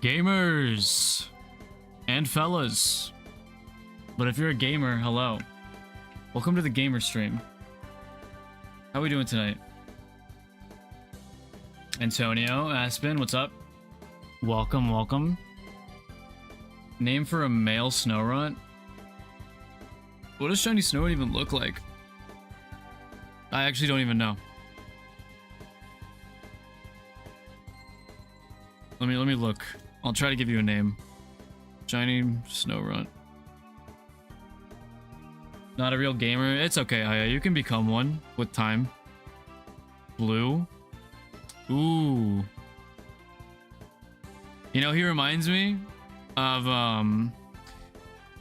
Gamers and fellas. But if you're a gamer, hello. Welcome to the gamer stream. How are we doing tonight? Antonio, Aspen, what's up? Welcome, welcome. Name for a male snow runt? What does shiny snow runt even look like? I actually don't even know. Let me look. I'll try to give you a name. Shiny snow runt. Not a real gamer. It's okay, Aya. You can become one with time. Blue. Ooh. You know, he reminds me of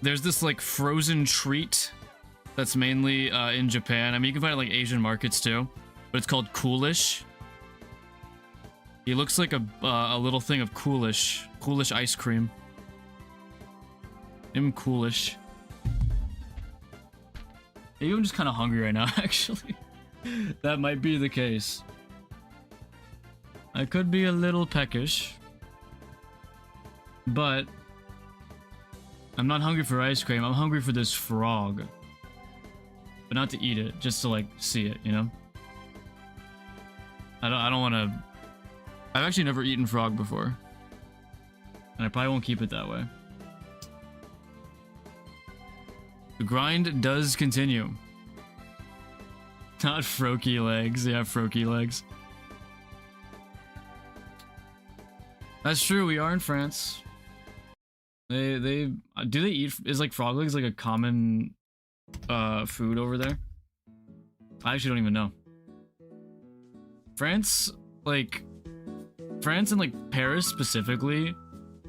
there's this like frozen treat that's mainly in Japan. I mean, you can find it like Asian markets too, but it's called Coolish. He looks like a little thing of Coolish ice cream. Coolish. Maybe I'm just kind of hungry right now, actually. That might be the case. I could be a little peckish. But I'm not hungry for ice cream. I'm hungry for this frog. But not to eat it, just to like see it, you know? I don't want to... I've actually never eaten frog before. And I probably won't keep it that way. The grind does continue. Not Froakie legs. Yeah, Froakie legs. That's true, we are in France. Do they eat... Is like frog legs like a common food over there? I actually don't even know. France and like Paris specifically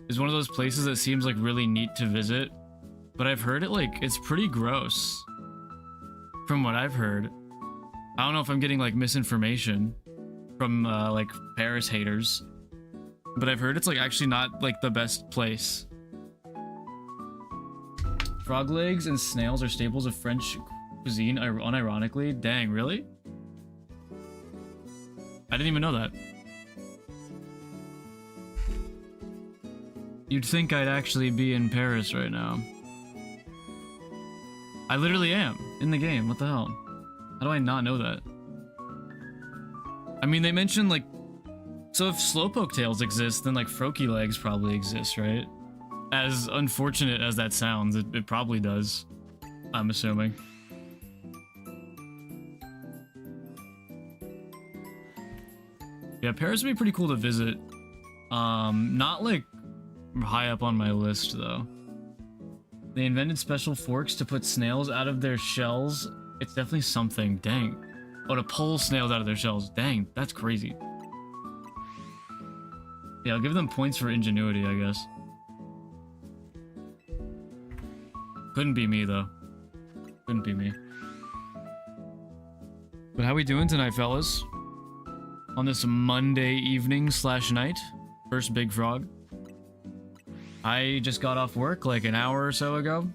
is one of those places that seems like really neat to visit, but I've heard it's pretty gross from what I've heard. I don't know if I'm getting like misinformation from like Paris haters, but I've heard it's like actually not like the best place. Frog legs and snails are staples of French cuisine, unironically. Dang, really? I didn't even know that. You'd think I'd actually be in Paris right now. I literally am in the game. What the hell? How do I not know that? I mean, they mentioned like... So if Slowpoke tails exist, then like Froakie legs probably exist, right? As unfortunate as that sounds, it probably does. I'm assuming. Yeah, Paris would be pretty cool to visit. Not like high up on my list though. They invented special forks to put snails out of their shells. It's definitely something. Dang. Oh, to pull snails out of their shells. Dang, that's crazy. Yeah, I'll give them points for ingenuity, I guess. Couldn't be me though. Couldn't be me. But how we doing tonight, fellas? On this Monday evening / night. First Big Frog. I just got off work like an hour or so ago.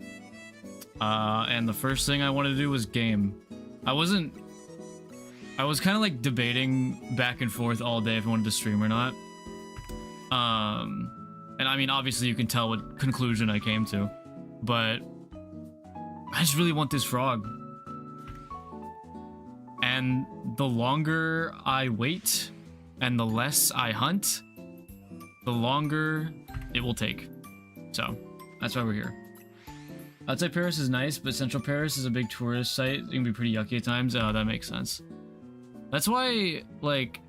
And the first thing I wanted to do was game. I was kind of like debating back and forth all day if I wanted to stream or not. And I mean, obviously you can tell what conclusion I came to, but I just really want this frog. And the longer I wait and the less I hunt, the longer it will take. So that's why we're here. Outside Paris is nice, but Central Paris is a big tourist site. It can be pretty yucky at times. Oh, that makes sense. That's why, like,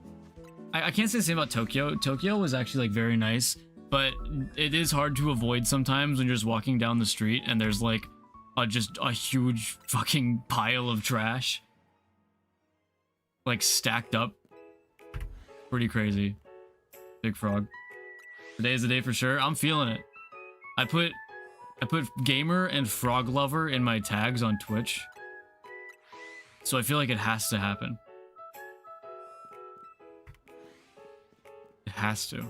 I can't say the same about Tokyo. Tokyo was actually like very nice, but it is hard to avoid sometimes when you're just walking down the street and there's like just a huge fucking pile of trash, like stacked up. Pretty crazy. Big Frog. Today is the day for sure. I'm feeling it. I put gamer and frog lover in my tags on Twitch, so I feel like it has to happen. It has to.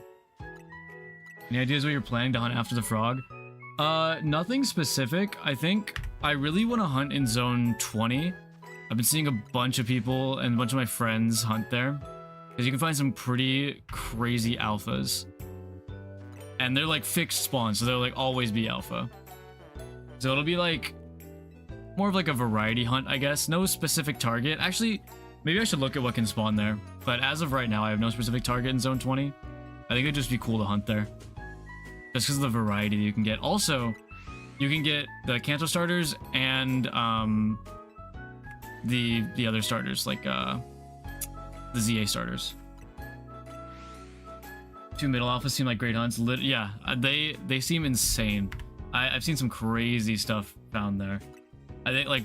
Any ideas what you're planning to hunt after the frog? Nothing specific. I think I really want to hunt in zone 20. I've been seeing a bunch of people and a bunch of my friends hunt there, because you can find some pretty crazy alphas. and they're like fixed spawns, so they'll like always be alpha. So it'll be like more of like a variety hunt, I guess. No specific target. Actually, maybe I should look at what can spawn there. But as of right now, I have no specific target in Zone 20. I think it'd just be cool to hunt there, just because of the variety that you can get. Also, you can get the Kanto starters and the other starters, like the ZA starters. 2 middle alphas seem like great hunts. Yeah, they seem insane. I've seen some crazy stuff found there. I think like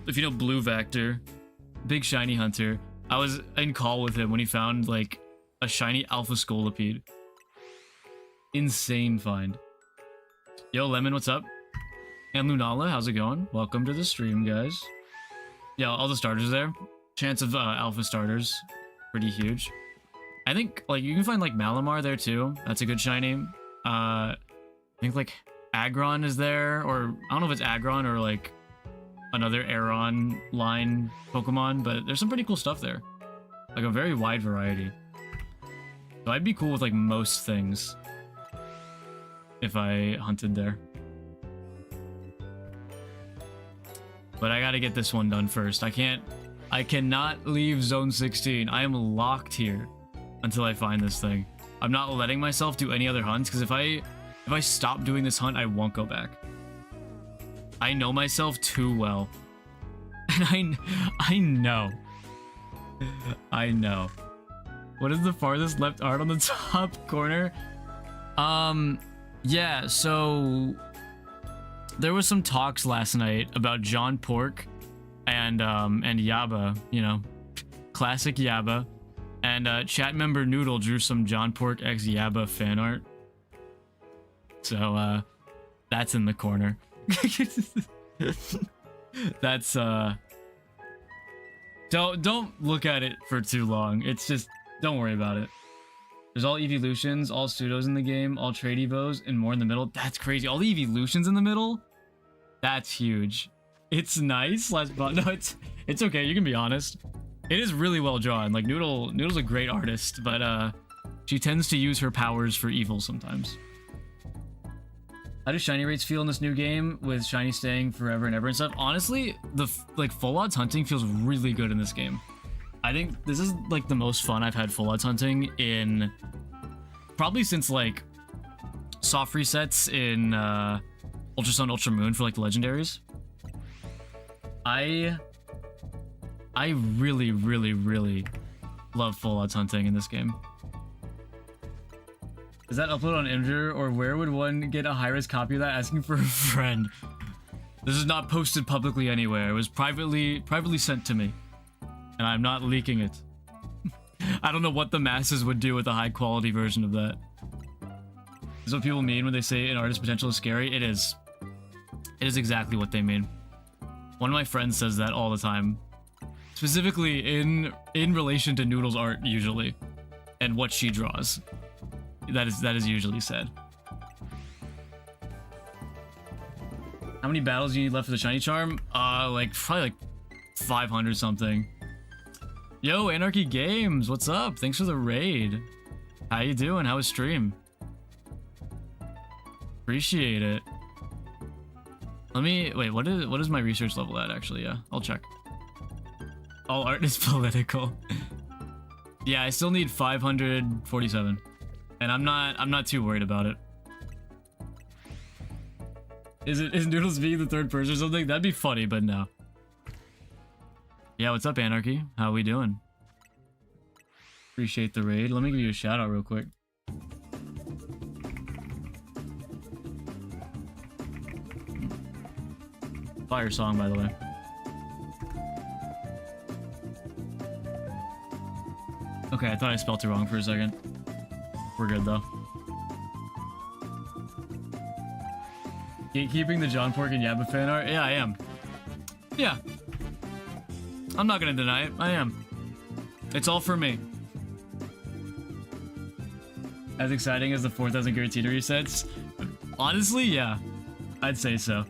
if you know Blue Vector, big shiny hunter. I was in call with him when he found like a shiny alpha Scolipede. Insane find. Yo, Lemon, what's up? And Lunala, how's it going? Welcome to the stream, guys. Yeah, all the starters there. Chance of alpha starters, pretty huge. I think like you can find like Malamar there too. That's a good shiny. I think like Aggron is there, or I don't know if it's Aggron or like another Aeron line Pokemon, but there's some pretty cool stuff there. Like a very wide variety. So I'd be cool with like most things if I hunted there. But I gotta get this one done first. I cannot leave Zone 16. I am locked here until I find this thing. I'm not letting myself do any other hunts, because if I stop doing this hunt, I won't go back. I know myself too well. And I know. I know. What is the farthest left art on the top corner? Yeah, so there was some talks last night about John Pork and Yaba, you know, classic Yaba. And chat member Noodle drew some John Pork x Yaba fan art. So that's in the corner. That's don't look at it for too long. It's just, don't worry about it. There's all evolutions, all pseudos in the game, all trade evos, and more in the middle. That's crazy. All the evolutions in the middle? That's huge. It's nice. No, it's okay. You can be honest. It is really well drawn. Like Noodle's a great artist, but she tends to use her powers for evil sometimes. How do shiny rates feel in this new game with shiny staying forever and ever and stuff? Honestly, the like full odds hunting feels really good in this game. I think this is like the most fun I've had full odds hunting in probably since like soft resets in Ultra Sun, Ultra Moon for like the legendaries. I really, really, really love full odds hunting in this game. Is that upload on Imgur, or where would one get a high-res copy of that asking for a friend? This is not posted publicly anywhere. It was privately sent to me, and I'm not leaking it. I don't know what the masses would do with a high-quality version of that. This is what people mean when they say an artist's potential is scary. It is. It is exactly what they mean. One of my friends says that all the time. Specifically in relation to Noodle's art, usually. And what she draws. That is usually said. How many battles do you need left for the shiny charm? Like probably like 500 something. Yo, Anarchy Games, what's up? Thanks for the raid. How you doing? How was stream? Appreciate it. Let me wait. What is my research level at? Actually, yeah, I'll check. All art is political. Yeah, I still need 547, and I'm not too worried about it. Is Noodles being the third person or something? That'd be funny, but no. Yeah, what's up, Anarchy? How we doing? Appreciate the raid. Let me give you a shout out real quick. Fire song, by the way. Okay, I thought I spelled it wrong for a second. We're good though. Keeping the John Pork and Yaba fan art? Yeah, I am. Yeah. I'm not gonna deny it. I am. It's all for me. As exciting as the 4,000 guaranteed resets? Honestly, yeah. I'd say so.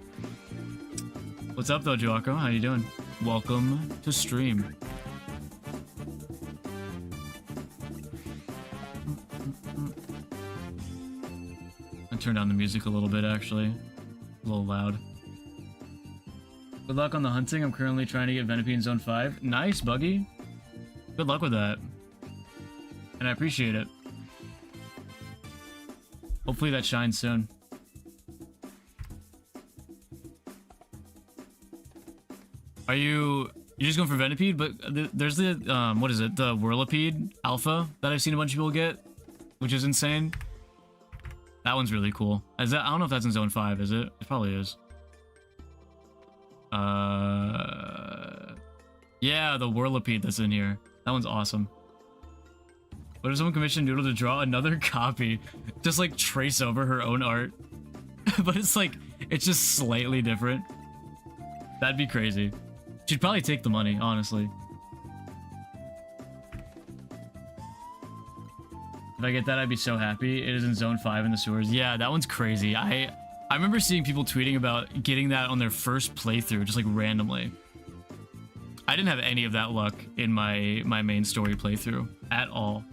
What's up though, Joaco? How you doing? Welcome to stream. turn down the music a little bit, actually. A little loud. Good luck on the hunting. I'm currently trying to get Venipede in Zone 5. Nice, Buggy. Good luck with that. And I appreciate it. Hopefully that shines soon. Are you just going for Venipede? But there's the, what is it? The Whirlipede Alpha that I've seen a bunch of people get, which is insane. That one's really cool. Is that, I don't know if that's in Zone 5, is it? It probably is. Yeah, the Whirlipede that's in here. That one's awesome. What if someone commissioned Noodle to draw another copy? Just like trace over her own art. But it's like, it's just slightly different. That'd be crazy. She'd probably take the money, honestly. If I get that, I'd be so happy. It is in Zone 5 in the sewers. Yeah, that one's crazy. I remember seeing people tweeting about getting that on their first playthrough, just like randomly. I didn't have any of that luck in my main story playthrough at all.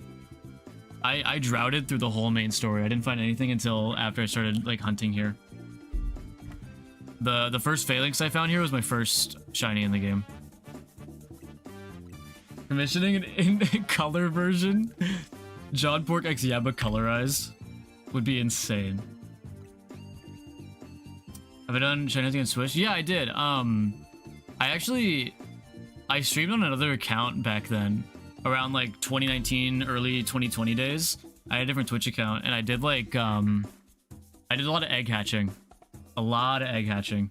I droughted through the whole main story. I didn't find anything until after I started like hunting here. The first phalanx I found here was my first shiny in the game. Commissioning an in color version? John Pork X Yabba colorized would be insane. Have I done shiny hunting on Switch? Yeah, I did. I streamed on another account back then, around like 2019, early 2020 days. I had a different Twitch account, and I did like, I did a lot of egg hatching. A lot of egg hatching.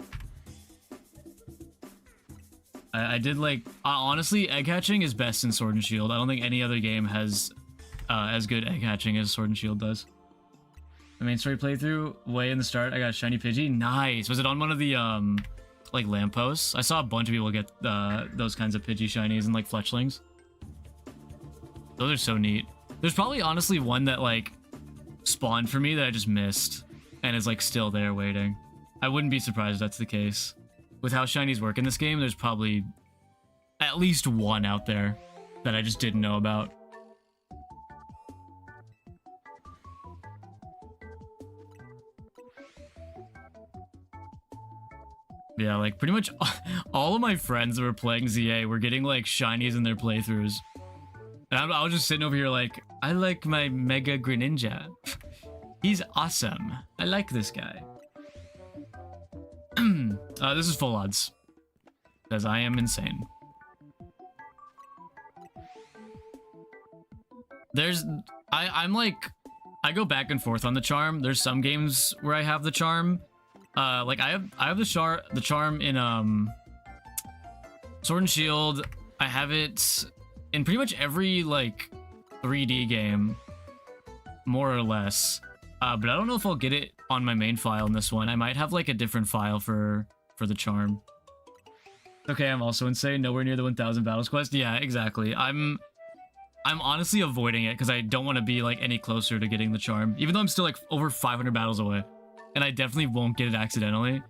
I did like, honestly, egg hatching is best in Sword and Shield. I don't think any other game has as good egg hatching as Sword and Shield does. My main story playthrough, way in the start, I got a shiny Pidgey. Nice. Was it on one of the, like lampposts? I saw a bunch of people get those kinds of Pidgey shinies and like fletchlings. Those are so neat. There's probably honestly one that like spawned for me that I just missed and is like still there waiting. I wouldn't be surprised if that's the case. With how shinies work in this game, there's probably at least one out there that I just didn't know about. Yeah, like pretty much all of my friends that were playing ZA were getting like shinies in their playthroughs. And I was just sitting over here like, I like my Mega Greninja. He's awesome. I like this guy. This is full odds. Because I am insane. I'm like, I go back and forth on the charm. There's some games where I have the charm. Like I have the charm in Sword and Shield. I have it in pretty much every like 3D game, more or less. But I don't know if I'll get it on my main file in this one. I might have like a different file for the charm. Okay, I'm also insane. Nowhere near the 1000 battles quest. Yeah, exactly. I'm honestly avoiding it because I don't want to be like any closer to getting the charm, even though I'm still like over 500 battles away. And I definitely won't get it accidentally.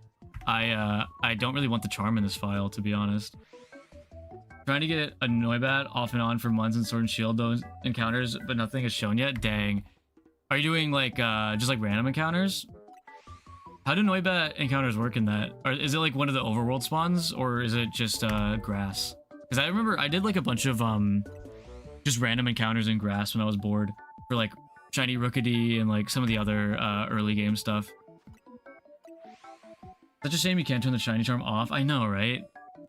I don't really want the charm in this file, to be honest. Trying to get a Noibat off and on for months in Sword and Shield, those encounters, but nothing has shown yet. Dang. Are you doing like just like random encounters? How do Noibat encounters work in that? Or is it like one of the overworld spawns, or is it just grass? Because I remember I did like a bunch of just random encounters in grass when I was bored for like shiny Rookidee and like some of the other early game stuff. Such a shame you can't turn the shiny charm off. I know, right?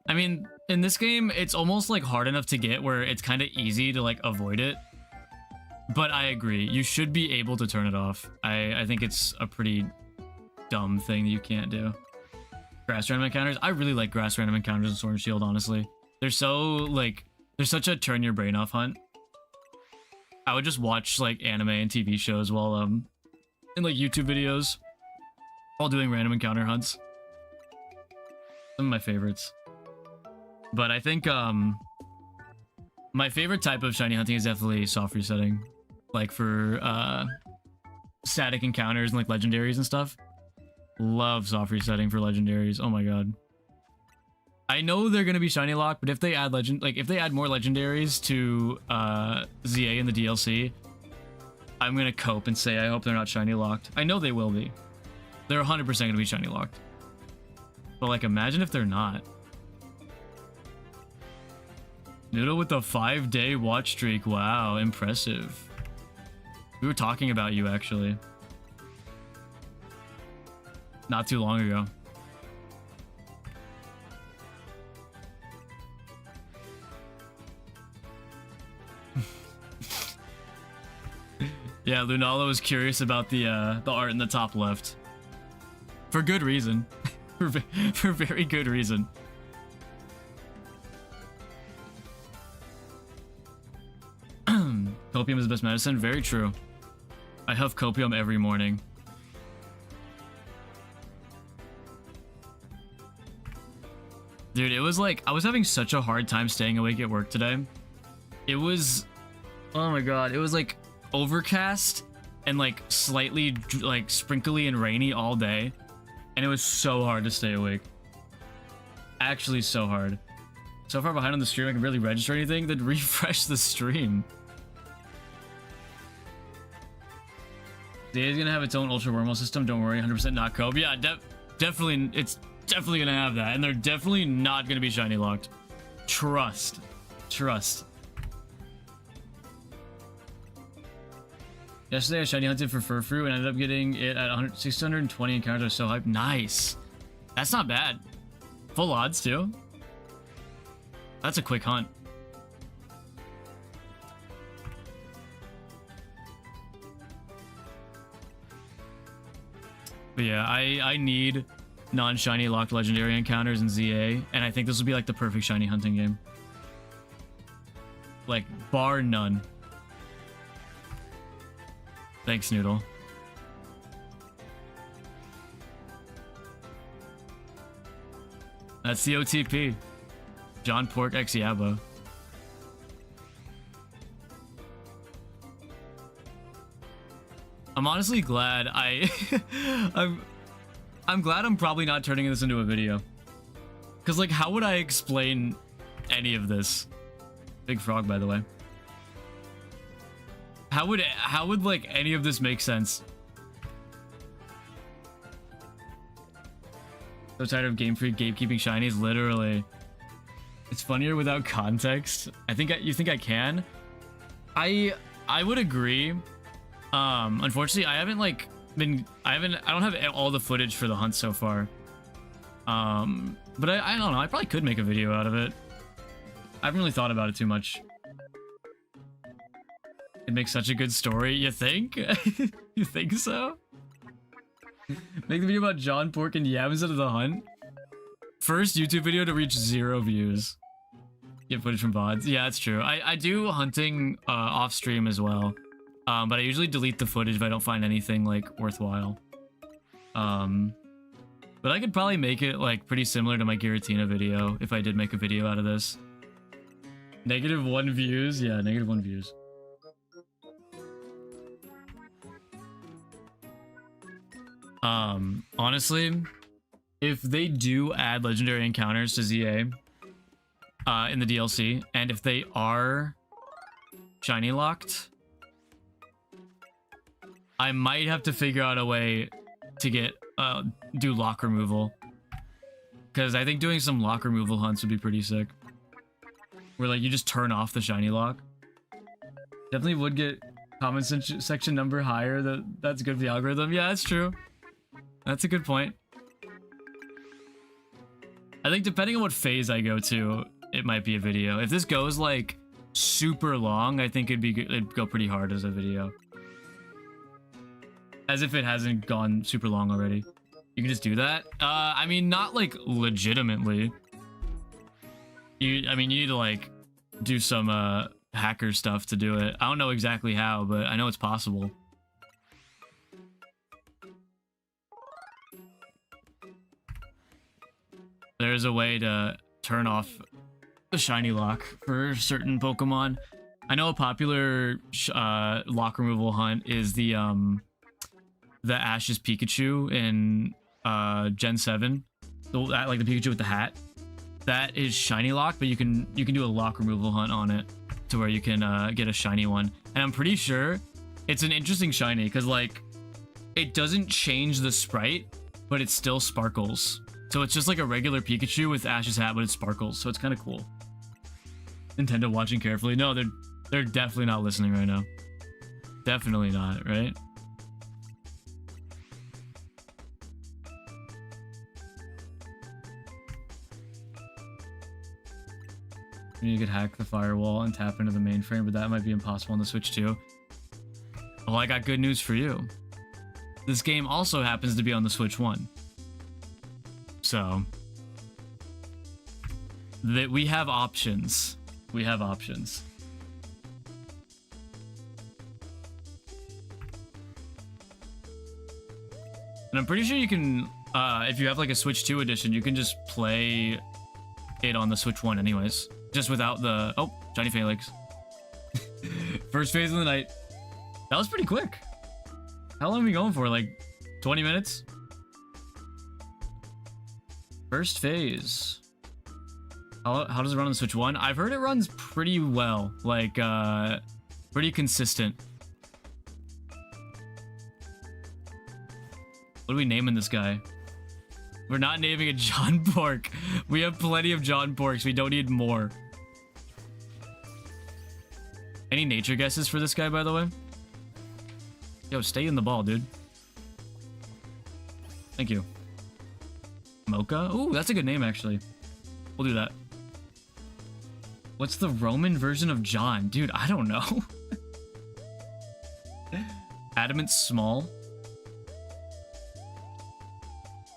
I mean, in this game, it's almost like hard enough to get where it's kind of easy to like avoid it. But I agree, you should be able to turn it off. I think it's a pretty dumb thing that you can't do. Grass random encounters. I really like grass random encounters in Sword and Shield, honestly. They're so like, they're such a turn your brain off hunt. I would just watch like anime and TV shows while in like YouTube videos while doing random encounter hunts. Some of my favorites. But I think my favorite type of shiny hunting is definitely soft resetting. Like for static encounters and like legendaries and stuff. Love soft resetting for legendaries. Oh my god. I know they're gonna be shiny locked, but if they add if they add more legendaries to ZA in the DLC, I'm gonna cope and say I hope they're not shiny locked. I know they will be. They're 100% gonna be shiny locked. But like, imagine if they're not. Noodle with a 5-day watch streak. Wow, impressive. We were talking about you actually. Not too long ago. Yeah, Lunala was curious about the art in the top left. For good reason. for very good reason. Copium is the best medicine. Very true. I have copium every morning. Dude, it was like, I was having such a hard time staying awake at work today. It was, oh my god, it was like overcast and like slightly like sprinkly and rainy all day. And it was so hard to stay awake. Actually so hard. So far behind on the stream, I can barely register anything, then refresh the stream. DA is gonna have its own ultra wormhole system, don't worry, 100% not cope. Yeah, definitely, it's definitely gonna have that, and they're definitely not gonna be shiny locked. Trust. Yesterday I shiny hunted for Furfrou and ended up getting it at 620 encounters. I was so hyped. Nice. That's not bad. Full odds too. That's a quick hunt. But yeah, I need non-shiny locked legendary encounters in ZA, and I think this will be like the perfect shiny hunting game. Like, bar none. Thanks, Noodle. That's the OTP. John Pork X Yabo. I'm honestly glad I'm glad I'm probably not turning this into a video. Cause like, how would I explain any of this? Big frog, by the way. How would like any of this make sense? So tired of Game Freak gatekeeping shinies, literally. It's funnier without context. You think I can? I would agree. Unfortunately, I don't have all the footage for the hunt so far. But I don't know, I probably could make a video out of it. I haven't really thought about it too much. It makes such a good story, you think? You think so? Make the video about John Pork and Yab instead of the hunt. First YouTube video to reach 0 views. Get footage from VODs. Yeah, that's true. I do hunting off stream as well. But I usually delete the footage if I don't find anything like worthwhile. But I could probably make it like pretty similar to my Giratina video if I did make a video out of this. -1 views? Yeah, -1 views. Honestly, if they do add legendary encounters to ZA in the DLC, and if they are shiny locked, I might have to figure out a way to get do lock removal, because I think doing some lock removal hunts would be pretty sick, where like you just turn off the shiny lock. Definitely would get comment section number higher. That's good for the algorithm. Yeah, that's true. That's a good point. I think depending on what phase I go to, it might be a video. If this goes like super long, I think it'd go pretty hard as a video. As if it hasn't gone super long already. You can just do that. I mean, not like legitimately. I mean, you need to like do some hacker stuff to do it. I don't know exactly how, but I know it's possible. There's a way to turn off the shiny lock for certain Pokemon. I know a popular lock removal hunt is the Ash's Pikachu in Gen 7. Like the Pikachu with the hat. That is shiny lock, but you can do a lock removal hunt on it to where you can get a shiny one. And I'm pretty sure It's an interesting shiny because like it doesn't change the sprite, but it still sparkles. So it's just like a regular Pikachu with Ash's hat, but it sparkles. So it's kind of cool. Nintendo watching carefully. No, they're definitely not listening right now. Definitely not, right? You could hack the firewall and tap into the mainframe, but that might be impossible on the Switch too. Well, I got good news for you. This game also happens to be on the Switch 1. So, that we have options. We have options. And I'm pretty sure you can, if you have like a Switch 2 edition, you can just play it on the Switch 1 anyways. Just without the... Oh, Johnny Felix. First phase of the night. That was pretty quick. How long are we going for? Like 20 minutes? First phase. How does it run on the Switch 1? I've heard it runs pretty well. Like, pretty consistent. What are we naming this guy? We're not naming it John Pork. We have plenty of John Porks. We don't need more. Any nature guesses for this guy, by the way? Yo, stay in the ball, dude. Thank you. Mocha? Ooh, that's a good name, actually. We'll do that. What's the Roman version of John? Dude, I don't know. Adamant Small.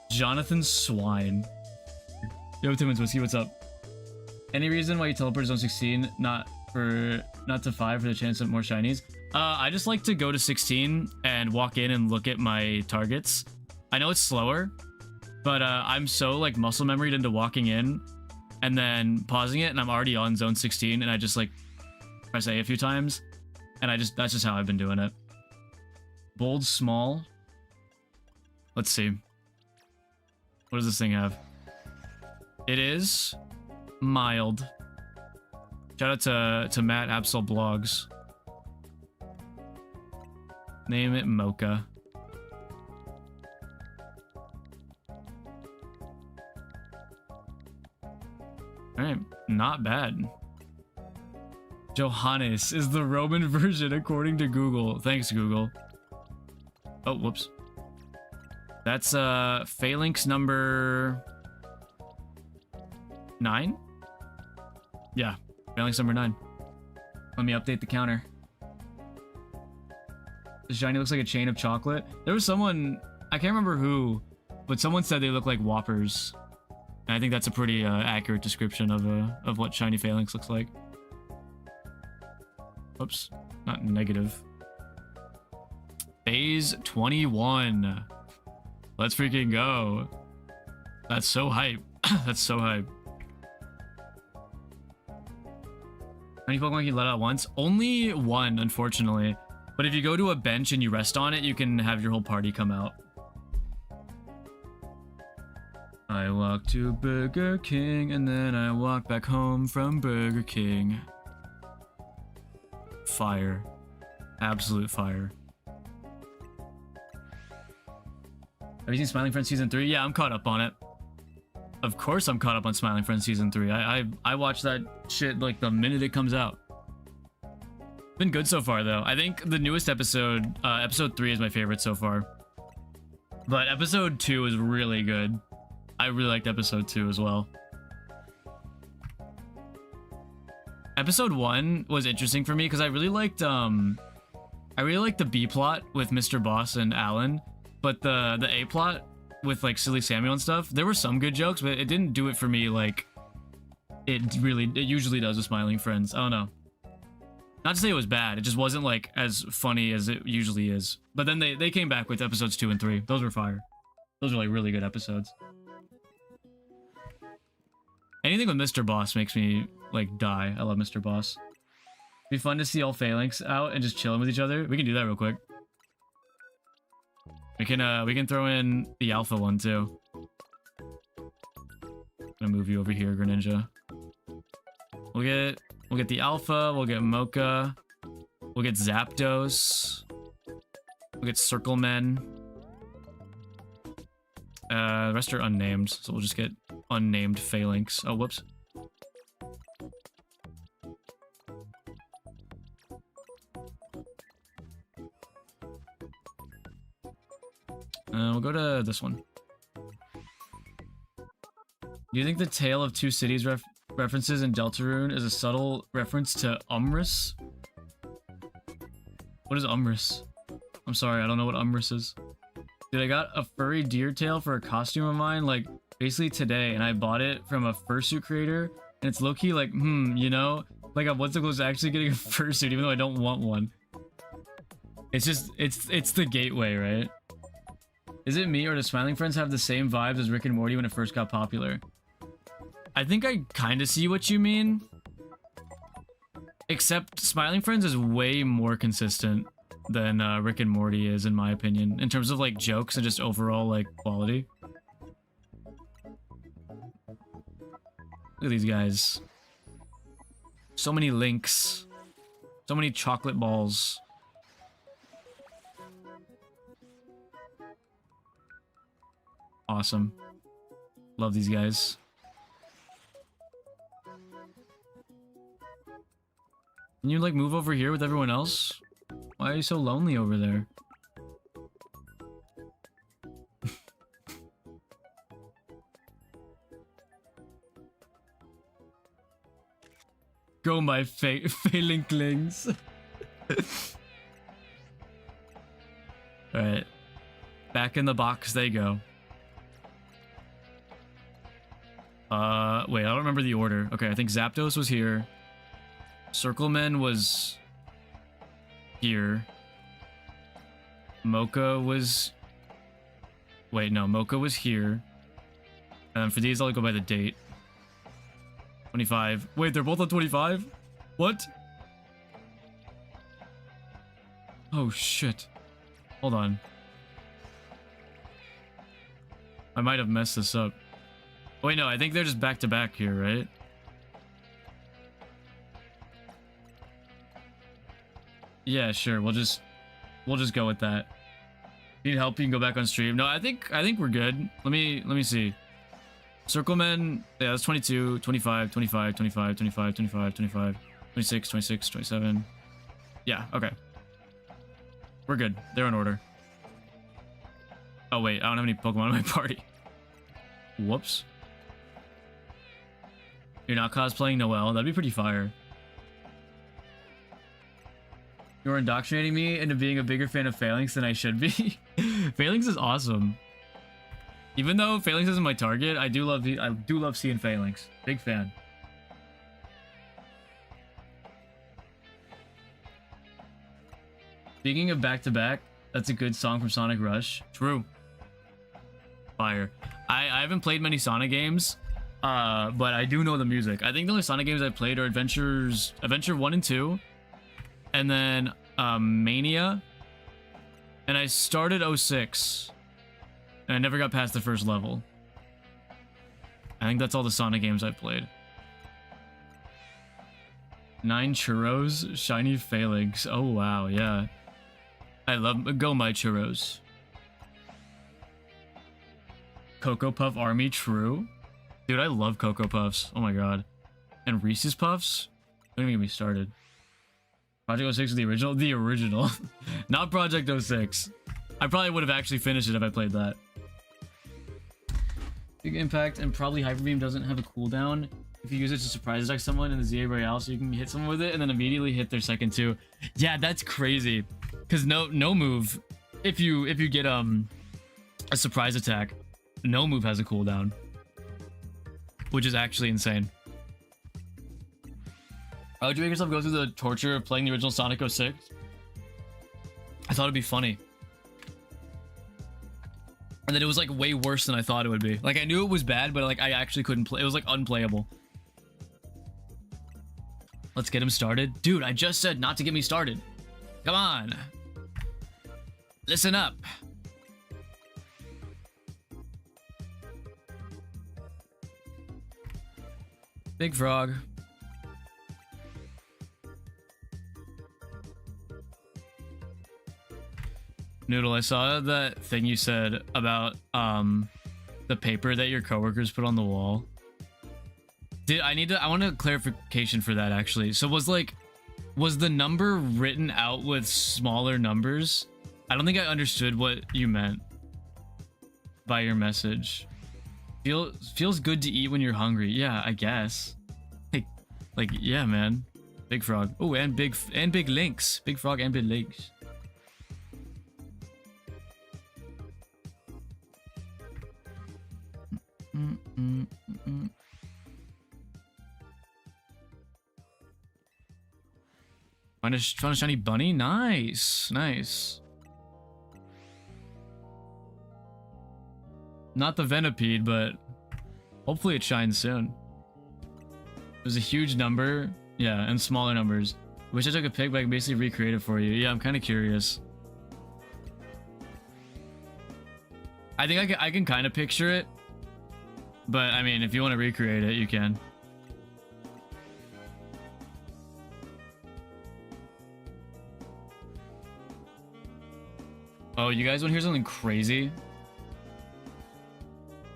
Jonathan Swine. Yo, Timmons Whiskey, what's up? Any reason why you teleport zone 16, not to 5 for the chance of more shinies? I just like to go to 16 and walk in and look at my targets. I know it's slower, but I'm so like muscle memoried into walking in and then pausing it, and I'm already on zone 16, and I just like press A a few times, and that's just how I've been doing it. Bold Small. Let's see. What does this thing have? It is mild. Shout out to Matt Absol Blogs. Name it Mocha. Alright, not bad. Johannes is the Roman version according to Google. Thanks, Google. Oh, whoops. That's Phalanx number 9? Yeah, Phalanx number 9. Let me update the counter. The shiny looks like a chain of chocolate. There was someone, I can't remember who, but someone said they look like Whoppers. And I think that's a pretty accurate description of what shiny Phalanx looks like. Oops, not negative. Phase 21. Let's freaking go. That's so hype. That's so hype. How many Pokemon can you let out once? Only one, unfortunately. But if you go to a bench and you rest on it, you can have your whole party come out. I walk to Burger King and then I walk back home from Burger King. Fire. Absolute fire. Have you seen Smiling Friends Season 3? Yeah, I'm caught up on it. Of course I'm caught up on Smiling Friends Season 3. I watch that shit like the minute it comes out. Been good so far, though. I think the newest episode, episode 3 is my favorite so far. But episode 2 is really good. I really liked episode 2 as well. Episode 1 was interesting for me because I really liked the B plot with Mr. Boss and Alan. But the A plot with like Silly Samuel and stuff, there were some good jokes, but it didn't do it for me like it usually does with Smiling Friends. I don't know. Not to say it was bad, it just wasn't like as funny as it usually is. But then they came back with episodes 2 and 3. Those were fire. Those were like really good episodes. Anything with Mr. Boss makes me like die. I love Mr. Boss. It'd be fun to see all Phalanx out and just chilling with each other. We can do that real quick. We can throw in the alpha one too. Gonna move you over here, Greninja. We'll get the alpha, we'll get Mocha, we'll get Zapdos. We'll get Circle Men. The rest are unnamed, so we'll just get unnamed Phalanx. Oh, whoops. We'll go to this one. Do you think the Tale of Two Cities references in Deltarune is a subtle reference to Umris? What is Umris? I'm sorry, I don't know what Umris is. Dude, I got a furry deer tail for a costume of mine, like, basically today, and I bought it from a fursuit creator, and it's low-key like, you know? Like, I'm what's close to actually getting a fursuit, even though I don't want one. It's just, it's the gateway, right? Is it me, or do Smiling Friends have the same vibes as Rick and Morty when it first got popular? I think I kind of see what you mean. Except Smiling Friends is way more consistent than Rick and Morty is, in my opinion, in terms of like jokes and just overall like quality. Look at these guys. So many links. So many chocolate balls. Awesome. Love these guys. Can you like move over here with everyone else? Why are you so lonely over there? Go my phalanklings. Alright. Back in the box they go. Wait, I don't remember the order. Okay, I think Zapdos was here. Circleman was here. Mocha was... Wait, no, Mocha was here. And for these, I'll go by the date. 25. Wait, they're both on 25? What? Oh, shit. Hold on. I might have messed this up. Wait, no, I think they're just back-to-back here, right? Yeah, sure. We'll just go with that. Need help? You can go back on stream. No, I think we're good. Let me see. Circlemen, yeah, that's 22, 25, 25, 25, 25, 25, 25, 26, 26, 27. Yeah, okay. We're good. They're in order. Oh wait, I don't have any Pokemon in my party. Whoops. You're not cosplaying Noelle? That'd be pretty fire. You're indoctrinating me into being a bigger fan of Phalanx than I should be. Phalanx is awesome. Even though Phalanx isn't my target, I do love seeing Phalanx. Big fan. Speaking of back-to-back, that's a good song from Sonic Rush. True. Fire. I haven't played many Sonic games, but I do know the music. I think the only Sonic games I've played are Adventure 1 and 2, and then Mania, and I started 06, and I never got past the first level. I think that's all the Sonic games I've played. 9 churros, shiny Phalanx. Oh wow, yeah. I love Go My Churros. Cocoa Puff Army, true. Dude, I love Cocoa Puffs. Oh my god. And Reese's Puffs? Don't even get me started. Project 06 is the original? The original. Not Project 06. I probably would have actually finished it if I played that. Big Impact and probably Hyper Beam doesn't have a cooldown. If you use it to surprise attack someone in the ZA Royale, so you can hit someone with it and then immediately hit their second two. Yeah, that's crazy. Because no move, if you get a surprise attack, no move has a cooldown, which is actually insane. Why would you make yourself go through the torture of playing the original Sonic 06? I thought it'd be funny. And then it was like way worse than I thought it would be. Like I knew it was bad, but like I actually couldn't play. It was like unplayable. Let's get him started. Dude, I just said not to get me started. Come on. Listen up. Big Frog. Noodle, I saw that thing you said about the paper that your coworkers put on the wall. I want a clarification for that actually. So was the number written out with smaller numbers? I don't think I understood what you meant by your message. Feels good to eat when you're hungry. Yeah, I guess. Like yeah, man. Big frog. Oh, and big links. Big frog and big links. Find a shiny bunny? Nice. Nice. Not the Venipede, but hopefully it shines soon. There's a huge number. Yeah, and smaller numbers. Wish I took a pic, but I can basically recreate it for you. Yeah, I'm kind of curious. I think I can kind of picture it. But, I mean, if you want to recreate it, you can. Oh, you guys want to hear something crazy?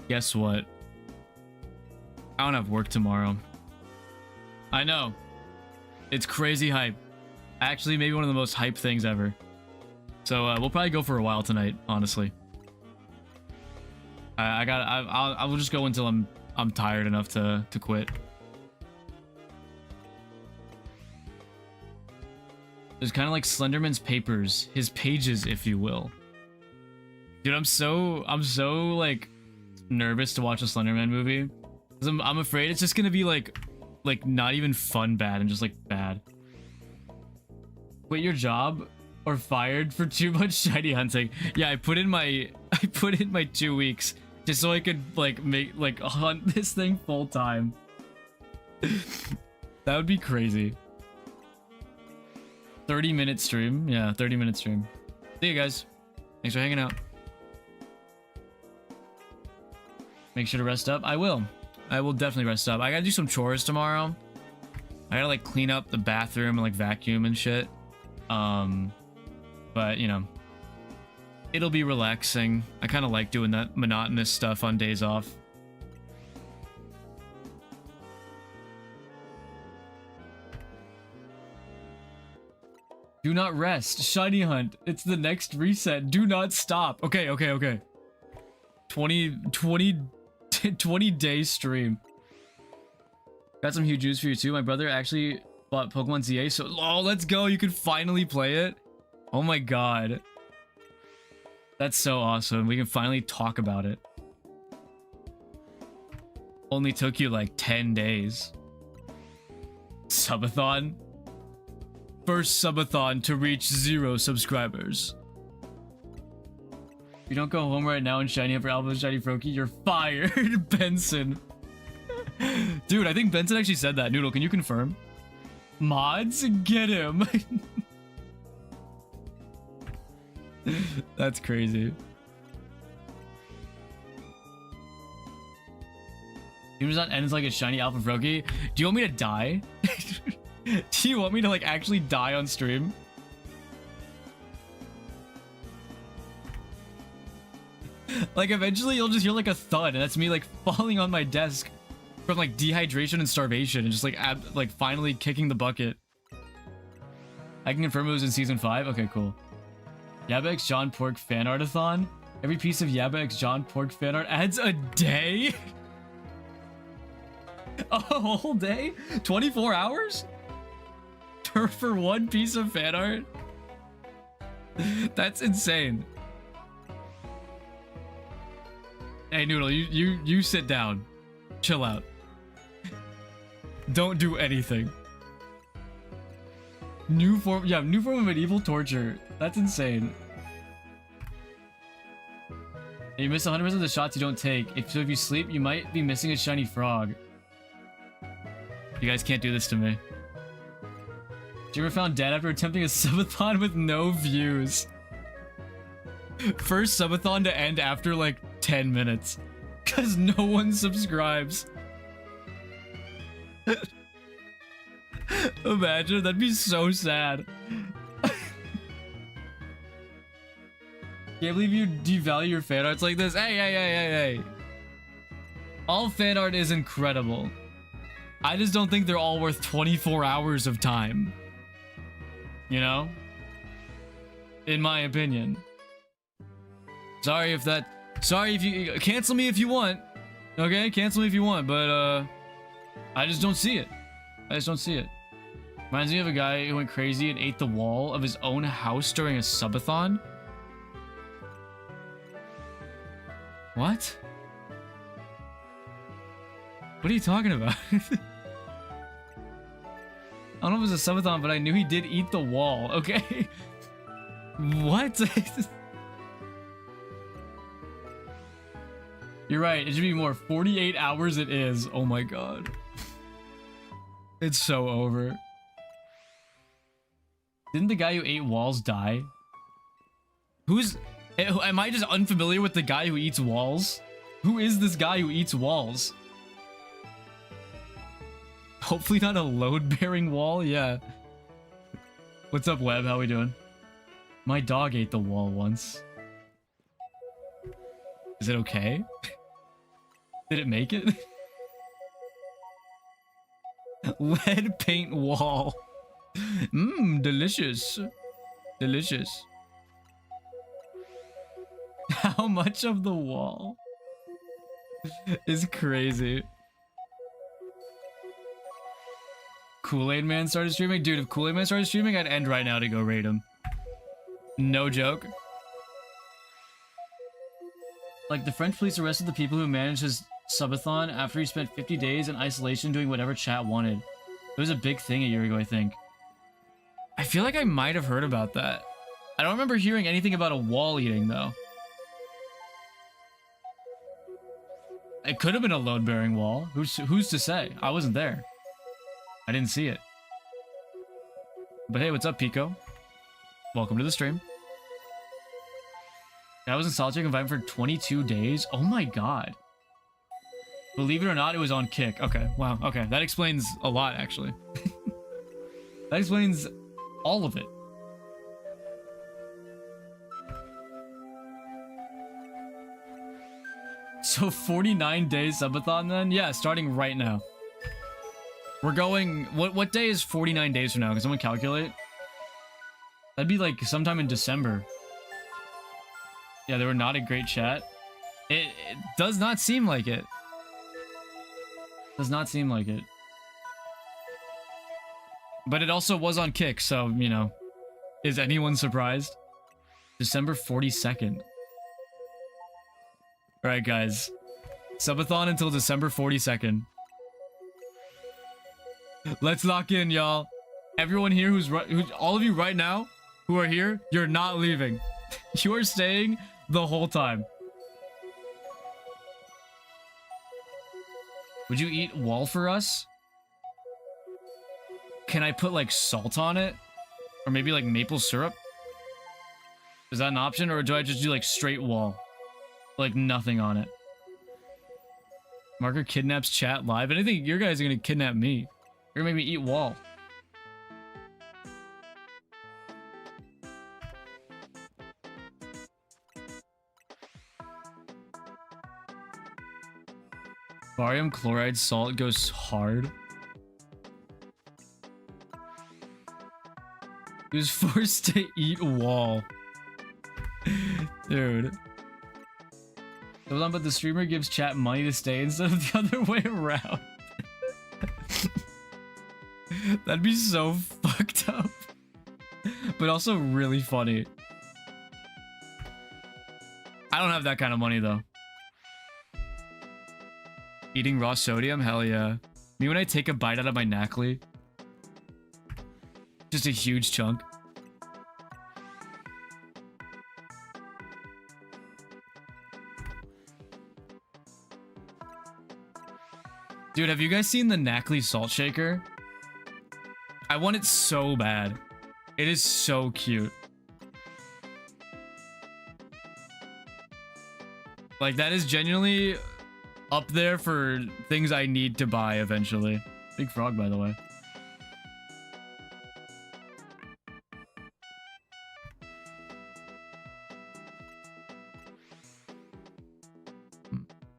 Guess what? I don't have work tomorrow. I know. It's crazy hype. Actually, maybe one of the most hype things ever. So, we'll probably go for a while tonight, honestly. I will just go until I'm tired enough to quit. There's kind of like Slenderman's papers, his pages, if you will. Dude, I'm so like nervous to watch a Slenderman movie. 'Cause I'm afraid it's just gonna be like not even fun bad and just like bad. Quit your job or fired for too much shiny hunting. Yeah, I put in my 2 weeks just so I could hunt this thing full time. That would be crazy. 30-minute stream. Yeah, 30-minute stream. See you guys. Thanks for hanging out. Make sure to rest up. I will definitely rest up. I gotta do some chores tomorrow. I gotta like clean up the bathroom and like vacuum and shit. But you know, it'll be relaxing. I kind of like doing that monotonous stuff on days off. Do not rest. Shiny hunt. It's the next reset. Do not stop. Okay. 20 day stream. Got some huge news for you too. My brother actually bought Pokemon ZA, so let's go. You can finally play it. Oh my god. That's so awesome. We can finally talk about it. Only took you like 10 days. Subathon? First subathon to reach 0 subscribers. If you don't go home right now and shiny up for Alpha Shiny Froakie, you're fired, Benson. Dude, I think Benson actually said that. Noodle, can you confirm? Mods? Get him. That's crazy. Amazon ends like a shiny Alpha Froakie. Do you want me to die? Do you want me to like actually die on stream? Like eventually you'll just hear like a thud and that's me like falling on my desk from like dehydration and starvation and just like finally kicking the bucket. I can confirm it was in season 5. Okay, cool. Yaba X John Pork fan artathon. Every piece of Yaba X John Pork fan art adds a day. A whole day? 24 hours? For one piece of fan art? That's insane. Hey Noodle, you sit down. Chill out. Don't do anything. New form of medieval torture. That's insane. You miss 100% of the shots you don't take. If you sleep, you might be missing a shiny frog. You guys can't do this to me. You ever found dead after attempting a subathon with no views? First subathon to end after like 10 minutes. Because no one subscribes. Imagine, that'd be so sad. Can't believe you devalue your fan arts like this. Hey. All fan art is incredible. I just don't think they're all worth 24 hours of time. You know? In my opinion. Sorry if you cancel me if you want. Okay, cancel me if you want, but I just don't see it. Reminds me of a guy who went crazy and ate the wall of his own house during a subathon. What? What are you talking about? I don't know if it was a subathon, but I knew he did eat the wall, okay? What? You're right, it should be more. 48 hours it is. Oh my god. It's so over. Didn't the guy who ate walls die? Am I just unfamiliar with the guy who eats walls? Who is this guy who eats walls? Hopefully not a load-bearing wall, yeah. What's up, Web? How we doing? My dog ate the wall once. Is it okay? Did it make it? Lead paint wall. Mmm, delicious. Delicious. How much of the wall is crazy? Kool-Aid Man started streaming? Dude, if Kool-Aid Man started streaming, I'd end right now to go raid him. No joke. Like, the French police arrested the people who managed his subathon after he spent 50 days in isolation doing whatever chat wanted. It was a big thing a year ago, I think. I feel like I might have heard about that. I don't remember hearing anything about a wall eating, though. It could have been a load-bearing wall. Who's to say? I wasn't there. I didn't see it. But hey, what's up, Pico? Welcome to the stream. I was in solitary confinement for 22 days. Oh my god. Believe it or not, it was on Kick. Okay, wow. Okay, that explains a lot, actually. That explains all of it. So 49 days subathon then? Yeah, starting right now. We're going... What day is 49 days from now? Can someone calculate? That'd be like sometime in December. Yeah, they were not a great chat. It does not seem like it. Does not seem like it. But it also was on Kick, so, you know. Is anyone surprised? December 42nd. Alright, guys. Subathon until December 42nd. Let's lock in, y'all. Everyone here all of you right now who are here, you're not leaving. You are staying the whole time. Would you eat wall for us? Can I put like salt on it? Or maybe like maple syrup? Is that an option? Or do I just do like straight wall? Like nothing on it. Marker kidnaps chat live. And I think you guys are gonna kidnap me. You're gonna make me eat wall. Barium chloride salt goes hard. He was forced to eat wall. Dude. But the streamer gives chat money to stay instead of the other way around. That'd be so fucked up. But also really funny. I don't have that kind of money though. Eating raw sodium? Hell yeah. Me when I take a bite out of my knackly. Just a huge chunk. Dude, have you guys seen the knackly salt shaker? I want it so bad. It is so cute. Like, that is genuinely up there for things I need to buy eventually. Big frog, by the way.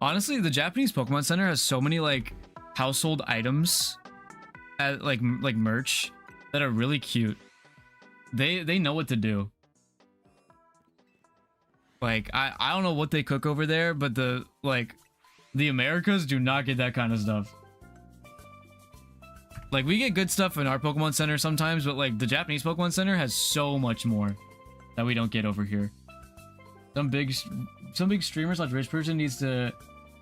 Honestly, the Japanese Pokemon Center has so many like household items, like merch that are really cute. They know what to do. Like I don't know what they cook over there, but the Americas do not get that kind of stuff. Like, we get good stuff in our Pokemon Center sometimes, but like the Japanese Pokemon Center has so much more that we don't get over here. Some big streamers like rich person needs to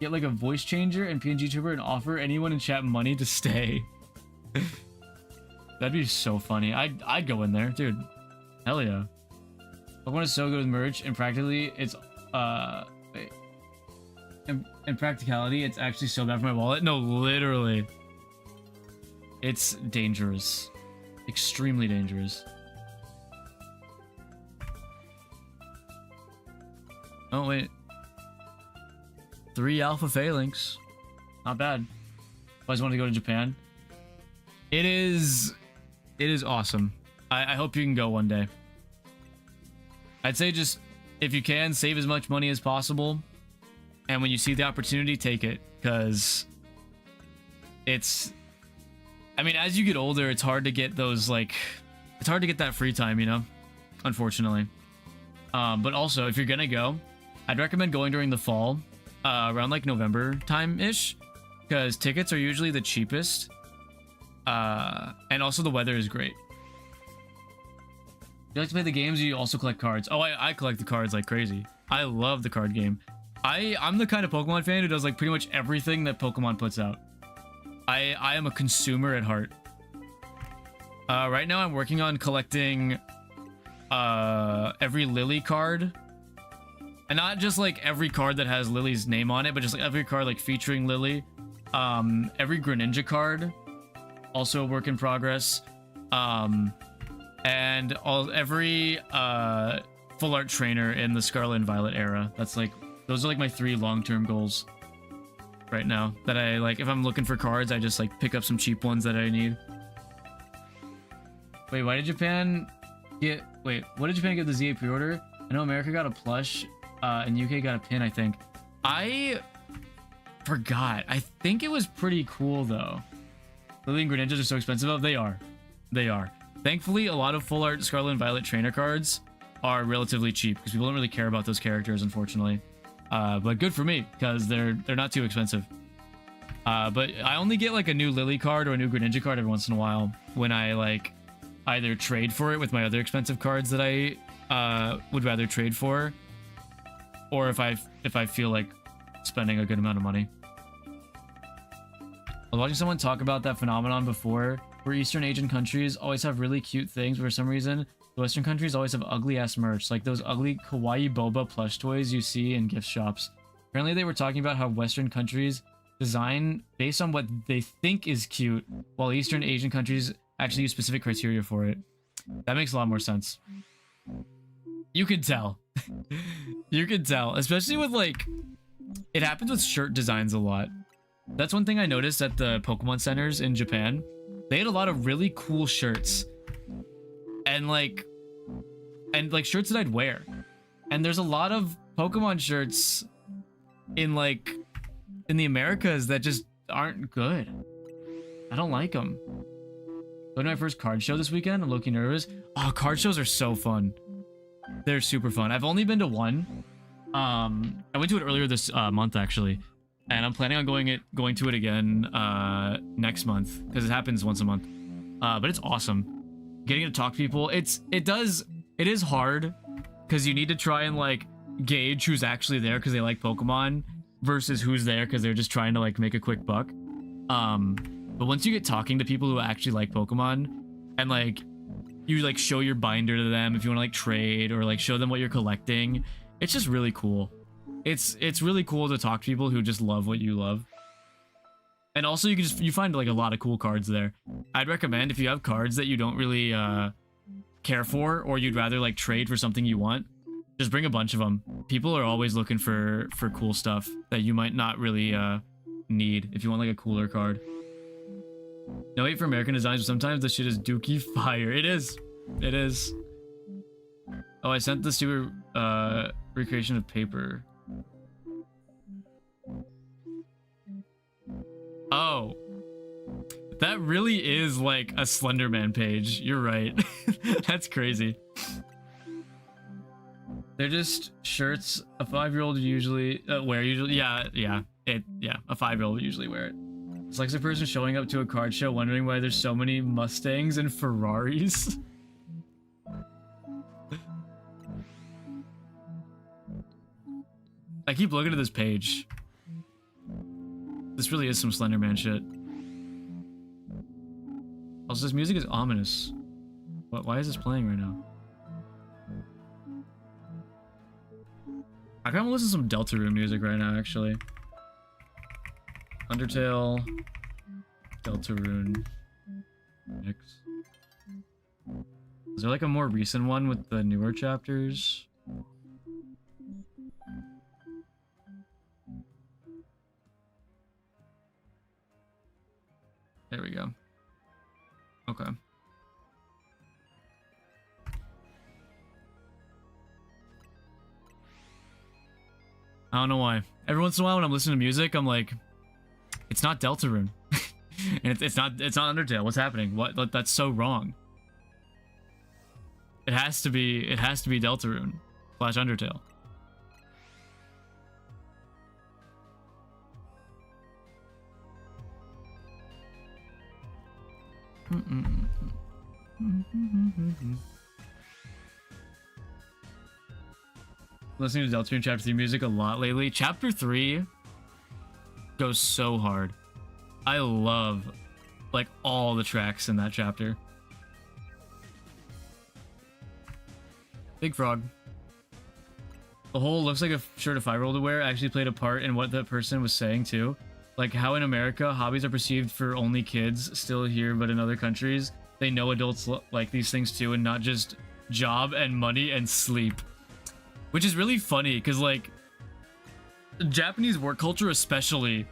get like a voice changer and PNG tuber and offer anyone in chat money to stay. That'd be so funny. I'd go in there, dude. Hell yeah. Pokemon is so good with merch, and practically it's in practicality it's actually so bad for my wallet. No, literally. It's dangerous. Extremely dangerous. Oh, wait. 3 alpha phalanx. Not bad. I just want to go to Japan. It is awesome. I hope you can go one day. I'd say just, if you can, save as much money as possible. And when you see the opportunity, take it. Because it's... I mean, as you get older, it's hard to get those, like... It's hard to get that free time, you know? Unfortunately. But also, if you're gonna go, I'd recommend going during the fall. Around, like, November time-ish. Because tickets are usually the cheapest. And also the weather is great. You like to play the games, or you also collect cards? Oh, I collect the cards like crazy. I love the card game. I'm the kind of Pokemon fan who does, like, pretty much everything that Pokemon puts out. I am a consumer at heart. Right now I'm working on collecting every Lily card. And not just like every card that has Lily's name on it, but just like every card like featuring Lily. Every Greninja card. Also a work in progress. And every full art trainer in the Scarlet and Violet era. That's like, those are like my 3 long-term goals right now, that I like. If I'm looking for cards, I just like pick up some cheap ones that I need. Wait, why did Japan get... Wait, what did Japan get the ZA pre-order? I know America got a plush, and UK got a pin, I think. I forgot. I think it was pretty cool, though. Lily and Greninjas are so expensive. Oh, they are. They are. Thankfully, a lot of full art Scarlet and Violet trainer cards are relatively cheap, because people don't really care about those characters, unfortunately. But good for me, because they're not too expensive. But I only get like a new Lily card or a new Greninja card every once in a while when I like either trade for it with my other expensive cards that I would rather trade for, or if I feel like spending a good amount of money. I was watching someone talk about that phenomenon before, where Eastern Asian countries always have really cute things, but for some reason the Western countries always have ugly ass merch, like those ugly kawaii boba plush toys you see in gift shops. Apparently they were talking about how Western countries design based on what they think is cute, while Eastern Asian countries actually use specific criteria for it. That makes a lot more sense. You can tell. You can tell, especially with like, it happens with shirt designs a lot. That's one thing I noticed at the Pokemon centers in Japan. They had a lot of really cool shirts. And like shirts that I'd wear. And there's a lot of Pokemon shirts in the Americas that just aren't good. I don't like them. Going to my first card show this weekend. I'm low-key nervous. Oh, card shows are so fun. They're super fun. I've only been to one. I went to it earlier this month actually, and I'm planning on going to it again next month, because it happens once a month. But it's awesome. Getting to talk to people, it is hard, because you need to try and like gauge who's actually there because they like Pokemon versus who's there because they're just trying to like make a quick buck. But once you get talking to people who actually like Pokemon, and like you like show your binder to them if you want to like trade, or like show them what you're collecting, it's just really cool. It's really cool to talk to people who just love what you love. And also you find like a lot of cool cards there. I'd recommend, if you have cards that you don't really care for, or you'd rather like trade for something you want, just bring a bunch of them. People are always looking for cool stuff that you might not really need if you want like a cooler card. No hate for American designs, but sometimes the shit is dookie fire. It is. It is. Oh, I sent the stupid recreation of paper. Oh, that really is like a Slenderman page. You're right. That's crazy. They're just shirts a 5-year-old usually wear. Usually, yeah. A 5-year-old would usually wear it. It's like a person showing up to a card show wondering why there's so many Mustangs and Ferraris. I keep looking at this page. This really is some Slenderman shit. Also, this music is ominous. Why is this playing right now? I kind of listen to some Deltarune music right now, actually. Undertale, Deltarune, mix. Is there like a more recent one with the newer chapters? There we go. Okay. I don't know why. Every once in a while when I'm listening to music, I'm like, it's not Deltarune. And it's not Undertale. What's happening? What? That's so wrong. It has to be Deltarune / Undertale. Listening to Deltarune Chapter 3 music a lot lately. Chapter 3 goes so hard. I love like all the tracks in that chapter. Big Frog. The whole looks like a shirt a 5-year-old would wear actually played a part in what that person was saying too. Like how in America, hobbies are perceived for only kids, still here, but in other countries, they know adults like these things too, and not just job and money and sleep. Which is really funny, because like, Japanese work culture especially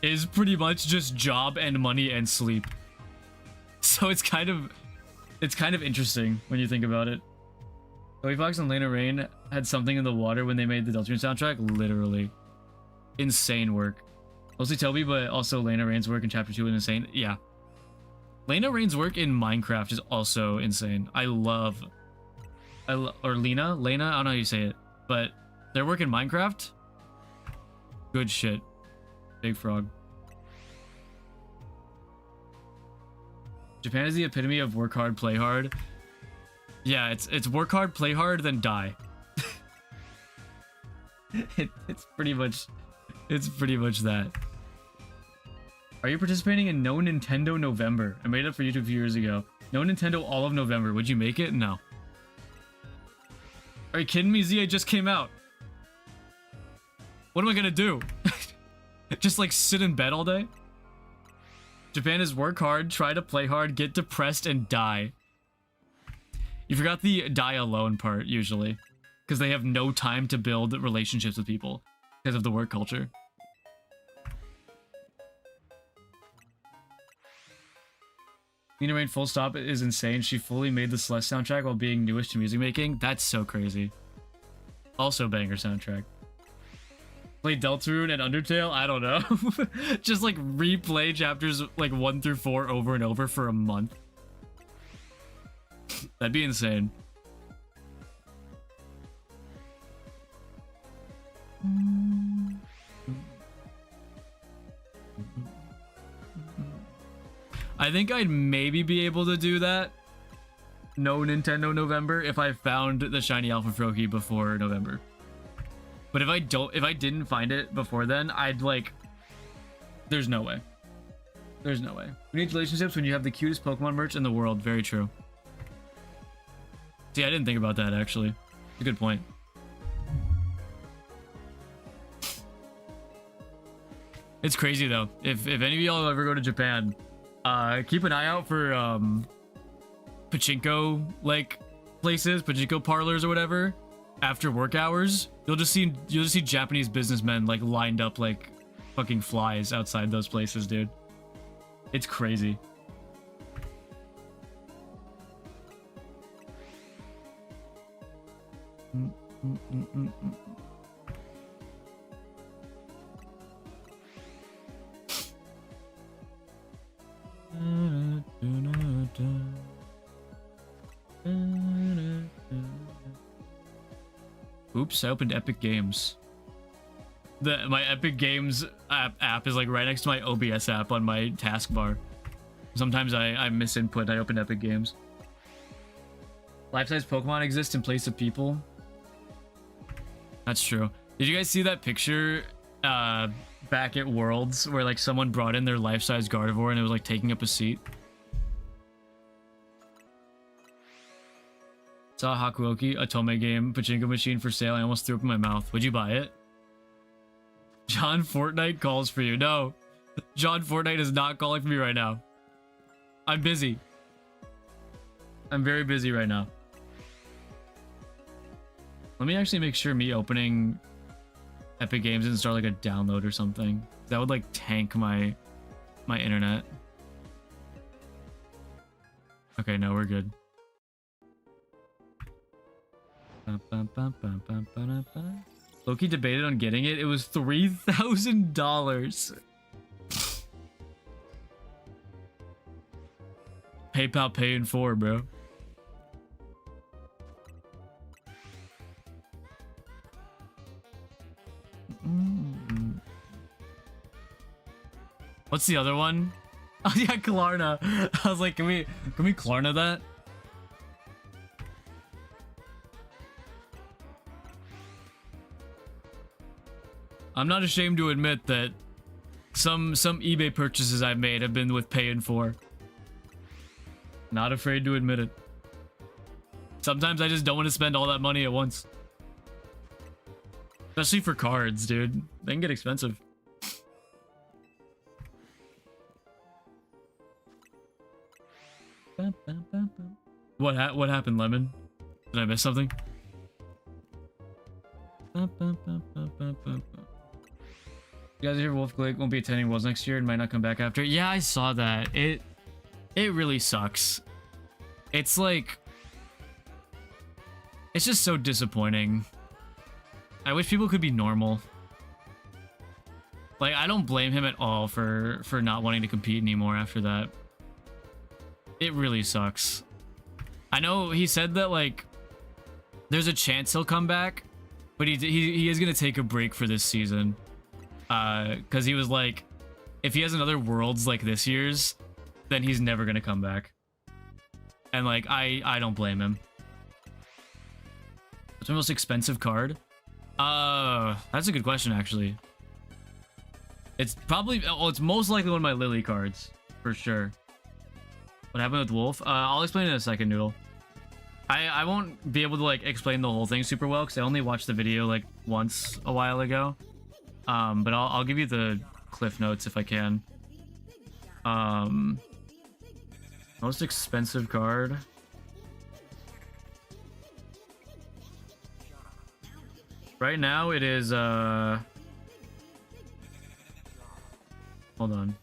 is pretty much just job and money and sleep. So it's kind of interesting when you think about it. Toby Fox and Lena Raine had something in the water when they made the Deltarune soundtrack. Literally. Insane work. Mostly Toby, but also Lena Raine's work in Chapter 2 is insane. Yeah. Lena Raine's work in Minecraft is also insane. Or Lena, I don't know how you say it, but their work in Minecraft, good shit. Big Frog. Japan is the epitome of work hard, play hard. Yeah, it's work hard, play hard, then die. It's pretty much that. Are you participating in No Nintendo November? I made it for YouTube a few years ago. No Nintendo all of November. Would you make it? No. Are you kidding me? ZA just came out. What am I gonna do? Just like sit in bed all day? Japan is work hard, try to play hard, get depressed, and die. You forgot the die alone part, usually. Because they have no time to build relationships with people. Because of the work culture. Lena Raine full stop is insane. She fully made the Celeste soundtrack while being newish to music making. That's so crazy. Also banger soundtrack. Play Deltarune and Undertale? I don't know. Just like replay chapters like 1 through 4 over and over for a month. That'd be insane. I think I'd maybe be able to do that. No Nintendo November if I found the shiny Alpha Froakie before November. But if I didn't find it before then, I'd like, there's no way. There's no way. We need relationships when you have the cutest Pokemon merch in the world. Very true. See, I didn't think about that actually. It's a good point. It's crazy though. If any of y'all ever go to Japan, keep an eye out for pachinko like places, pachinko parlors or whatever. After work hours, you'll just see Japanese businessmen like lined up like fucking flies outside those places, dude. It's crazy. Oops, I opened Epic Games. My Epic Games app is like right next to my OBS app on my taskbar. Sometimes I misinput. I open Epic Games. Life-size Pokemon exist in place of people. That's true. Did you guys see that picture back at Worlds where like someone brought in their life-size Gardevoir and it was like taking up a seat? Saw a Hakuoki Otome game pachinko machine for sale. I almost threw up in my mouth. Would you buy it? John Fortnite calls for you. No, John Fortnite is not calling for me right now. I'm busy. I'm very busy right now. Let me actually make sure me opening Epic Games and start like a download or something. That would like tank my internet. Okay, no, we're good. Loki debated on getting it. It was $3,000. PayPal paying for, bro. What's the other one? Oh yeah, Klarna. I was like, can we Klarna that? I'm not ashamed to admit that some eBay purchases I've made have been with paying for. Not afraid to admit it. Sometimes I just don't want to spend all that money at once. Especially for cards, dude. They can get expensive. What happened, Lemon? Did I miss something? You guys hear Wolf Glick won't be attending Worlds next year and might not come back after? Yeah, I saw that. It really sucks. It's like... It's just so disappointing. I wish people could be normal. Like, I don't blame him at all for not wanting to compete anymore after that. It really sucks. I know he said that, like, there's a chance he'll come back, but he is going to take a break for this season. Because he was like, if he has another Worlds like this year's, then he's never going to come back. And, like, I don't blame him. What's my most expensive card? That's a good question, actually. It's probably... Oh, it's most likely one of my Lily cards. For sure. What happened with Wolf? I'll explain in a second, Noodle. I won't be able to, like, explain the whole thing super well, because I only watched the video, like, once a while ago. But I'll give you the cliff notes if I can. Most expensive card... Right now it is, hold on.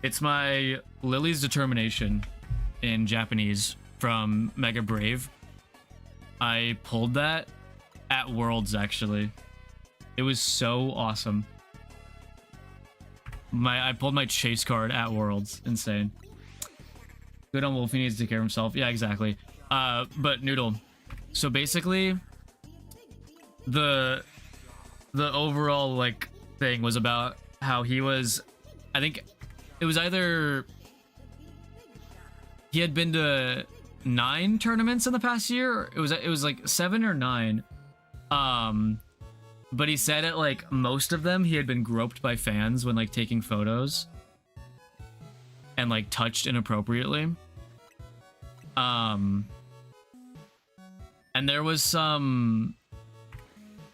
It's my Lily's Determination in Japanese from Mega Brave. I pulled that at Worlds, actually. It was so awesome. I pulled my chase card at Worlds. Insane. Good on Wolf, he needs to take care of himself. Yeah, exactly. But Noodle, so basically the overall like thing was about how he was, I think it was either he had been to 9 tournaments in the past year. It was like 7 or 9. But he said at like most of them he had been groped by fans when like taking photos and like touched inappropriately. And there was some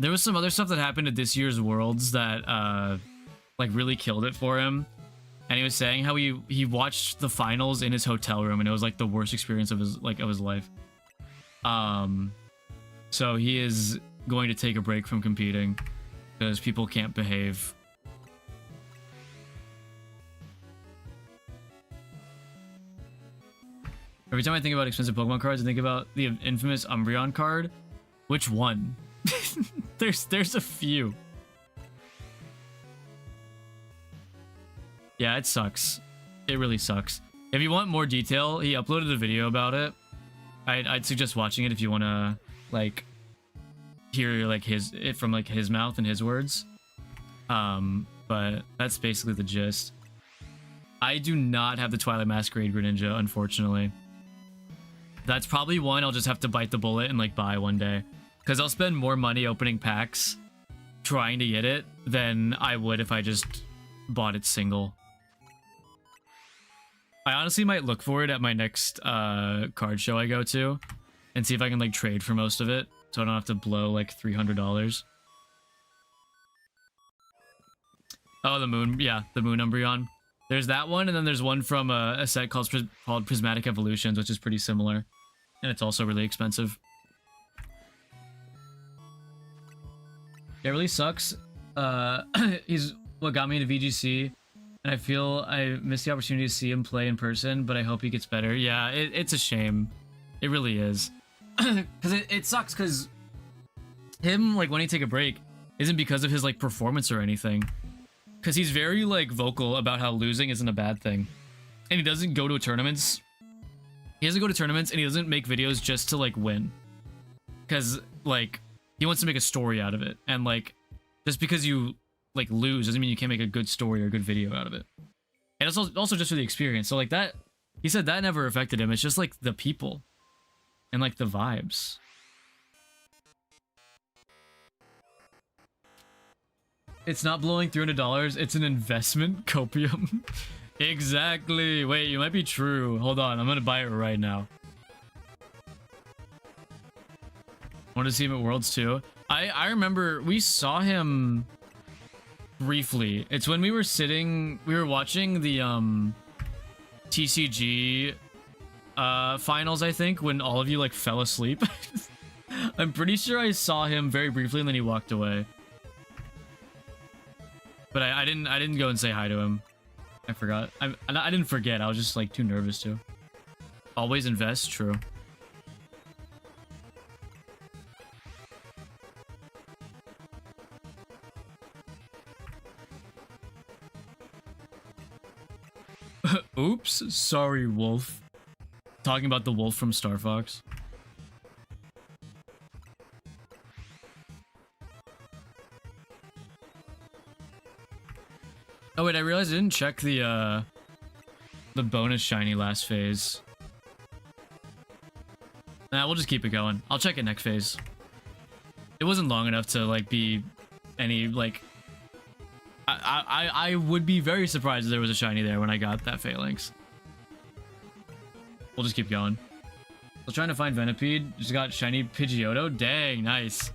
other stuff that happened at this year's Worlds that like really killed it for him. And he was saying how he watched the finals in his hotel room and it was like the worst experience of his life. So he is going to take a break from competing because people can't behave. Every time I think about expensive Pokemon cards, I think about the infamous Umbreon card. Which one? There's a few. Yeah, it sucks. It really sucks. If you want more detail, he uploaded a video about it. I'd suggest watching it if you want to like hear like it from like his mouth and his words. But that's basically the gist. I do not have the Twilight Masquerade Greninja, unfortunately. That's probably one I'll just have to bite the bullet and like buy one day, because I'll spend more money opening packs trying to get it than I would if I just bought it single. I honestly might look for it at my next card show I go to and see if I can like trade for most of it, so I don't have to blow like $300. Oh, the moon, yeah, the Moon Umbreon. There's that one, and then there's one from a set called Prismatic Evolutions, which is pretty similar, and it's also really expensive. It really sucks. He's what got me into VGC, and I feel I missed the opportunity to see him play in person, but I hope he gets better. Yeah, it's a shame. It really is. Because it sucks, because him, like, when he take a break, isn't because of his, like, performance or anything. Because he's very, like, vocal about how losing isn't a bad thing. And he doesn't go to tournaments. He doesn't go to tournaments, and he doesn't make videos just to, like, win. Because, like, he wants to make a story out of it. And, like, just because you, like, lose doesn't mean you can't make a good story or a good video out of it. And it's also just for the experience. So, like, that, he said that never affected him. It's just, like, the people. And, like, the vibes. It's not blowing $300. It's an investment. Copium. Exactly. Wait, you might be true. Hold on. I'm going to buy it right now. Want to see him at Worlds too? I remember we saw him briefly. It's when we were watching the TCG finals, I think, when all of you like fell asleep. I'm pretty sure I saw him very briefly and then he walked away. But I didn't go and say hi to him. I forgot. I didn't forget. I was just like too nervous to. Always invest. True. Oops. Sorry, wolf. Talking about the wolf from Star Fox. Oh wait, I realized I didn't check the bonus shiny last phase. Nah, we'll just keep it going. I'll check it next phase. It wasn't long enough to like be any like. I would be very surprised if there was a shiny there when I got that Phalanx. We'll just keep going. Still trying to find Venipede. Just got shiny Pidgeotto. Dang, nice.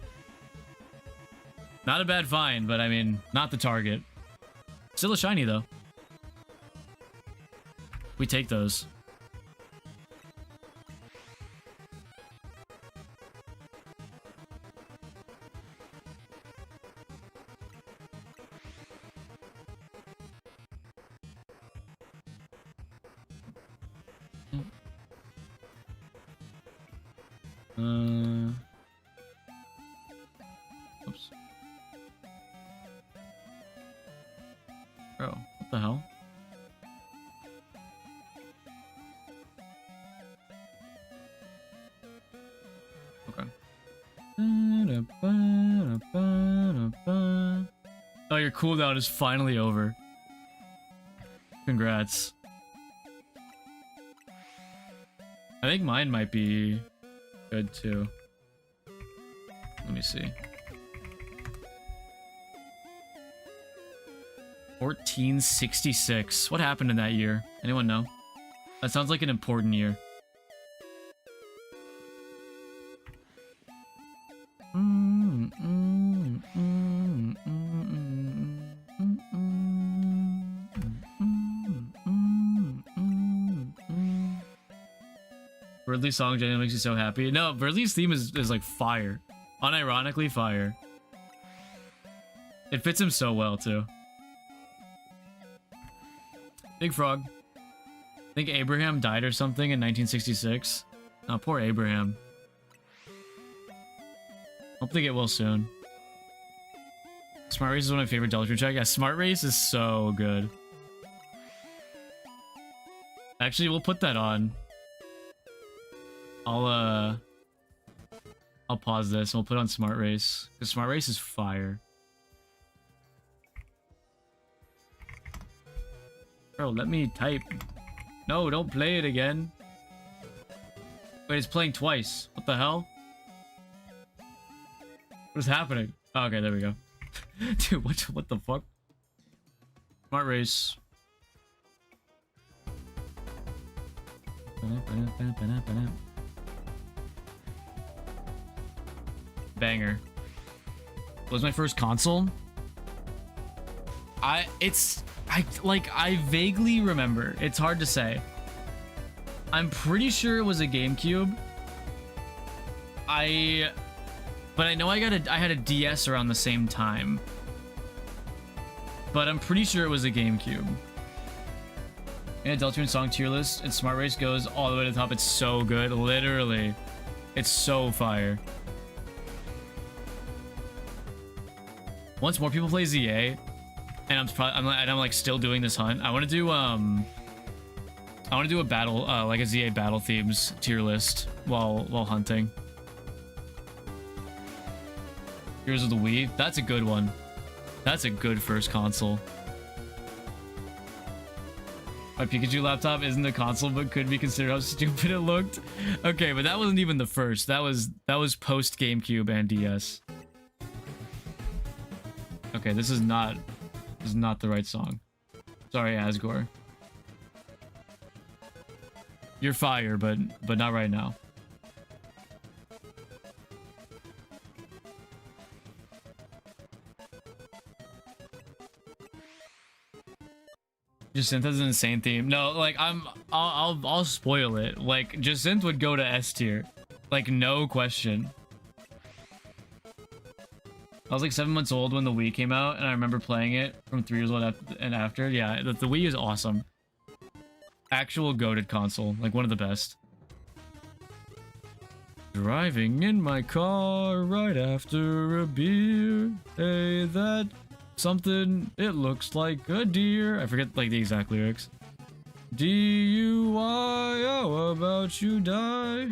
Not a bad find, but I mean, not the target. Still a shiny, though. We take those. Oops. Bro, what the hell? Okay. Oh, your cooldown is finally over. Congrats. I think mine might be good too. Let me see. 1466. What happened in that year? Anyone know? That sounds like an important year. Ridley's song genuinely makes you so happy. No, Ridley's theme is like fire. Unironically fire. It fits him so well too. Big Frog. I think Abraham died or something in 1966. Oh, poor Abraham. Hope they get well soon. Smart Race is one of my favorite Delta Check. Yeah, Smart Race is so good. Actually, we'll put that on. I'll pause this and we'll put on Smart Race because Smart Race is fire. Bro, let me type. No, don't play it again. Wait, it's playing twice. What the hell? What is happening? Oh, okay, there we go. Dude, what the fuck? Smart Race. Banger. Was my first console? I vaguely remember. It's hard to say. I'm pretty sure it was a GameCube. But I know I had a DS around the same time. But I'm pretty sure it was a GameCube. And Deltarune song tier list, and Smart Race goes all the way to the top. It's so good, literally. It's so fire. Once more people play ZA, and I'm like still doing this hunt. I want to do a battle, like a ZA battle themes tier list while hunting. Heroes of the Wii. That's a good one. That's a good first console. My Pikachu laptop isn't a console, but could be considered how stupid it looked. Okay, but that wasn't even the first. That was post GameCube and DS. Okay, this is not the right song. Sorry, Asgore. You're fire, but not right now. Jacinth has an insane theme. No, like I'll spoil it. Like Jacinth would go to S tier, like no question. I was like 7 months old when the Wii came out, and I remember playing it from 3 years old and after. Yeah, the Wii is awesome. Actual goated console, like one of the best. Driving in my car right after a beer. Hey, that something, it looks like a deer. I forget like the exact lyrics. DUI, how about you die?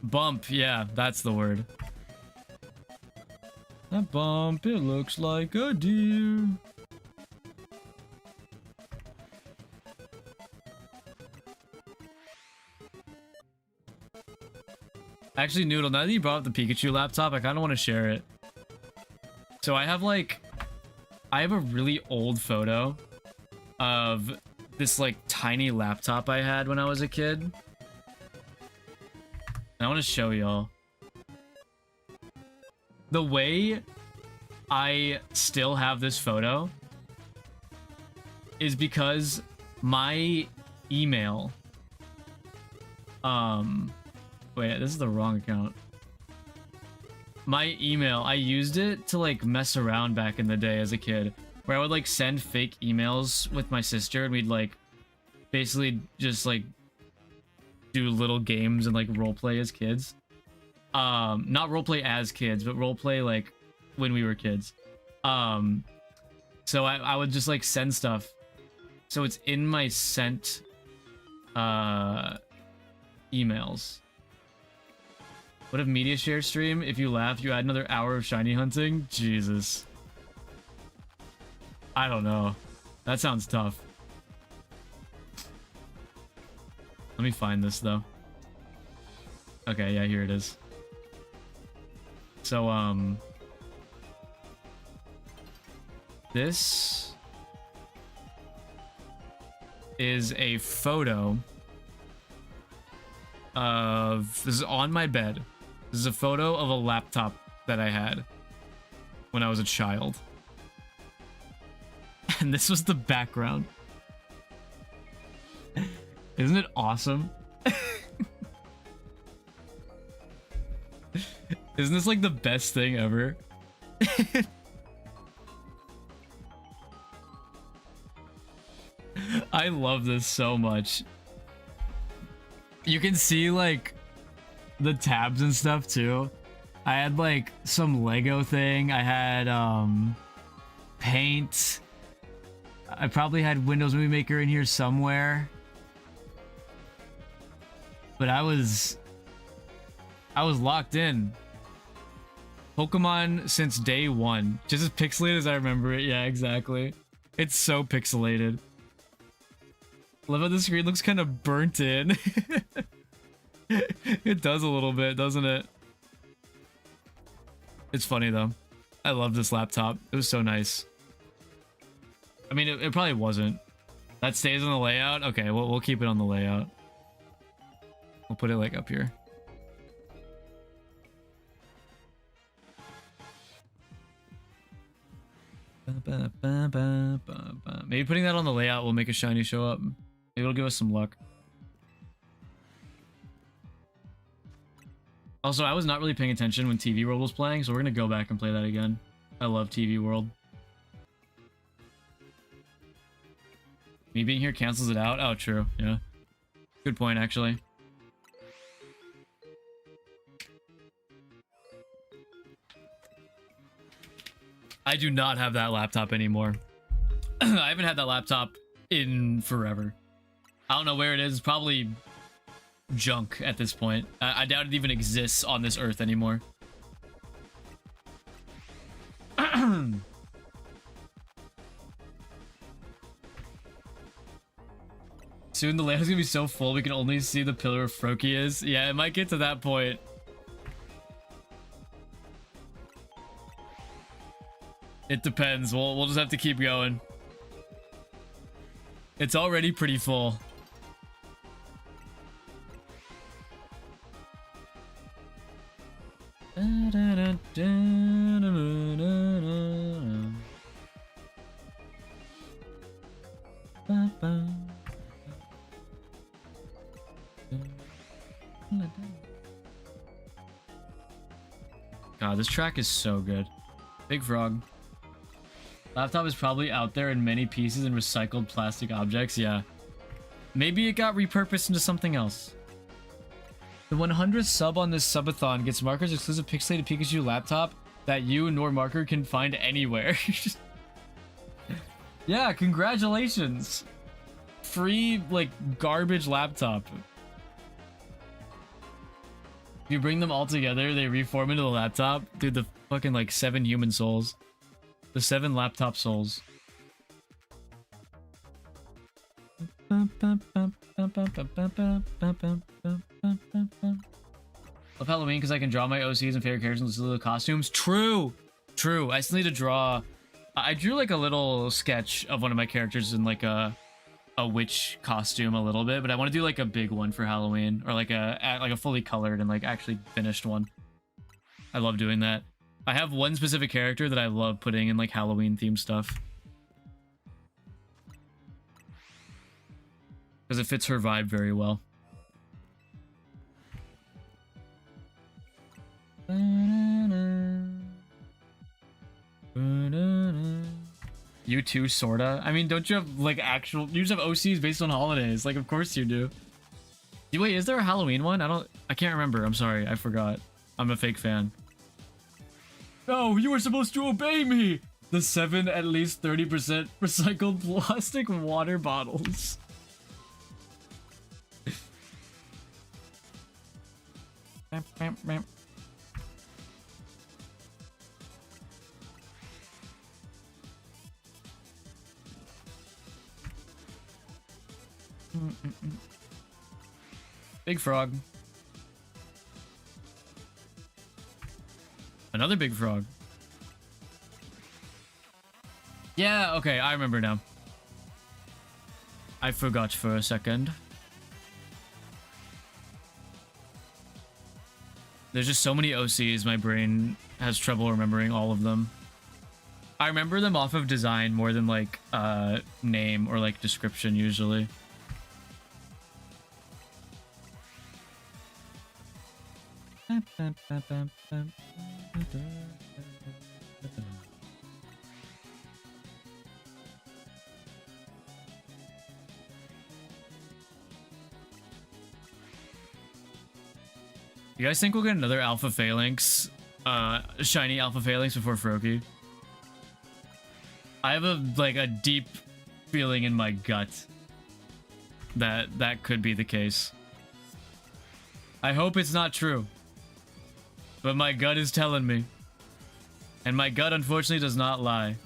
Bump, yeah, that's the word. That bump, it looks like a deer. Actually, Noodle, now that you brought up the Pikachu laptop, I kind of want to share it. So I have a really old photo of this like tiny laptop I had when I was a kid. And I want to show y'all. The way I still have this photo is because my email, wait, this is the wrong account. My email, I used it to like mess around back in the day as a kid, where I would like send fake emails with my sister and we'd like basically just like do little games and like roleplay as kids. Not roleplay as kids, but roleplay like when we were kids. So I would just like send stuff. So it's in my sent emails. What if media share stream? If you laugh, you add another hour of shiny hunting? Jesus. I don't know. That sounds tough. Let me find this though. Okay, yeah, here it is. So, this is a photo of, this is on my bed. This is a photo of a laptop that I had when I was a child. And this was the background. Isn't it awesome? Isn't this like the best thing ever? I love this so much. You can see like the tabs and stuff too. I had like some Lego thing. I had Paint. I probably had Windows Movie Maker in here somewhere. But I was locked in. Pokemon since day one. Just as pixelated as I remember it. Yeah, exactly. It's so pixelated. Love how the screen looks kind of burnt in. It does a little bit, doesn't it? It's funny though. I love this laptop. It was so nice. I mean, it probably wasn't. That stays on the layout? Okay, we'll keep it on the layout. We'll put it like up here. Maybe putting that on the layout will make a shiny show up. Maybe it'll give us some luck. Also, I was not really paying attention when TV World was playing, so we're gonna go back and play that again. I love TV World. Me being here cancels it out? Oh, true. Yeah. Good point, actually. I do not have that laptop anymore. I haven't had that laptop in forever. I don't know where it is. It's probably junk at this point. I doubt it even exists on this earth anymore. Soon the layout's gonna be so full we can only see the pillar where Froakie is. Yeah, it might get to that point. It depends. We'll just have to keep going. It's already pretty full. God, this track is so good. Big Frog. Laptop is probably out there in many pieces and recycled plastic objects. Yeah. Maybe it got repurposed into something else. The 100th sub on this subathon gets Marker's exclusive pixelated Pikachu laptop that you nor Marker can find anywhere. Yeah, congratulations. Free, like, garbage laptop. If you bring them all together, they reform into the laptop. Dude, the fucking, like, 7 human souls. The 7 laptop souls. Love Halloween because I can draw my OCs and favorite characters and listen to the costumes. True! True. I still need to draw... I drew like a little sketch of one of my characters in like a witch costume a little bit, but I want to do like a big one for Halloween, or like a fully colored and like actually finished one. I love doing that. I have one specific character that I love putting in like Halloween themed stuff. Because it fits her vibe very well. You too, sorta. I mean, don't you have like actual... You just have OCs based on holidays. Like, of course you do. Wait, is there a Halloween one? I can't remember. I'm sorry. I forgot. I'm a fake fan. No, you were supposed to obey me! The 7 at least 30% recycled plastic water bottles. Big Frog. Another Big Frog. Yeah, okay, I remember now. I forgot for a second. There's just so many OCs, my brain has trouble remembering all of them. I remember them off of design more than like name or like description usually. You guys think we'll get another Alpha Phalanx, shiny Alpha Phalanx before Froakie? I have a deep feeling in my gut that that could be the case. I hope it's not true, but my gut is telling me, and my gut unfortunately does not lie.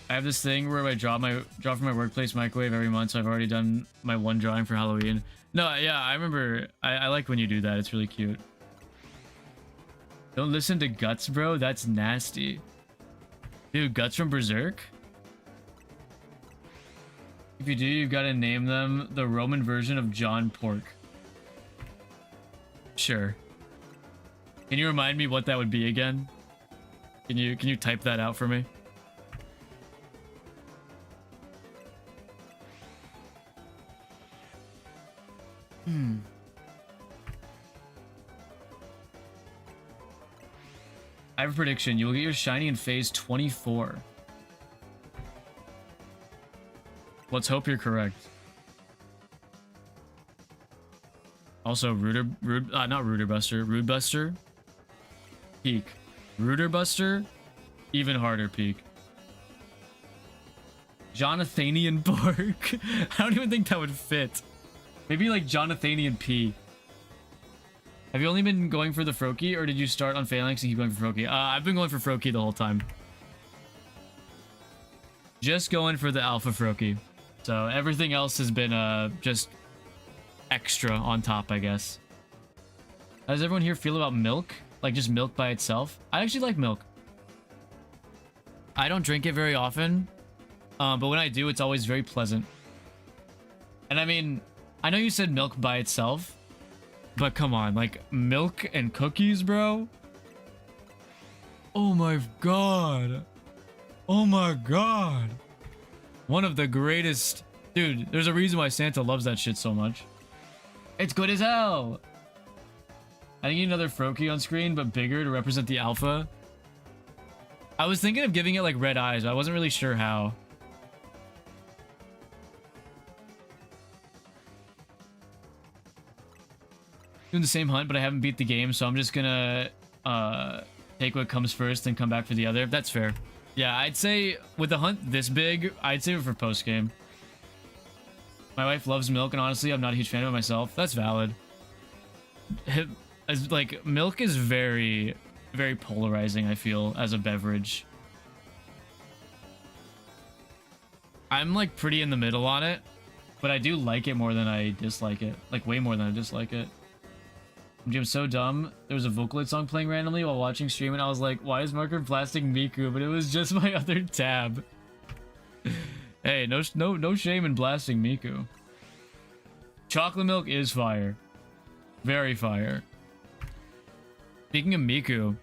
I have this thing where I draw from my workplace microwave every month, so I've already done my one drawing for Halloween. No, yeah, I remember. I like when you do that. It's really cute. Don't listen to Guts, bro. That's nasty. Dude, Guts from Berserk? If you do, you've got to name them the Roman version of John Pork. Sure. Can you remind me what that would be again? Can you type that out for me? I have a prediction. You will get your shiny in phase 24. Let's hope you're correct. Also, not Rooter Buster, Rude Buster. Peak. Rooter Buster, even harder peak. Jonathanian Pork. I don't even think that would fit. Maybe like Jonathanian P. Have you only been going for the Froakie, or did you start on Phalanx and keep going for Froakie? I've been going for Froakie the whole time. Just going for the Alpha Froakie. So everything else has been just extra on top, I guess. How does everyone here feel about milk? Like just milk by itself? I actually like milk. I don't drink it very often, but when I do, it's always very pleasant. And I mean, I know you said milk by itself, but come on, like milk and cookies, bro? Oh my god. Oh my god. One of the greatest. Dude, there's a reason why Santa loves that shit so much. It's good as hell. I think you need another Froakie on screen, but bigger to represent the alpha. I was thinking of giving it like red eyes, but I wasn't really sure how. Doing the same hunt, but I haven't beat the game, so I'm just gonna take what comes first and come back for the other. That's fair. Yeah, I'd say with a hunt this big, I'd save it for post game. My wife loves milk, and honestly, I'm not a huge fan of it myself. That's valid. As like milk is very, very polarizing, I feel, as a beverage. I'm like pretty in the middle on it, but I do like it more than I dislike it. Like way more than I dislike it. I'm so dumb. There was a Vocaloid song playing randomly while watching stream, and I was like, why is Marker blasting Miku? But it was just my other tab. Hey, no shame in blasting Miku. Chocolate milk is fire. Very fire. Speaking of Miku,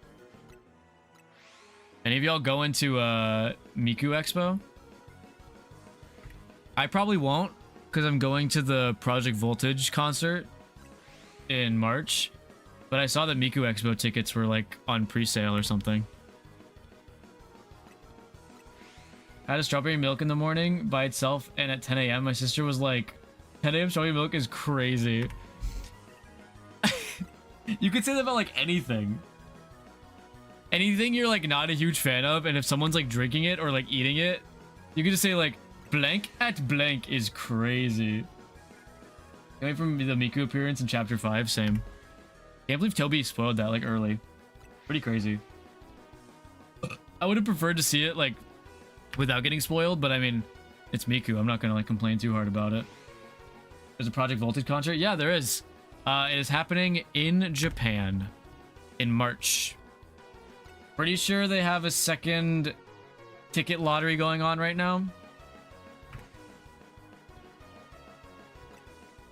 any of y'all going to Miku Expo? I probably won't, because I'm going to the Project Voltage concert in March, but I saw that Miku Expo tickets were like on pre-sale or something. I had a strawberry milk in the morning by itself, and at 10 a.m. my sister was like, 10 a.m. strawberry milk is crazy. You could say that about like anything. Anything you're like not a huge fan of, and if someone's like drinking it or like eating it, you could just say like, blank at blank is crazy. Going from the Miku appearance in chapter 5, same. Can't believe Toby spoiled that like early. Pretty crazy. I would have preferred to see it like without getting spoiled, but I mean, it's Miku. I'm not gonna like complain too hard about it. There's a Project Voltage concert? Yeah, there is. It is happening in Japan in March. Pretty sure they have a second ticket lottery going on right now.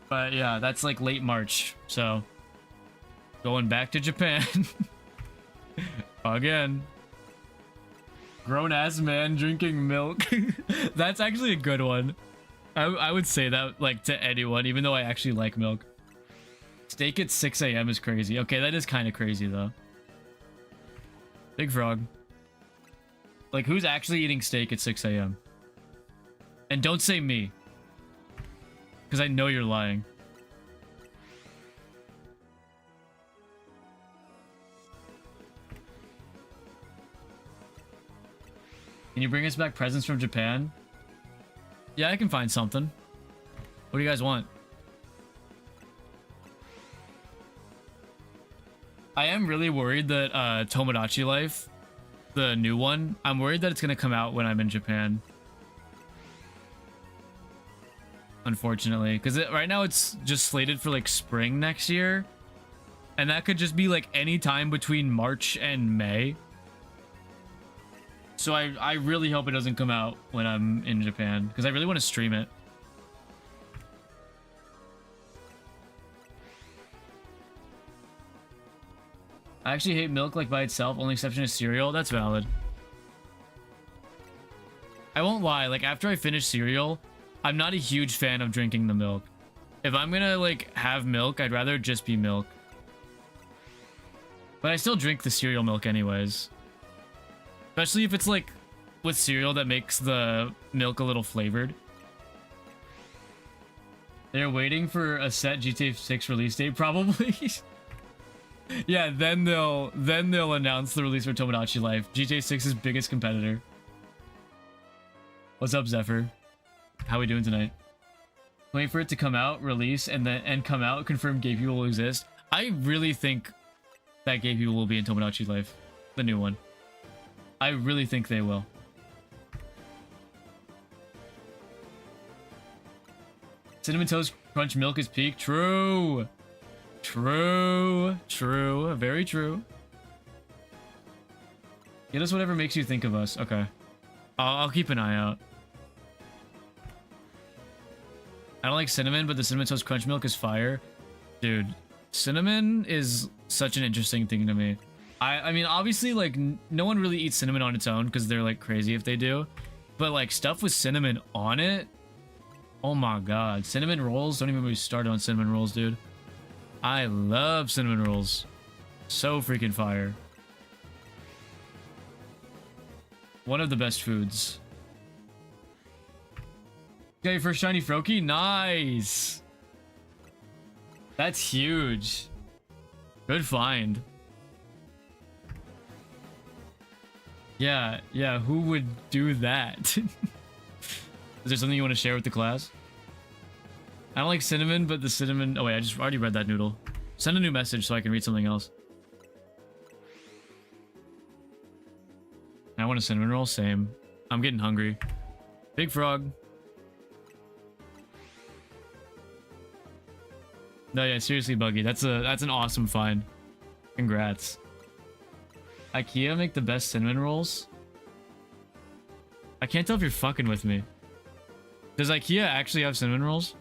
But yeah, that's like late March, so going back to Japan again. Grown-ass man drinking milk. That's actually a good one. I would say that like to anyone, even though I actually like milk. Steak at 6 a.m. is crazy. Okay, that is kind of crazy though. Big Frog. Like, who's actually eating steak at 6 a.m.? And don't say me, because I know you're lying. Can you bring us back presents from Japan? Yeah, I can find something. What do you guys want? I am really worried that Tomodachi Life, the new one, I'm worried that it's going to come out when I'm in Japan. Unfortunately, because right now it's just slated for like spring next year. And that could just be like any time between March and May. So I really hope it doesn't come out when I'm in Japan, because I really want to stream it. I actually hate milk like by itself, only exception is cereal. That's valid. I won't lie, like after I finish cereal, I'm not a huge fan of drinking the milk. If I'm gonna like have milk, I'd rather it just be milk. But I still drink the cereal milk anyways. Especially if it's like with cereal that makes the milk a little flavored. They're waiting for a set GTA 6 release date, probably. Yeah, then they'll announce the release for Tomodachi Life, GTA 6's biggest competitor. What's up, Zephyr? How we doing tonight? Wait for it to come out, release, and come out, confirm gay people will exist. I really think that gay people will be in Tomodachi Life, the new one. I really think they will. Cinnamon Toast Crunch Milk is peak. True. True. True. Very true. Get us whatever makes you think of us. Okay. I'll keep an eye out. I don't like cinnamon, but the Cinnamon Toast Crunch Milk is fire. Dude, cinnamon is such an interesting thing to me. I mean, obviously, like, no one really eats cinnamon on its own because they're, like, crazy if they do. But, like, stuff with cinnamon on it? Oh my god. Cinnamon rolls? Don't even get me started on cinnamon rolls, dude. I love cinnamon rolls. So freaking fire. One of the best foods. Okay, first shiny Froakie? Nice! That's huge. Good find. Yeah, who would do that? Is there something you want to share with the class? I don't like cinnamon, but the cinnamon... Oh wait, I just already read that noodle. Send a new message so I can read something else. I want a cinnamon roll? Same. I'm getting hungry. Big Frog. No, yeah, seriously, Buggy. That's an awesome find. Congrats. IKEA make the best cinnamon rolls? I can't tell if you're fucking with me. Does IKEA actually have cinnamon rolls?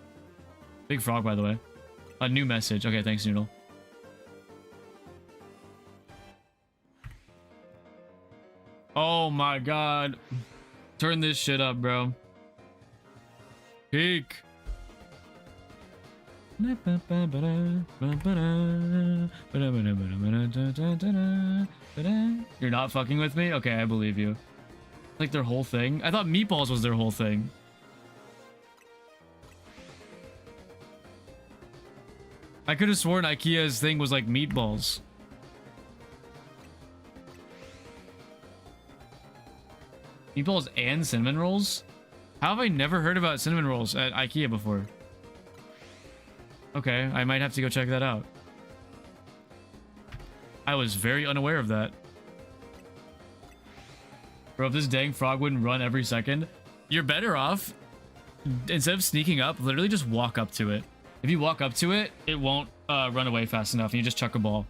Big Frog, by the way. A new message. Okay, thanks, Noodle. Oh my god. Turn this shit up, bro. Peak. You're not fucking with me? Okay, I believe you. Like their whole thing? I thought meatballs was their whole thing. I could have sworn IKEA's thing was like meatballs. Meatballs and cinnamon rolls? How have I never heard about cinnamon rolls at IKEA before? Okay, I might have to go check that out. I was very unaware of that. Bro, if this dang frog wouldn't run every second, you're better off, instead of sneaking up, literally just walk up to it. If you walk up to it, it won't run away fast enough, and you just chuck a ball.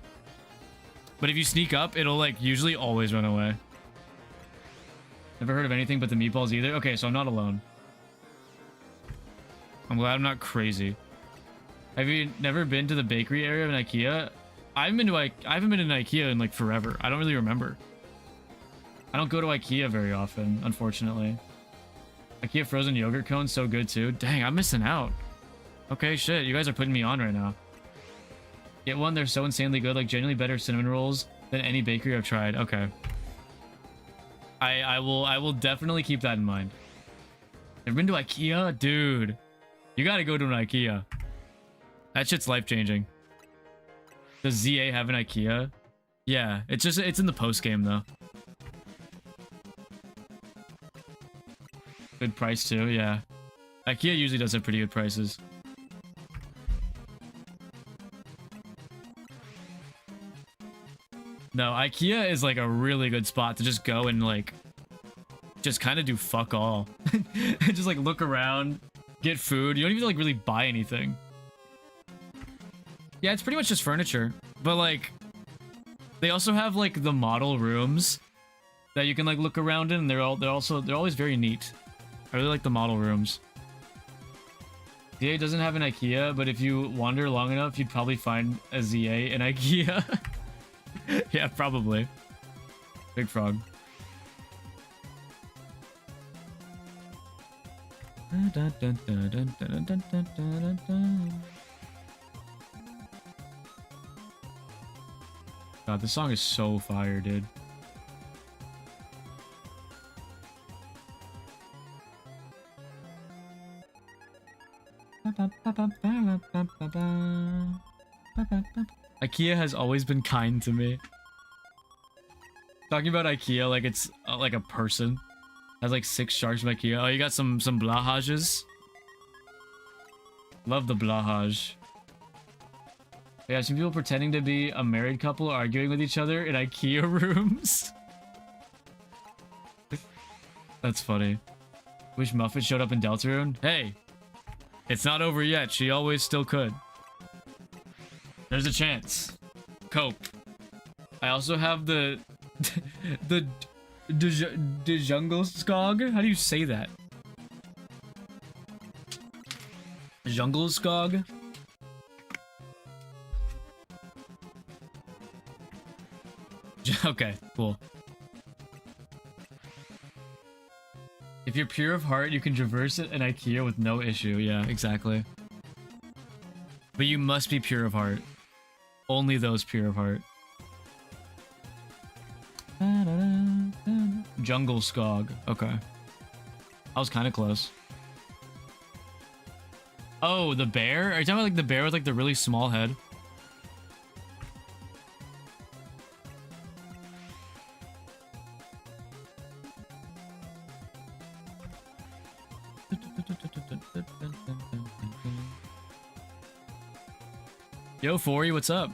But if you sneak up, it'll like usually always run away. Never heard of anything but the meatballs either. Okay, so I'm not alone. I'm glad I'm not crazy. Have you never been to the bakery area of an IKEA? I haven't been to an IKEA in like forever. I don't really remember. I don't go to IKEA very often, unfortunately. IKEA frozen yogurt cone's so good too. Dang, I'm missing out. Okay, shit, you guys are putting me on right now. Get one, they're so insanely good, like genuinely better cinnamon rolls than any bakery I've tried. Okay. I will definitely keep that in mind. Ever been to IKEA? Dude, you gotta go to an IKEA. That shit's life-changing. Does ZA have an IKEA? Yeah, it's in the post game though. Good price too, yeah. IKEA usually does have pretty good prices. No, IKEA is like a really good spot to just go and like just kind of do fuck all. Just like look around, get food. You don't even like really buy anything. Yeah, it's pretty much just furniture. But like they also have like the model rooms that you can like look around in, and they're always very neat. I really like the model rooms. ZA doesn't have an IKEA, but if you wander long enough, you'd probably find a ZA in IKEA. Yeah, probably. Big Frog. God, this song is so fire, dude. IKEA has always been kind to me. Talking about IKEA like it's like a person. Has like 6 sharks from IKEA. Oh, you got some blahages. Love the blahage. Yeah, some people pretending to be a married couple arguing with each other in IKEA rooms. That's funny. Wish Muffet showed up in Deltarune. Hey, it's not over yet. She always still could. There's a chance. Cope. I also have the jungle skog. How do you say that? Jungle skog. Okay, cool. If you're pure of heart, you can traverse it in IKEA with no issue. Yeah, exactly. But you must be pure of heart. Only those pure of heart. Jungle skog. Okay. I was kind of close. Oh, the bear? Are you talking about like the bear with like the really small head? Yo, Fori, what's up?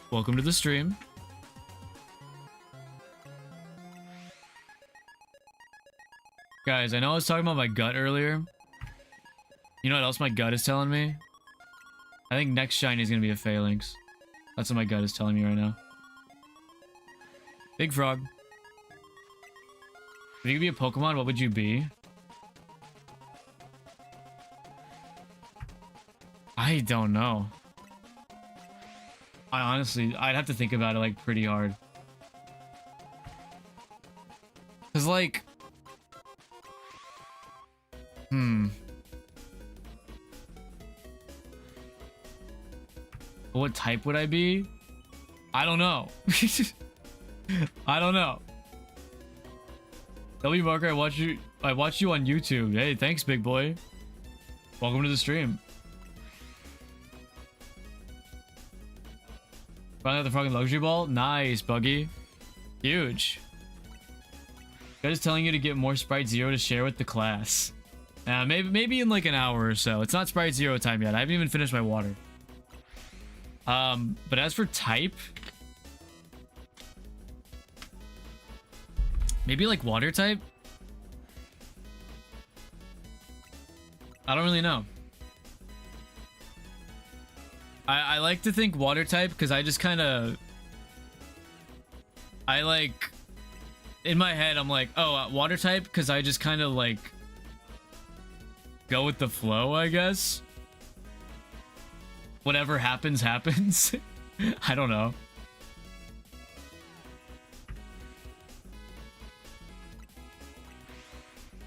Welcome to the stream. Guys, I know I was talking about my gut earlier. You know what else my gut is telling me? I think next shiny is going to be a Phalanx. That's what my gut is telling me right now. Big Frog. If you could be a Pokemon, what would you be? I don't know. I'd have to think about it like pretty hard. Cause like, what type would I be? I don't know. I don't know. W Marker, I watched you on YouTube. Hey, thanks, big boy. Welcome to the stream. Finally got the fucking luxury ball. Nice, Buggy. Huge. Guys telling you to get more Sprite Zero to share with the class. Maybe in like an hour or so. It's not Sprite Zero time yet. I haven't even finished my water. But as for type, maybe like water type. I don't really know. I like to think water type because I just kind of, I like, in my head I'm like, oh, water type because I just kind of like go with the flow, I guess. Whatever happens, happens. I don't know.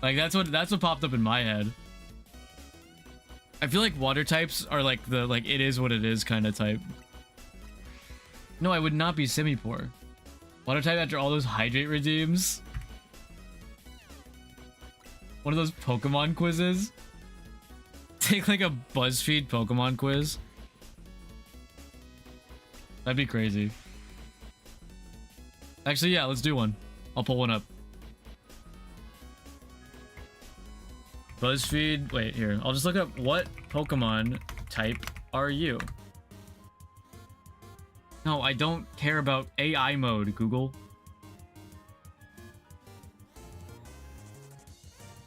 Like that's what popped up in my head. I feel like water types are like the it is what it is kind of type. No, I would not be semi-poor. Water type after all those hydrate redeems. One of those Pokemon quizzes. Take like a BuzzFeed Pokemon quiz. That'd be crazy. Actually, yeah, let's do one. I'll pull one up. BuzzFeed. Wait, here. I'll just look up what Pokemon type are you? No, I don't care about AI mode, Google.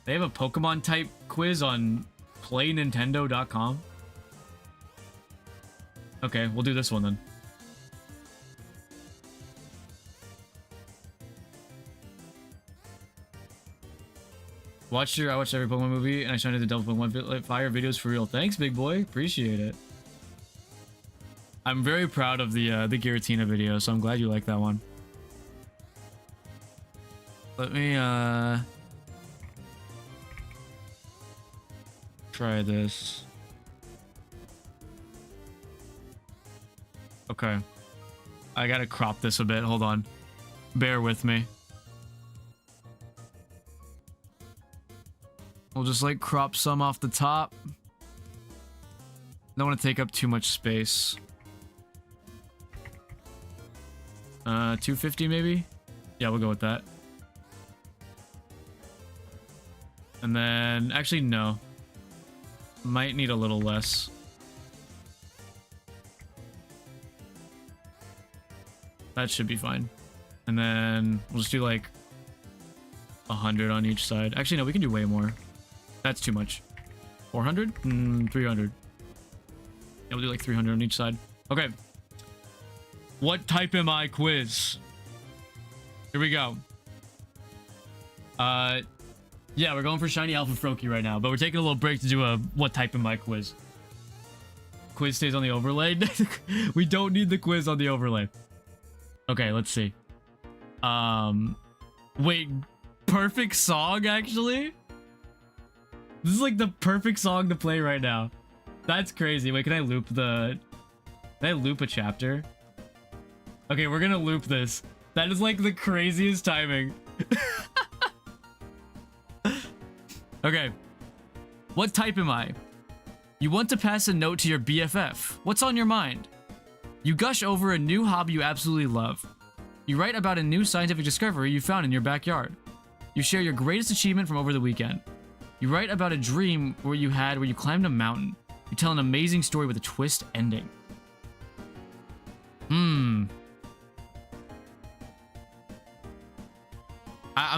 They have a Pokemon type quiz on playnintendo.com. Okay, we'll do this one then. I watched every Pokemon movie, and I showed you the double Pokemon Fire videos for real. Thanks, big boy. Appreciate it. I'm very proud of the Giratina video, so I'm glad you like that one. Let me try this. Okay. I gotta crop this a bit. Hold on. Bear with me. We'll just like crop some off the top. Don't want to take up too much space. 250 maybe? Yeah, we'll go with that. And then, actually no. Might need a little less. That should be fine. And then we'll just do like 100 on each side. Actually, no, we can do way more. That's too much. 400? 300. Yeah, we'll do like 300 on each side. Okay. What type am I quiz? Here we go. Yeah, we're going for Shiny Alpha Froakie right now, but we're taking a little break to do a what type am I quiz. Quiz stays on the overlay. We don't need the quiz on the overlay. Okay, let's see. Wait, perfect song actually? This is like the perfect song to play right now. That's crazy. Wait, can I loop a chapter? Okay, we're gonna loop this. That is like the craziest timing. Okay. What type am I? You want to pass a note to your BFF. What's on your mind? You gush over a new hobby you absolutely love. You write about a new scientific discovery you found in your backyard. You share your greatest achievement from over the weekend. You write about a dream where you climbed a mountain. You tell an amazing story with a twist ending. I'm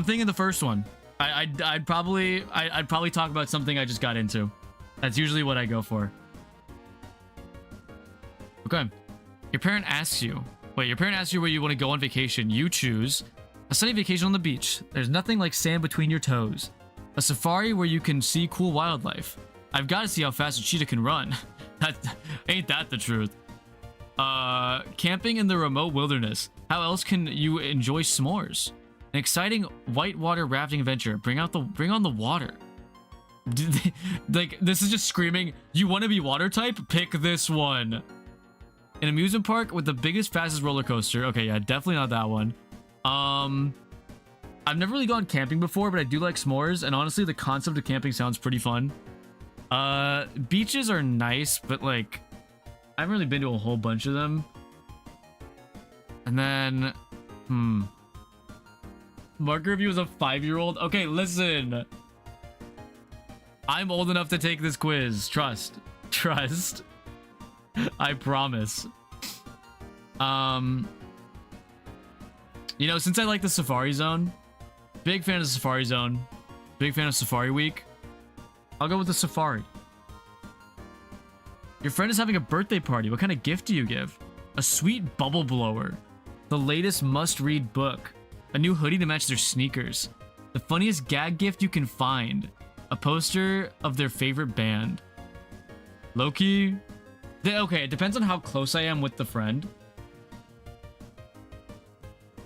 thinking the first one. I'd probably talk about something I just got into. That's usually what I go for. Okay. Your parent asks you where you want to go on vacation. You choose a sunny vacation on the beach. There's nothing like sand between your toes. A safari where you can see cool wildlife. I've got to see how fast a cheetah can run. Ain't that the truth? Camping in the remote wilderness. How else can you enjoy s'mores? An exciting whitewater rafting adventure. Bring on the water. Like, this is just screaming, you want to be water type? Pick this one. An amusement park with the biggest, fastest roller coaster. Okay, yeah, definitely not that one. I've never really gone camping before, but I do like s'mores, and honestly, the concept of camping sounds pretty fun. Beaches are nice, but like, I haven't really been to a whole bunch of them. And then, Marker review is a 5-year-old. Okay, listen. I'm old enough to take this quiz. Trust. I promise. You know, since I like the Safari Zone, big fan of the Safari Zone, big fan of Safari Week, I'll go with the Safari. Your friend is having a birthday party. What kind of gift do you give? A sweet bubble blower. The latest must-read book. A new hoodie to match their sneakers. The funniest gag gift you can find. A poster of their favorite band. Loki. Okay, it depends on how close I am with the friend.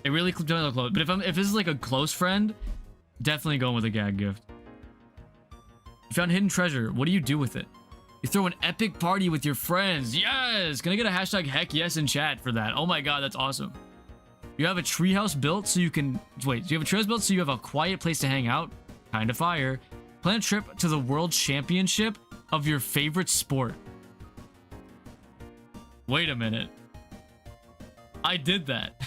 It really depends on how close. But if this is like a close friend, definitely going with a gag gift. You found hidden treasure. What do you do with it? You throw an epic party with your friends. Yes! Can I get a hashtag heck yes in chat for that? Oh my god, that's awesome. You have a treehouse built so you can... Wait, you have a treehouse built so you have a quiet place to hang out? Kind of fire. Plan a trip to the world championship of your favorite sport. Wait a minute. I did that.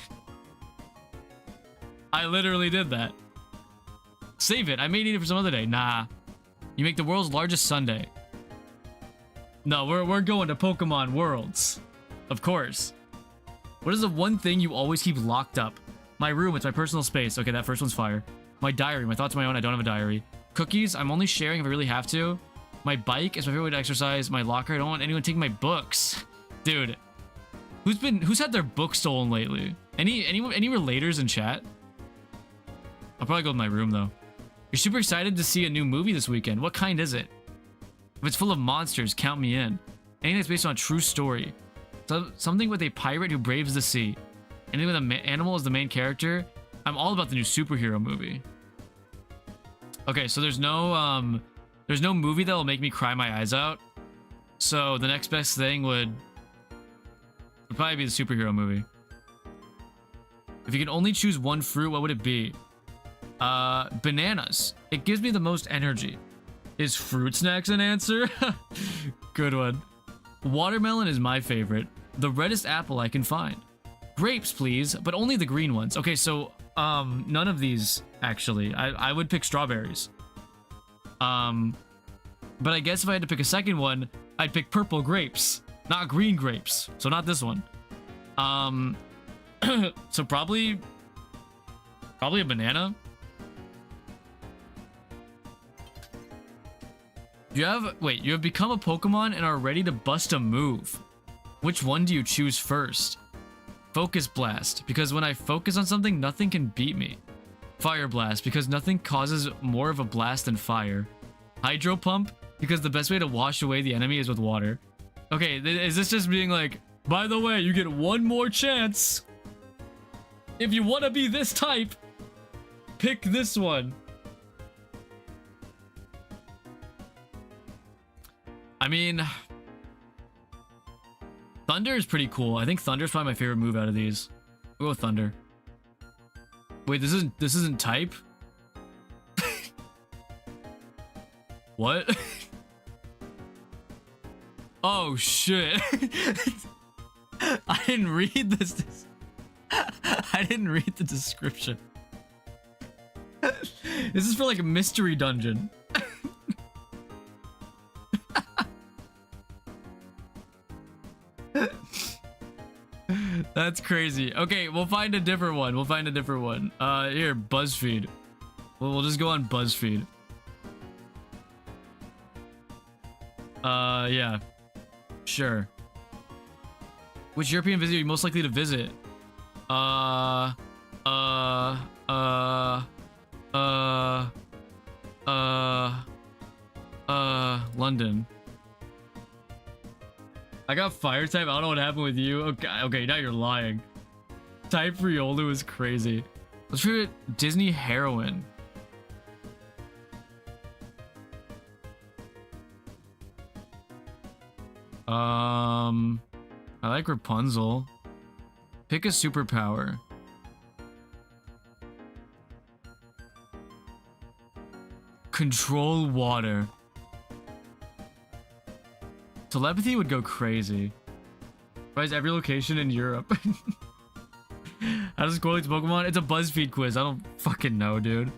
I literally did that. Save it. I may need it for some other day. Nah. You make the world's largest sundae. No, we're going to Pokemon Worlds. Of course. What is the one thing you always keep locked up? My room, it's my personal space. Okay, that first one's fire. My diary, my thoughts are my own, I don't have a diary. Cookies, I'm only sharing if I really have to. My bike is my favorite way to exercise. My locker, I don't want anyone taking my books. Dude, who's had their book stolen lately? Any relators in chat? I'll probably go with my room though. You're super excited to see a new movie this weekend. What kind is it? If it's full of monsters, count me in. Anything that's based on a true story. So, something with a pirate who braves the sea. Anything with an animal as the main character. I'm all about the new superhero movie. Okay, so there's no movie that will make me cry my eyes out. So the next best thing would probably be the superhero movie. If you could only choose one fruit, what would it be? Bananas. It gives me the most energy. Is fruit snacks an answer? Good one. Watermelon is my favorite. The reddest apple I can find. Grapes, please, but only the green ones. Okay, so none of these actually. I would pick strawberries. But I guess if I had to pick a second one, I'd pick purple grapes, not green grapes. So not this one. So probably a banana. You have become a Pokemon and are ready to bust a move. Which one do you choose first? Focus Blast, because when I focus on something, nothing can beat me. Fire Blast, because nothing causes more of a blast than fire. Hydro Pump, because the best way to wash away the enemy is with water. Okay, is this just being like, by the way, you get one more chance. If you want to be this type, pick this one. I mean, Thunder is pretty cool. I think Thunder is probably my favorite move out of these. We'll go with Thunder. Wait, this isn't type? What? Oh shit. I didn't read this. I didn't read the description. This is for like a mystery dungeon. That's crazy. Okay, we'll find a different one. Here, BuzzFeed. We'll just go on BuzzFeed. Yeah. Sure. Which European visit are you most likely to visit? London. I got fire type. I don't know what happened with you. Okay, now you're lying. Type Riolu is crazy. Let's try it. Disney heroine. I like Rapunzel. Pick a superpower. Control water. Telepathy would go crazy. Tries every location in Europe. How does it correlate to Pokemon? It's a BuzzFeed quiz. I don't fucking know, dude.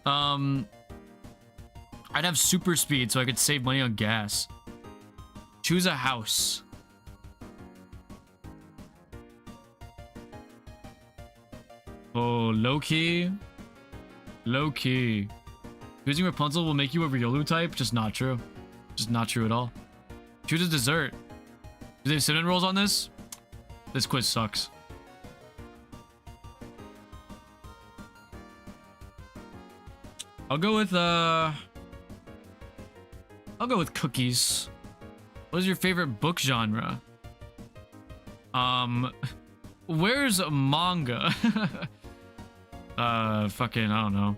I'd have super speed so I could save money on gas. Choose a house. Oh, low key. Low key. Choosing Rapunzel will make you a Riolu type? Just not true. Just not true at all. Choose a dessert. Do they have cinnamon rolls on this? This quiz sucks. I'll go with cookies. What is your favorite book genre? Where's manga? Fucking, I don't know.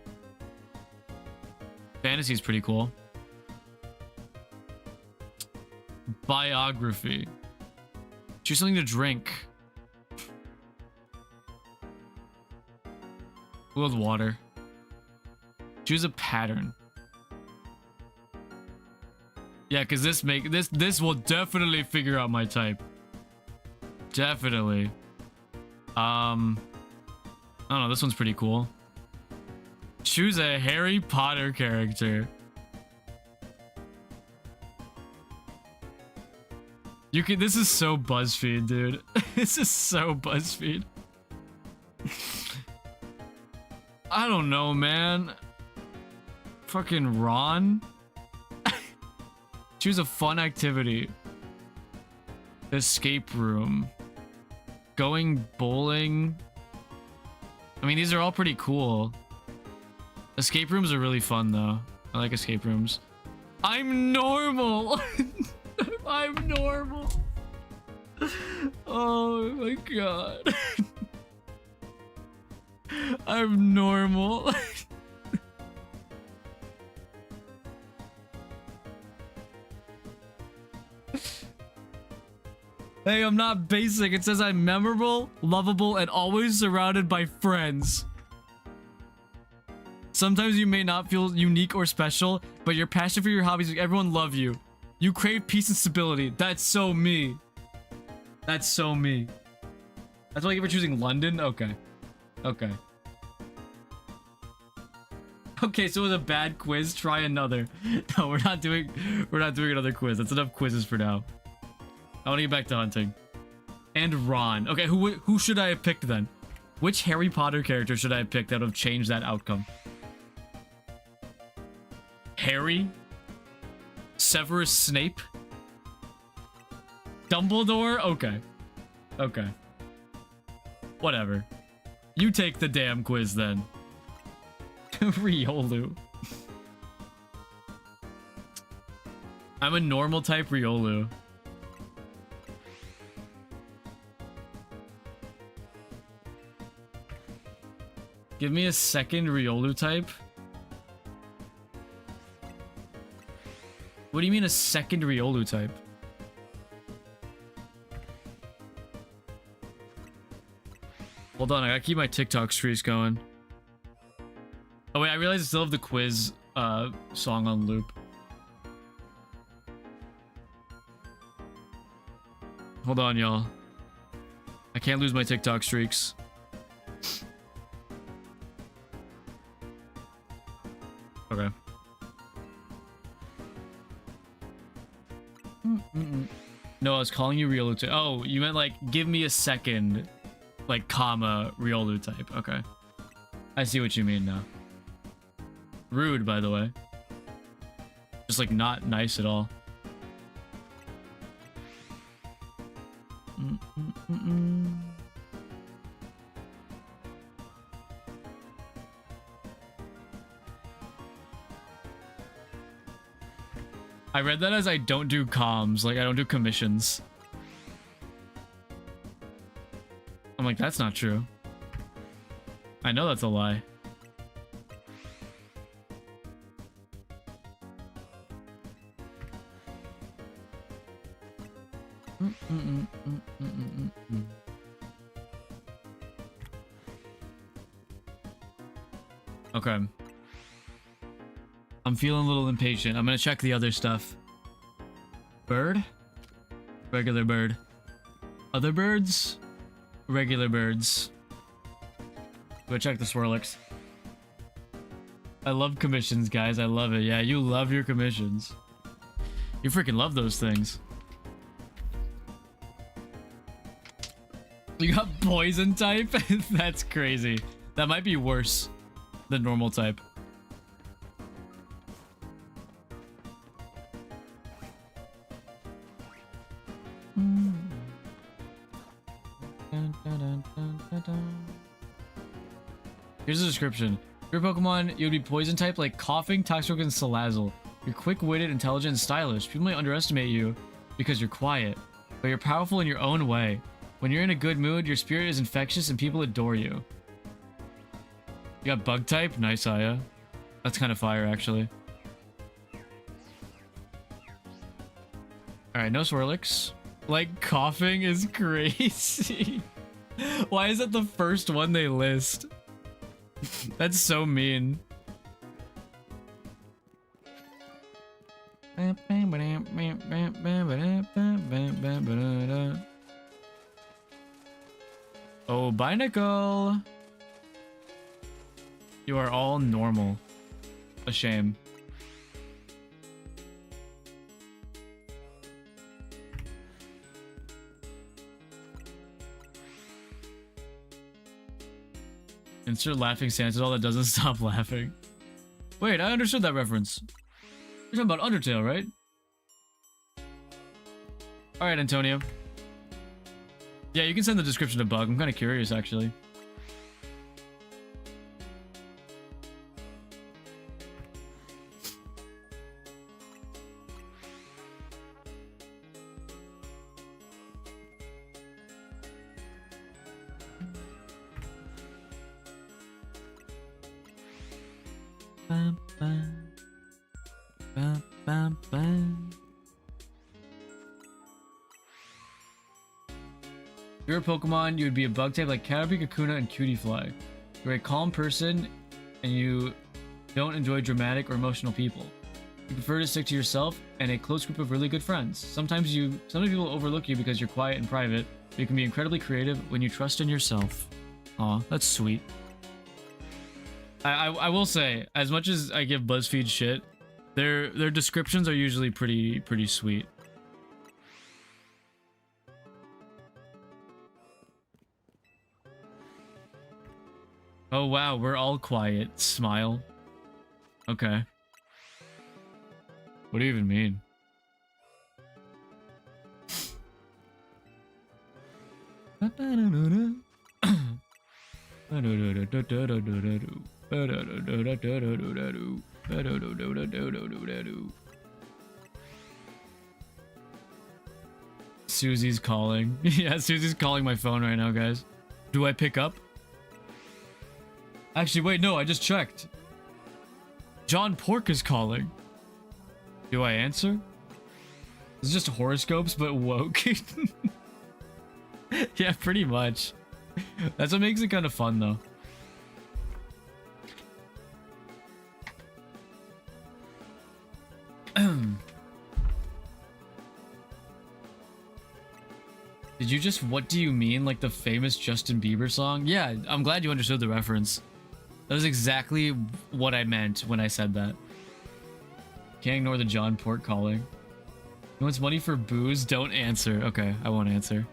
Fantasy's pretty cool. Biography. Choose something to drink. With water. Choose a pattern. Yeah, because this will definitely figure out my type. Definitely. I don't know, this one's pretty cool. Choose a Harry Potter character. You can. This is so BuzzFeed, dude. This is so BuzzFeed. I don't know, man. Fucking Ron. Choose a fun activity. Escape room. Going bowling. I mean, these are all pretty cool. Escape rooms are really fun, though. I like escape rooms. I'm normal. I'm normal. Oh my god. I'm normal. Hey, I'm not basic. It says I'm memorable, lovable, and always surrounded by friends. Sometimes you may not feel unique or special, but your passion for your hobbies make everyone love you. You crave peace and stability. That's so me. That's so me. That's why you were choosing London? Okay. Okay. Okay, so it was a bad quiz. Try another. No, we're not doing another quiz. That's enough quizzes for now. I want to get back to hunting. And Ron. Okay, who should I have picked then? Which Harry Potter character should I have picked that would have changed that outcome? Harry? Severus Snape? Dumbledore? Okay. Okay. Whatever. You take the damn quiz then. Riolu. I'm a normal type Riolu. Give me a second Riolu type. What do you mean a second Riolu type? Hold on, I gotta keep my TikTok streaks going. Oh wait, I realized I still have the quiz song on loop. Hold on, y'all. I can't lose my TikTok streaks. Okay. No, I was calling you Riolu type. Oh, you meant like, give me a second, like, comma, Riolu type. Okay. I see what you mean now. Rude, by the way. Just, like, not nice at all. I read that as I don't do comms, like I don't do commissions. I'm like, that's not true. I know that's a lie. Okay. I'm feeling a little impatient. I'm gonna check the other stuff. Bird? Regular bird. Other birds? Regular birds. Go check the Swirlix. I love commissions, guys. I love it. Yeah, you love your commissions. You freaking love those things. You got poison type? That's crazy. That might be worse than normal type. Here's the description. Your Pokemon, you would be poison type like Coughing, Toxicroak, and Salazzle. You're quick-witted, intelligent, and stylish. People may underestimate you because you're quiet, but you're powerful in your own way. When you're in a good mood, your spirit is infectious and people adore you. You got Bug type? Nice, Aya. That's kind of fire, actually. Alright, no Swirlix. Like, Coughing is crazy. Why is that the first one they list? That's so mean. Oh, bye, Nicole. You are all normal. A shame. Insert laughing Santa all that doesn't stop laughing. Wait, I understood that reference. You're talking about Undertale, right? Alright, Antonio. Yeah, you can send the description to Bug. I'm kind of curious, actually. Bam, bam. Bam, bam, bam. If you're a Pokemon, you would be a bug type like Caterpie, Kakuna, and Cutiefly. You're a calm person, and you don't enjoy dramatic or emotional people. You prefer to stick to yourself and a close group of really good friends. Sometimes people overlook you because you're quiet and private, but you can be incredibly creative when you trust in yourself. Aw, that's sweet. I will say, as much as I give BuzzFeed shit, their descriptions are usually pretty sweet. Oh wow, we're all quiet. Smile. Okay. What do you even mean? Susie's calling. Yeah, Susie's calling my phone right now, guys. Do I pick up? Actually, wait, no, I just checked. John Pork is calling. Do I answer? It's just horoscopes, but woke. Yeah, pretty much. That's what makes it kind of fun, though. Did you just, what do you mean? Like the famous Justin Bieber song? Yeah, I'm glad you understood the reference. That was exactly what I meant when I said that. Can't ignore the John Port calling. He wants money for booze? Don't answer. Okay, I won't answer.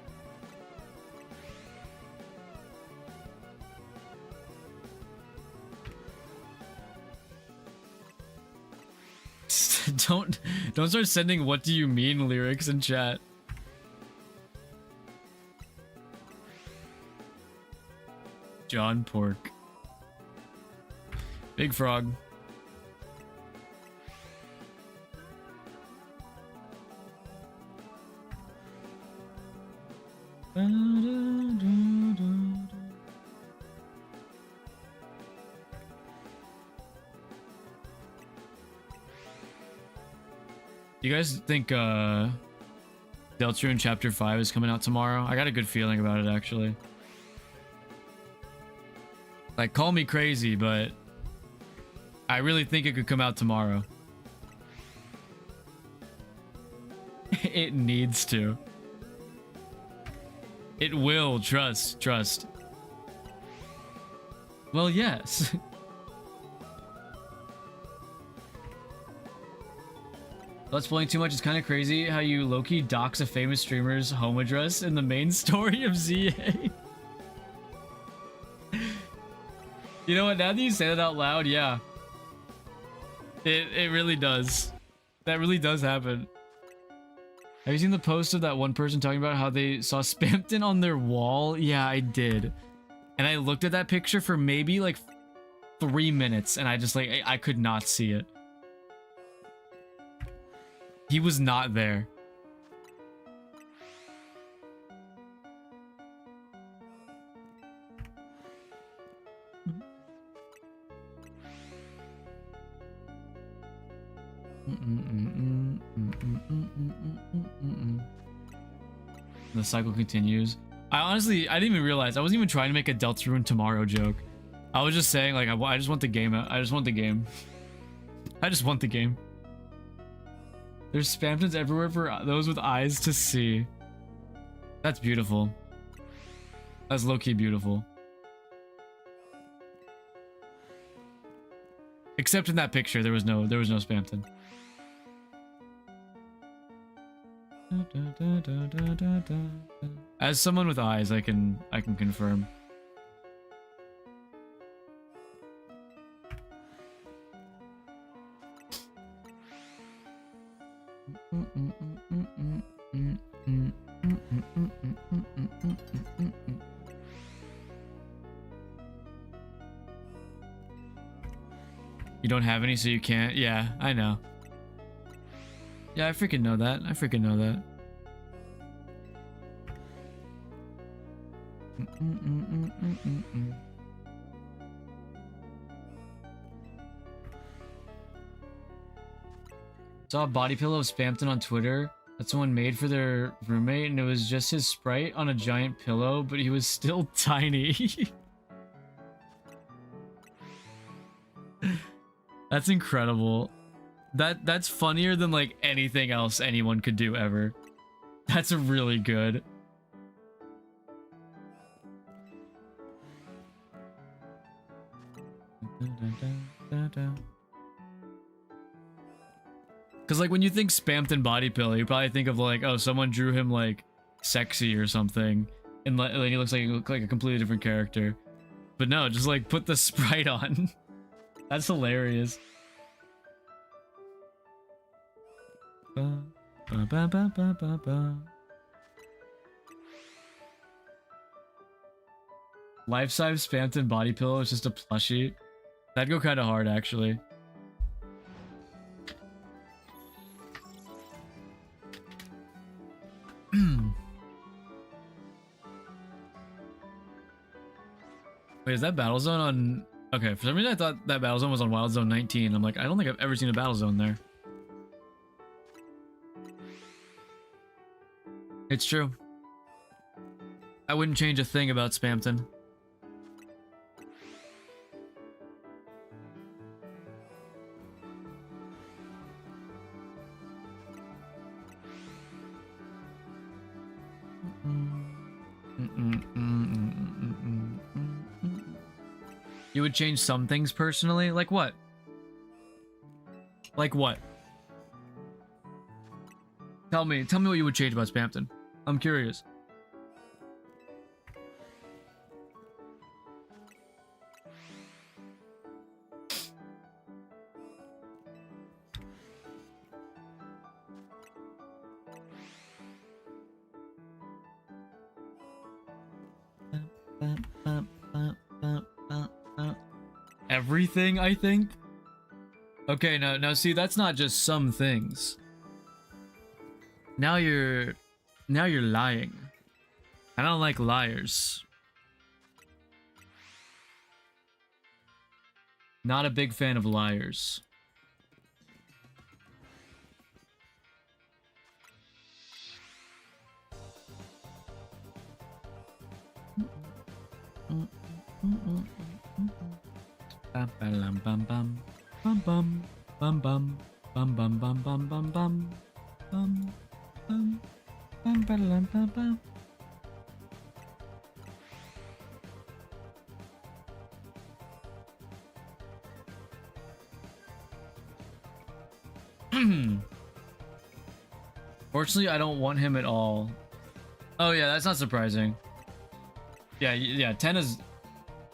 Don't start sending what do you mean lyrics in chat. John Pork. Big Frog. You guys think Deltarune Chapter 5 is coming out tomorrow? I got a good feeling about it, actually. Like, call me crazy, but I really think it could come out tomorrow. It needs to. It will, trust. Well, yes. Let's playing too much is kind of crazy how you low-key dox a famous streamer's home address in the main story of ZA. You know what, now that you say that out loud, yeah. It really does. That really does happen. Have you seen the post of that one person talking about how they saw Spampton on their wall? Yeah, I did. And I looked at that picture for maybe like 3 minutes and I just like, I could not see it. He was not there. The cycle continues. I didn't even realize. I wasn't even trying to make a Deltarune tomorrow joke. I was just saying, like, I just want the game. I just want the game. I just want the game. There's Spamptons everywhere for those with eyes to see. That's beautiful. That's low-key beautiful. Except in that picture, there was no Spampton. As someone with eyes, I can confirm. You don't have any, so you can't. Yeah, I know. Yeah, I freaking know that. I freaking know that. Saw a body pillow of Spamton on Twitter that someone made for their roommate, and it was just his sprite on a giant pillow, but he was still tiny. That's incredible. That's funnier than like anything else anyone could do ever. That's really good. Because like when you think Spamton body pillow, you probably think of like, oh, someone drew him like sexy or something, and like he looks like a completely different character. But no, just like put the sprite on. That's hilarious. Life-size Spamton body pillow is just a plushie. That'd go kind of hard, actually. Wait, is that Battle Zone on... Okay, for some reason I thought that Battle Zone was on Wild Zone 19. I'm like, I don't think I've ever seen a Battle Zone there. It's true. I wouldn't change a thing about Spamton. You would change some things personally? Like what? Like what? Tell me what you would change about Spamton. I'm curious. Everything, I think. Okay, now see, that's not just some things. Now you're lying. I don't like liars. Not a big fan of liars. Bam bam bam bam bam bam bam bam bam bam bam bam bam bam bam bam bam bam bam bam. Fortunately, I don't want him at all. Oh yeah, that's not surprising. Yeah, Tenna's...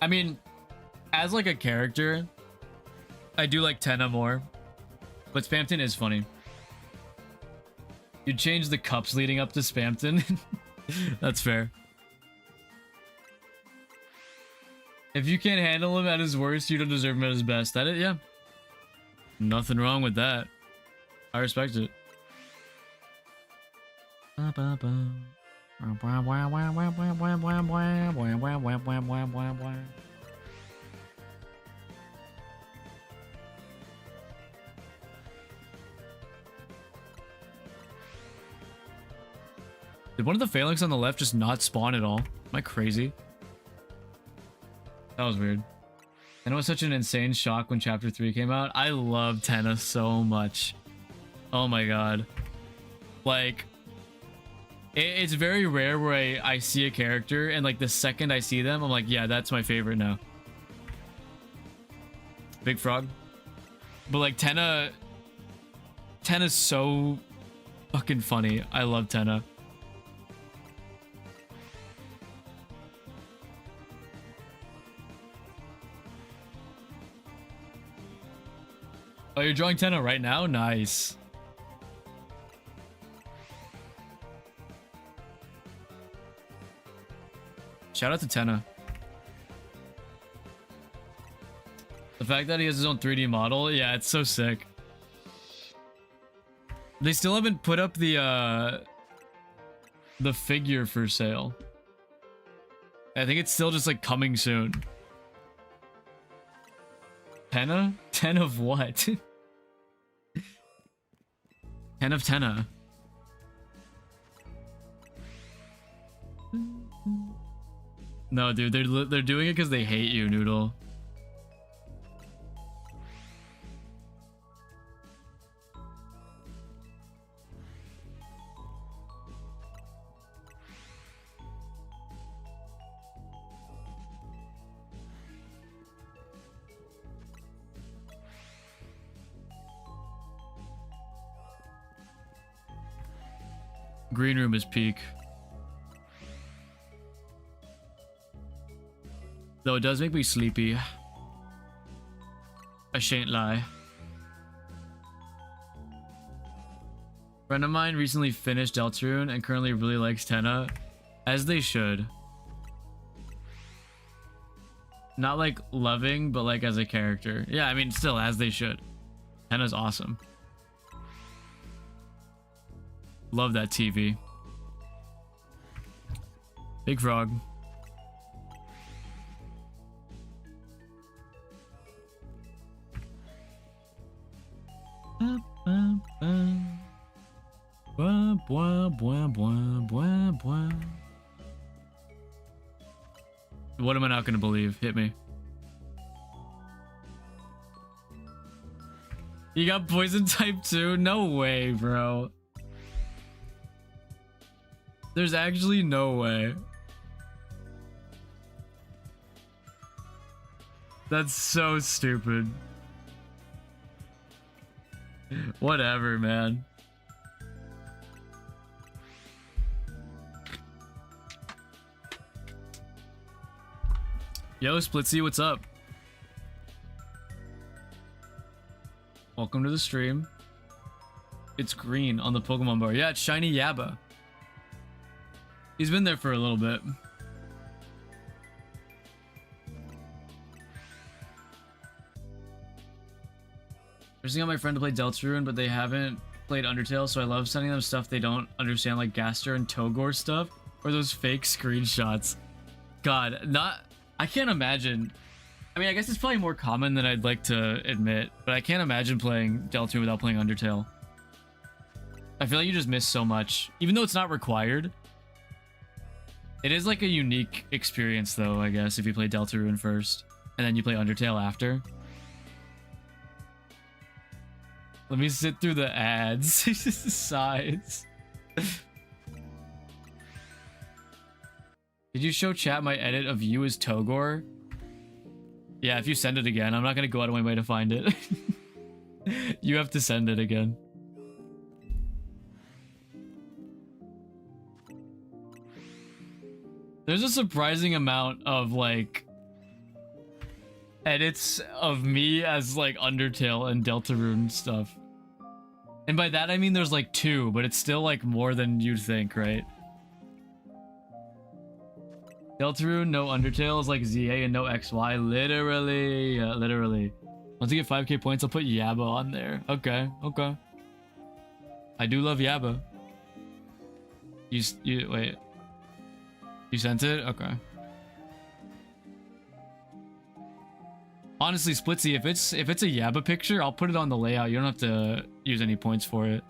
I mean, as like a character, I do like Tenna more. But Spamton is funny. You'd change the cups leading up to Spamton. That's fair. If you can't handle him at his worst, you don't deserve him at his best. That it, yeah. Nothing wrong with that. I respect it. Did one of the phalanx on the left just not spawn at all? Am I crazy? That was weird. And it was such an insane shock when Chapter 3 came out. I love Tenna so much. Oh my god. Like, it's very rare where I see a character and like the second I see them, I'm like, yeah, that's my favorite now. Big Frog. But like Tenna's so fucking funny. I love Tenna. Oh, you're drawing Tenna right now? Nice. Shout out to Tenna. The fact that he has his own 3D model, yeah, it's so sick. They still haven't put up the figure for sale. I think it's still just like coming soon. Tenna? 10 of what? 10 of Tenna. No, dude, they're doing it because they hate you, Noodle. Green room is peak. Though it does make me sleepy. I shan't lie. Friend of mine recently finished Deltarune and currently really likes Tenna. As they should. Not like loving, but like as a character. Yeah, I mean still as they should. Tenna's awesome. Love that TV. Big Frog. What am I not gonna believe? Hit me. You got poison type 2? No way, bro. There's actually no way. That's so stupid. Whatever, man. Yo, Splitsy, what's up? Welcome to the stream. It's green on the Pokemon bar. Yeah, it's shiny Yabba. He's been there for a little bit. I'm sending out my friend to play Deltarune, but they haven't played Undertale, so I love sending them stuff they don't understand, like Gaster and Togor stuff, or those fake screenshots. God, I can't imagine. I mean, I guess it's probably more common than I'd like to admit, but I can't imagine playing Deltarune without playing Undertale. I feel like you just miss so much, even though it's not required. It is like a unique experience, though, I guess, if you play Deltarune first, and then you play Undertale after. Let me sit through the ads. Sides. Did you show chat my edit of you as Togor? Yeah, if you send it again, I'm not gonna go out of my way to find it. You have to send it again. There's a surprising amount of, like, edits of me as, like, Undertale and Deltarune stuff. And by that, I mean there's, like, 2, but it's still, like, more than you'd think, right? Deltarune, no Undertale is like ZA and no XY. Literally. Literally. Once you get 5k points, I'll put Yabba on there. Okay, okay. I do love Yabba. You wait. You sent it? Okay. Honestly, Splitsy, if it's a Yabba picture, I'll put it on the layout. You don't have to use any points for it.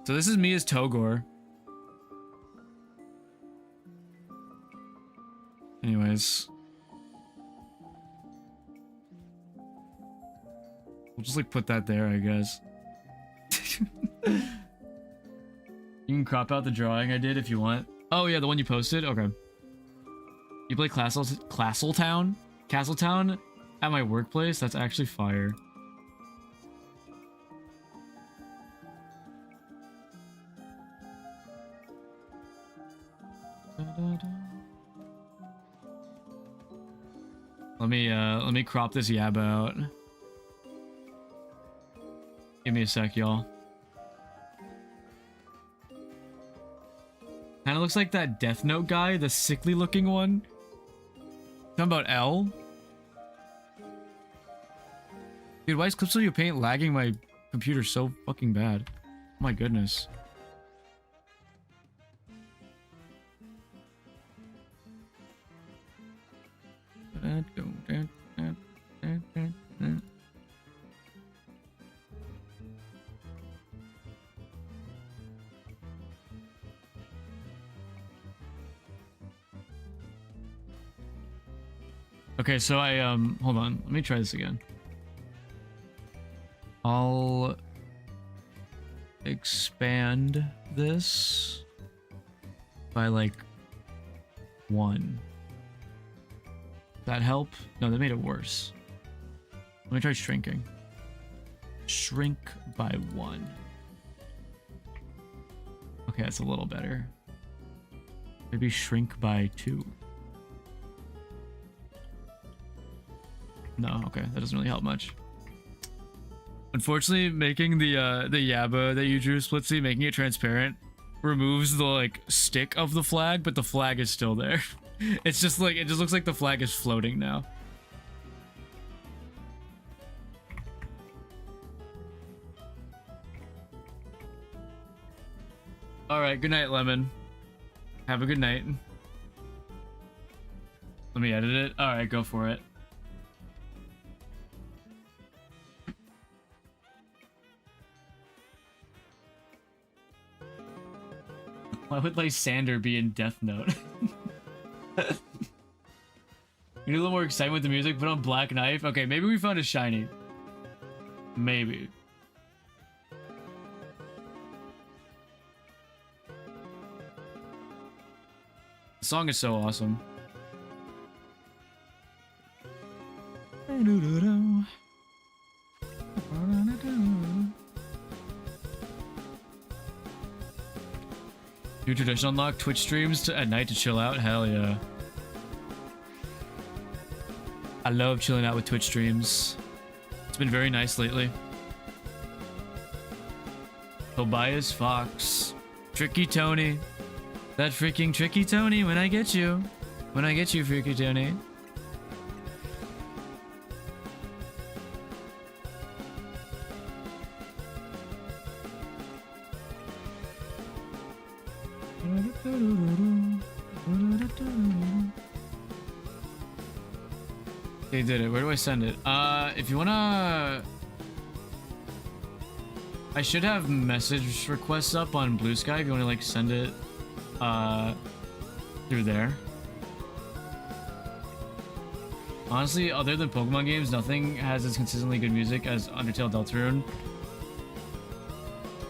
So this is me as Togor. Anyways. We'll just like put that there, I guess. You can crop out the drawing I did if you want. Oh yeah, the one you posted? Okay. You play Castletown at my workplace? That's actually fire. Let me crop this Yabba out. Give me a sec, y'all. Kind of looks like that Death Note guy, the sickly looking one. Talking about L? Dude, why is Clip Studio Paint lagging my computer so fucking bad? Oh my goodness. Okay, so I hold on, let me try this again. I'll expand this by like 1. That help? No, that made it worse. Let me try shrinking. Shrink by 1. Okay, that's a little better. Maybe shrink by 2. No, okay, that doesn't really help much. Unfortunately, making the Yaba that you drew, Splitsy, making it transparent removes the like stick of the flag, but the flag is still there. It's just like, it just looks like the flag is floating now. All right, good night, Lemon. Have a good night. Let me edit it. All right, go for it. Why would Lysander be in Death Note? You need a little more excitement with the music, put on Black Knife. Okay, maybe we found a shiny. Maybe. The song is so awesome. New tradition unlock, Twitch streams at night to chill out. Hell yeah. I love chilling out with Twitch streams. It's been very nice lately. Tobias Fox. Tricky Tony. That freaking Tricky Tony when I get you. When I get you, Freaky Tony. They did it. Where do I send it? If you wanna... I should have message requests up on Blue Sky if you wanna like send it through there. Honestly, other than Pokemon games, nothing has as consistently good music as Undertale Deltarune.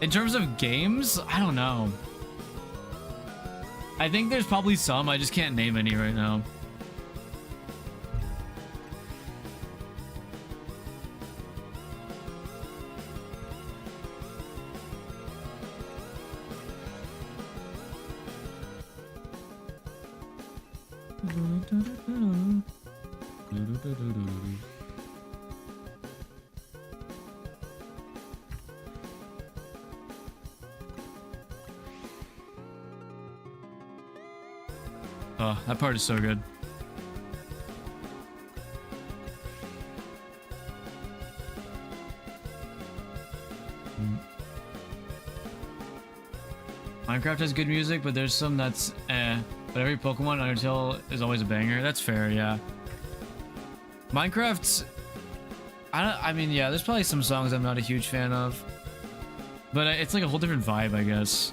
In terms of games, I don't know. I think there's probably some, I just can't name any right now. Oh, that part is so good. Minecraft has good music, but there's some that's eh. But every Pokemon Undertale is always a banger. That's fair, yeah. Minecraft's... I mean, yeah, there's probably some songs I'm not a huge fan of. But it's like a whole different vibe, I guess.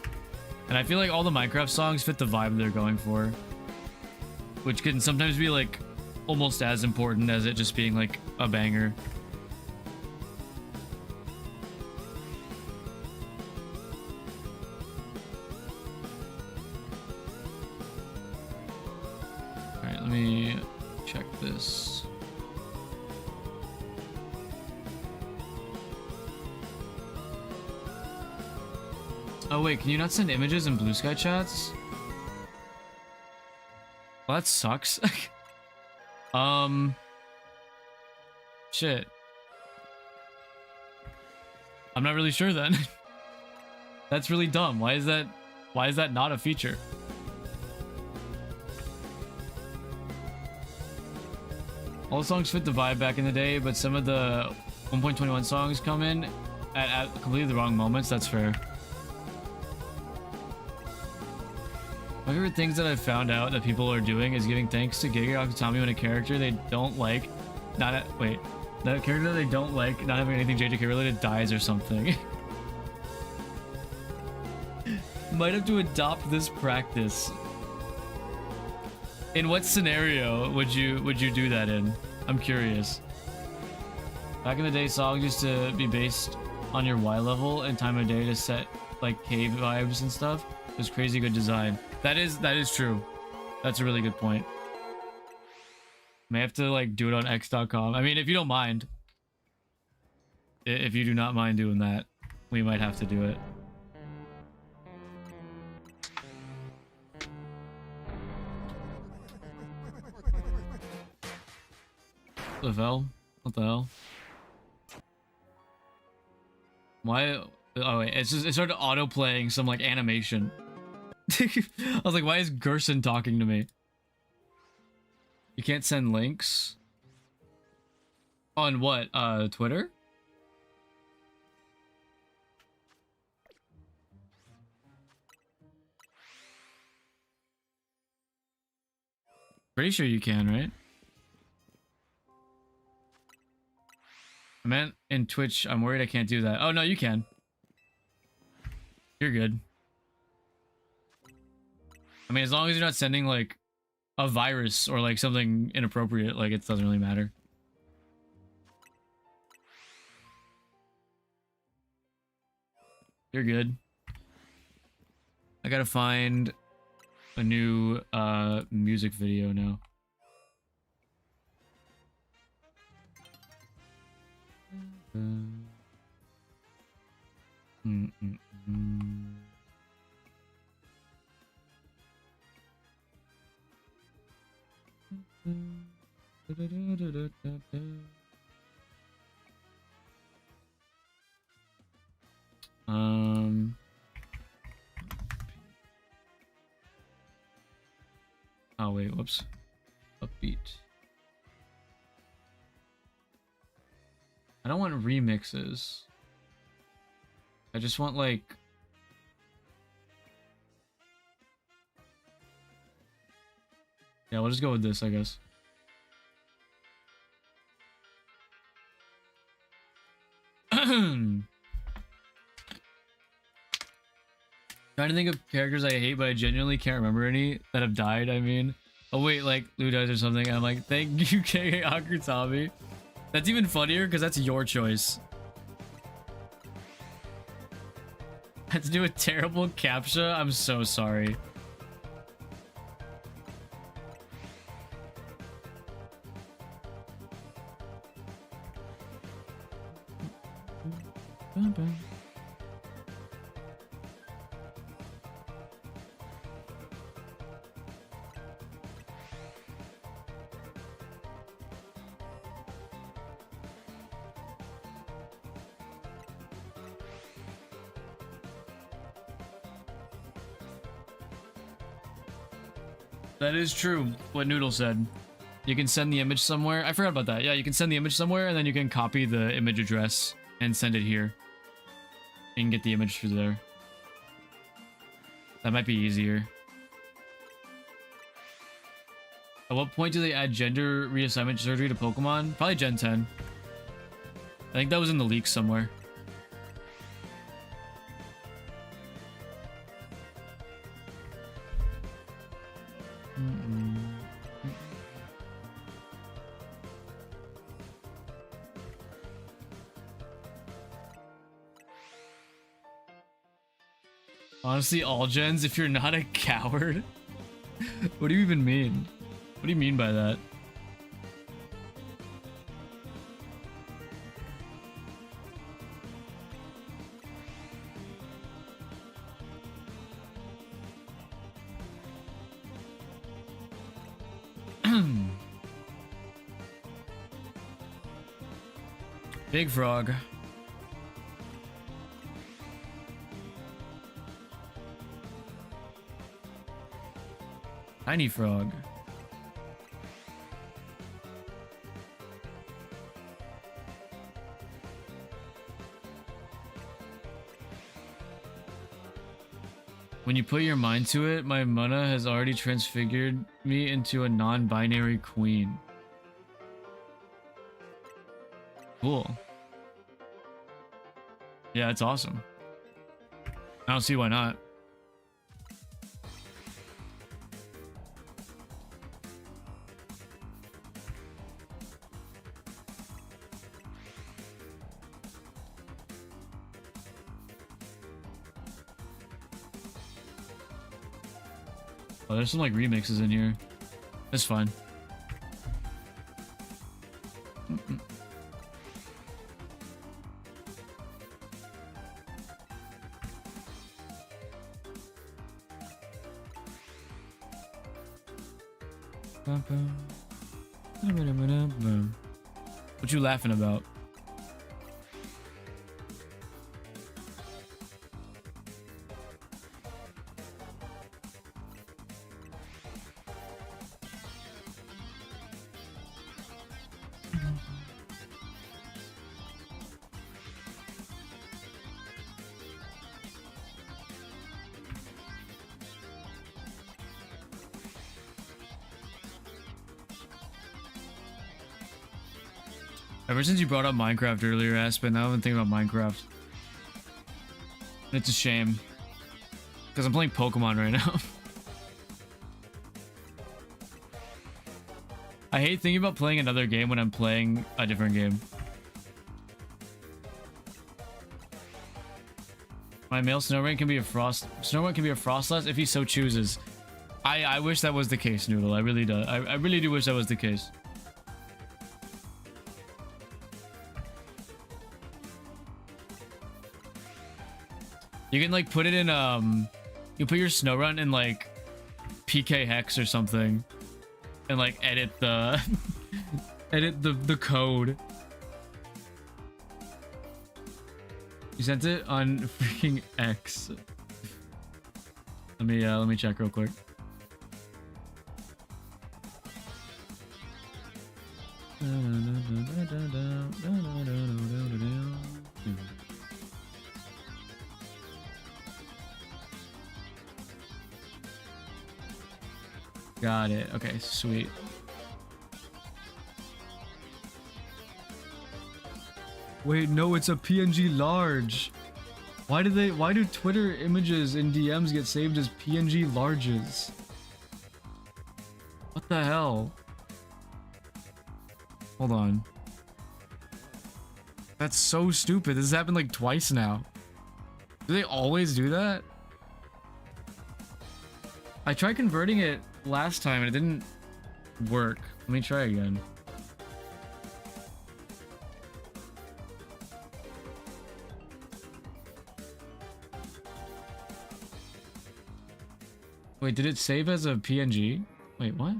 And I feel like all the Minecraft songs fit the vibe they're going for. Which can sometimes be like almost as important as it just being like a banger. Alright, let me check this. Oh wait, can you not send images in Blue Sky chats? Well, that sucks. Shit. I'm not really sure then. That's really dumb. Why is that not a feature? All the songs fit the vibe back in the day, but some of the 1.21 songs come in at completely the wrong moments. That's fair. My favorite things that I've found out that people are doing is giving thanks to Gege Akutami when a character they don't like, that character they don't like, not having anything JJK related, dies or something. Might have to adopt this practice. In what scenario would you do that in? I'm curious. Back in the day, songs used to be based on your Y level and time of day to set like cave vibes and stuff. It was crazy good design. That is true. That's a really good point. May have to like do it on x.com. I mean, if you don't mind. If you do not mind doing that, we might have to do it. What the hell? What the hell? Why? Oh wait, it started auto playing some like animation. I was like, why is Gerson talking to me? You can't send links? On what? Twitter? Pretty sure you can, right? I meant in Twitch, I'm worried I can't do that. Oh no, you can. You're good. I mean, as long as you're not sending like a virus or like something inappropriate, like it doesn't really matter. You're good. I gotta find a new music video now. Oh wait, whoops. Upbeat. I don't want remixes. I just want like yeah, we'll just go with this, I guess. Trying to think of characters I hate, but I genuinely can't remember any that have died. I mean, oh wait, like Lou dies or something. I'm like, thank you, K. Akutami. That's even funnier because that's your choice. I had to do a terrible captcha. I'm so sorry. That is true, what Noodle said. You can send the image somewhere. I forgot about that. Yeah, you can send the image somewhere and then you can copy the image address and send it here. And get the image through there. That might be easier. At what point do they add gender reassignment surgery to Pokemon? Probably Gen 10. I think that was in the leaks somewhere. Honestly, all gens, if you're not a coward. What do you even mean? What do you mean by that? Big Frog. Tiny frog. When you put your mind to it, my mana has already transfigured me into a non-binary queen. Cool. Yeah, it's awesome. I don't see why not. Oh, there's some like remixes in here. That's fine. What you laughing about? Ever since you brought up Minecraft earlier, Aspen, I've been thinking about Minecraft. It's a shame. Because I'm playing Pokemon right now. I hate thinking about playing another game when I'm playing a different game. My male Snowrain can be a Frostlass if he so chooses. I wish that was the case, Noodle. I really do. I really do wish that was the case. You can like put it in you put your Snorunt in like PK Hex or something and like edit the edit the code. You sent it on freaking X. Let me check real quick. Got it. Okay, sweet. Wait, no, it's a PNG large. Why do Twitter images in DMs get saved as PNG larges? What the hell? Hold on. That's so stupid. This has happened like twice now. Do they always do that? I tried converting it last time and it didn't work. Let me try again. Wait, did it save as a PNG? Wait, what?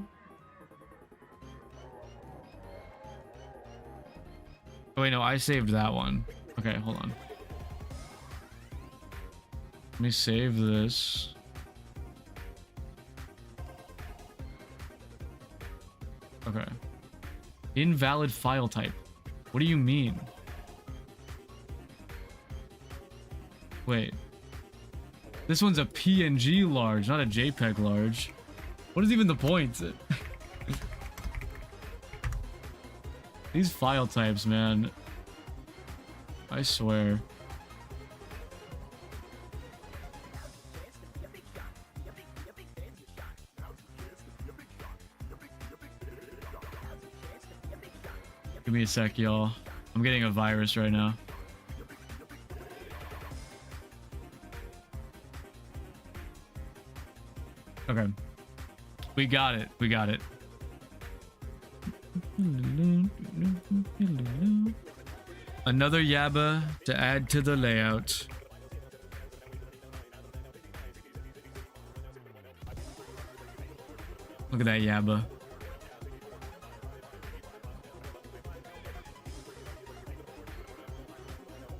Oh, wait, no, I saved that one. Okay, hold on. Let me save this. Okay. Invalid file type. What do you mean? Wait. This one's a PNG large, not a JPEG large. What is even the point? These file types, man. I swear. Give me a sec, y'all. I'm getting a virus right now. Okay. We got it. We got it. Another Yabba to add to the layout. Look at that Yabba.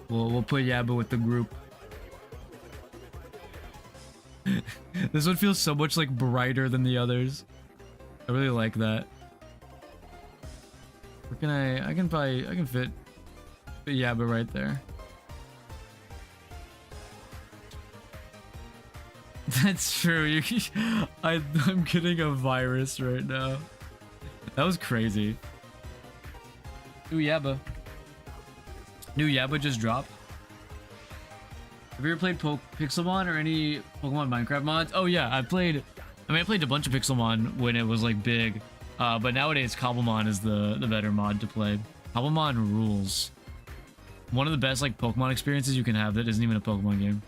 We'll put Yabba with the group. This one feels so much like brighter than the others. I really like that. Where can I can fit Yabba right there. That's true. I'm getting a virus right now. That was crazy. New Yabba. New Yabba just dropped. Have you ever played Pixelmon or any Pokemon Minecraft mods? Oh yeah, I played a bunch of Pixelmon when it was like big. But nowadays Cobblemon is the better mod to play. Cobblemon rules. One of the best like Pokemon experiences you can have that isn't even a Pokemon game.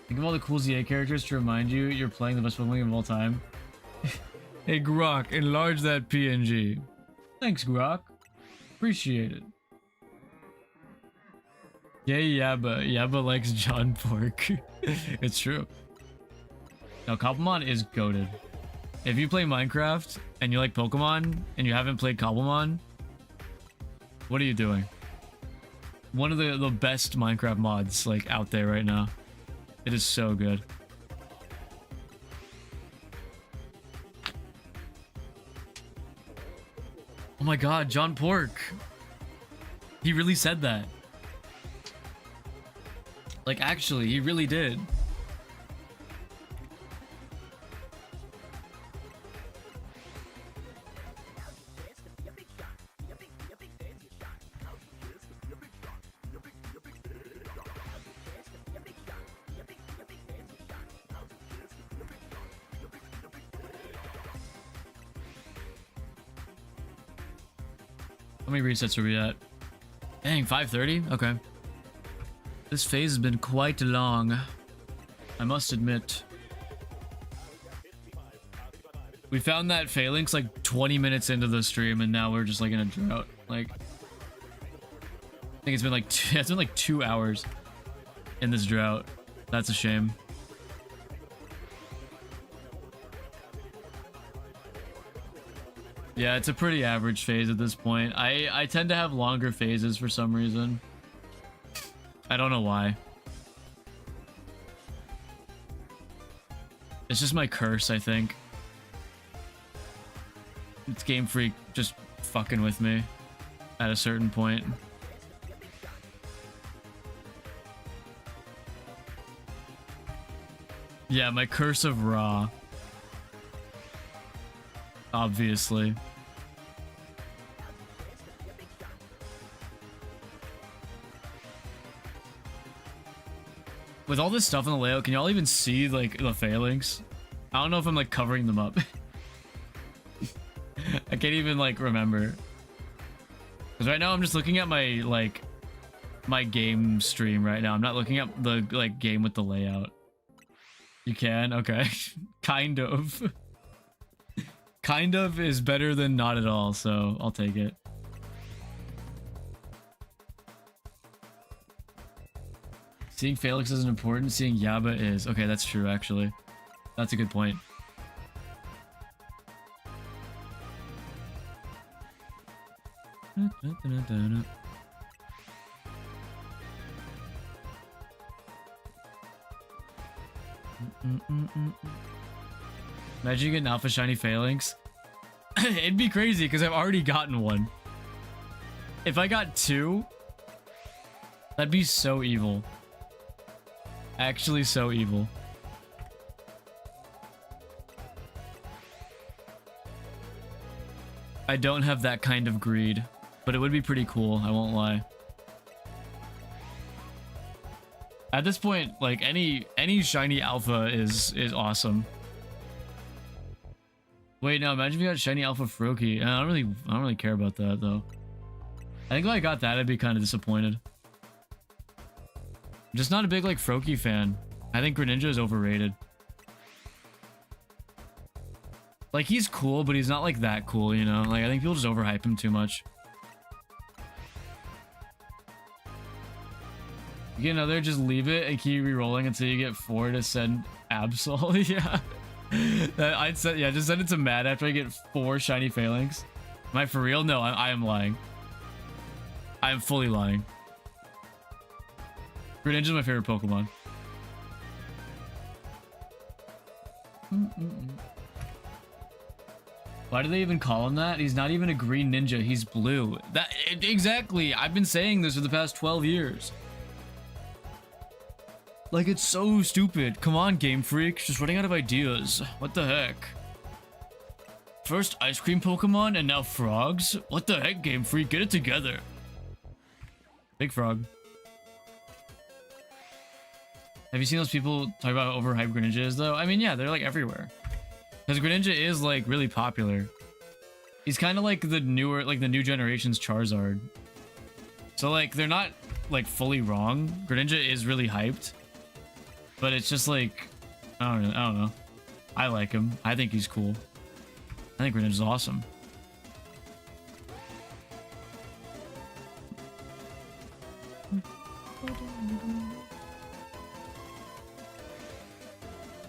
Think of all the cool ZA characters to remind you you're playing the best Pokemon game of all time. Hey Grok, enlarge that PNG. Thanks Grok. Appreciate it. Yay Yabba. Yabba likes John Pork. It's true. Now Cobblemon is goated. If you play Minecraft and you like Pokemon and you haven't played Cobblemon, what are you doing? One of the best Minecraft mods like out there right now. It is so good. Oh my god, John Pork. He really said that. Like actually, he really did. How many resets are we at? Dang, 5:30? Okay. This phase has been quite long, I must admit. We found that phalanx like 20 minutes into the stream and now we're just like in a drought. Like, I think it's been like 2 hours in this drought. That's a shame. Yeah, it's a pretty average phase at this point. I tend to have longer phases for some reason. I don't know why. It's just my curse, I think. It's Game Freak just fucking with me at a certain point. Yeah, my curse of Ra. Obviously. With all this stuff in the layout, can y'all even see like the phalanx? I don't know if I'm like covering them up. I can't even like remember. Because right now I'm just looking at my game stream right now. I'm not looking at the like game with the layout. You can? Okay. Kind of. Kind of is better than not at all, so I'll take it. Seeing Phalanx isn't important, seeing Yabba is. Okay, that's true, actually. That's a good point. Imagine you get an Alpha Shiny Phalanx. It'd be crazy, because I've already gotten one. If I got two, that'd be so evil. Actually so evil. I don't have that kind of greed, but it would be pretty cool, I won't lie. At this point, like any shiny alpha is awesome. Wait, no, imagine if you got shiny alpha Froakie. I don't really care about that though. I think if I got that, I'd be kind of disappointed. I'm just not a big like Froakie fan. I think Greninja is overrated. Like he's cool, but he's not like that cool, you know? Like I think people just overhype him too much. You get another, just leave it and keep re-rolling until you get 4 to send Absol. Yeah. I'd say, yeah, just send it to Matt after I get 4 shiny Phalanx. Am I for real? No, I am lying. I am fully lying. Greninja's my favorite Pokemon. Why do they even call him that? He's not even a green ninja, he's blue. Exactly, I've been saying this for the past 12 years. Like, it's so stupid. Come on, Game Freak, just running out of ideas. What the heck? First ice cream Pokemon and now frogs? What the heck, Game Freak? Get it together. Big Frog. Have you seen those people talk about how overhyped Greninja is, though? I mean, yeah, they're like everywhere. Because Greninja is like really popular. He's kind of like the newer, like the new generation's Charizard. So like, they're not like fully wrong. Greninja is really hyped. But it's just like, I don't know. I like him. I think he's cool. I think Greninja's awesome.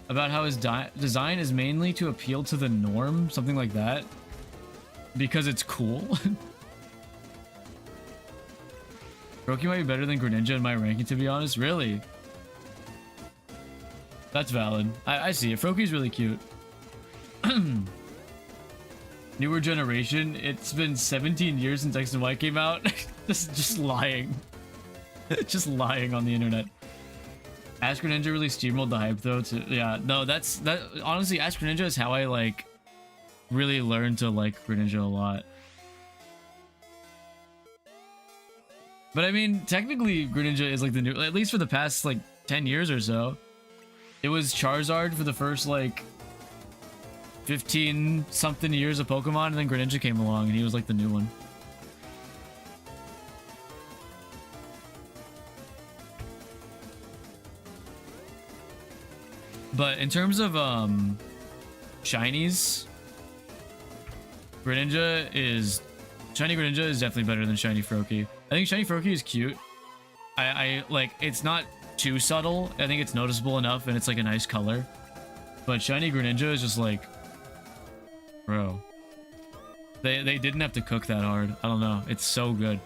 About how his design is mainly to appeal to the norm, something like that. Because it's cool. Froakie might be better than Greninja in my ranking, to be honest. Really? That's valid. I see it. Froakie's really cute. Newer generation. It's been 17 years since X and Y came out. just lying. Just lying on the internet. Ask Greninja really steamrolled the hype though. Yeah, no, that honestly, Ask Greninja is how I like really learned to like Greninja a lot. But I mean, technically Greninja is like the new, at least for the past like 10 years or so. It was Charizard for the first like 15 something years of Pokemon, and then Greninja came along and he was like the new one. But in terms of shinies, Shiny Greninja is definitely better than Shiny Froakie. I think Shiny Froakie is cute. I like, it's not too subtle. I think it's noticeable enough and it's like a nice color. But Shiny Greninja is just like, bro. They didn't have to cook that hard. I don't know. It's so good.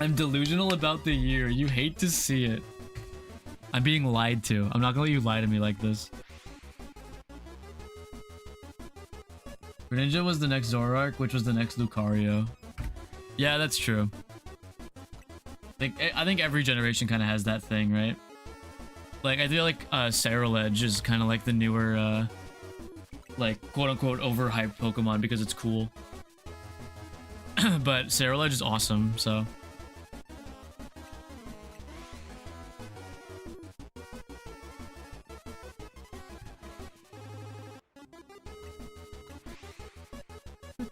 I'm delusional about the year. You hate to see it. I'm being lied to. I'm not gonna let you lie to me like this. Greninja was the next Zoroark, which was the next Lucario. Yeah, that's true. I think every generation kind of has that thing, right? Like, I feel like Ceruledge is kind of like the newer, like, quote-unquote overhyped Pokemon because it's cool. But Ceruledge is awesome, so...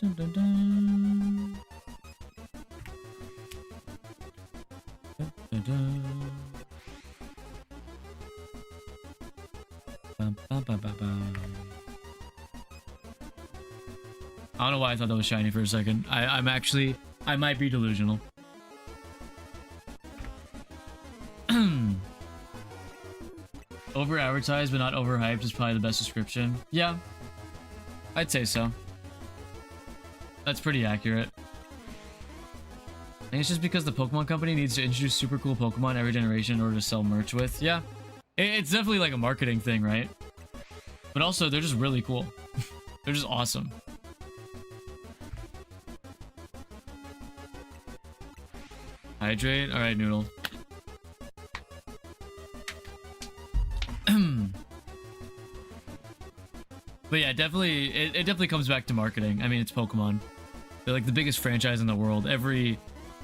Dun, dun, dun. Dun, dun. Bum, bum, bum, bum, bum. I don't know why I thought that was shiny for a second. I might be delusional. Over advertised but not overhyped is probably the best description. Yeah, I'd say so. That's pretty accurate. I think it's just because the Pokemon Company needs to introduce super cool Pokemon every generation in order to sell merch with. Yeah, it's definitely like a marketing thing, right? But also, they're just really cool. They're just awesome. Hydrate? Alright, Noodle. But yeah, definitely, it definitely comes back to marketing. I mean, it's Pokemon. They're like the biggest franchise in the world. Every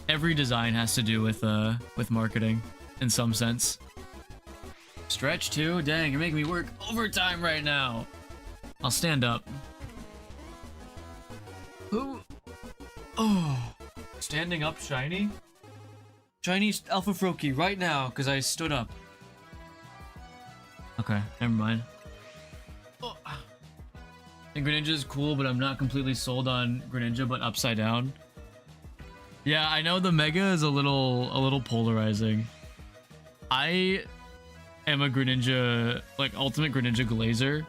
design has to do with marketing in some sense. Stretch too? Dang, you're making me work overtime right now. I'll stand up. Who? Oh, standing up, shiny? Shiny Alpha Froakie right now, because I stood up. Okay, never mind. Oh. I think Greninja is cool, but I'm not completely sold on Greninja, but upside down. Yeah, I know the Mega is a little polarizing. I am a Greninja, like ultimate Greninja Glazer,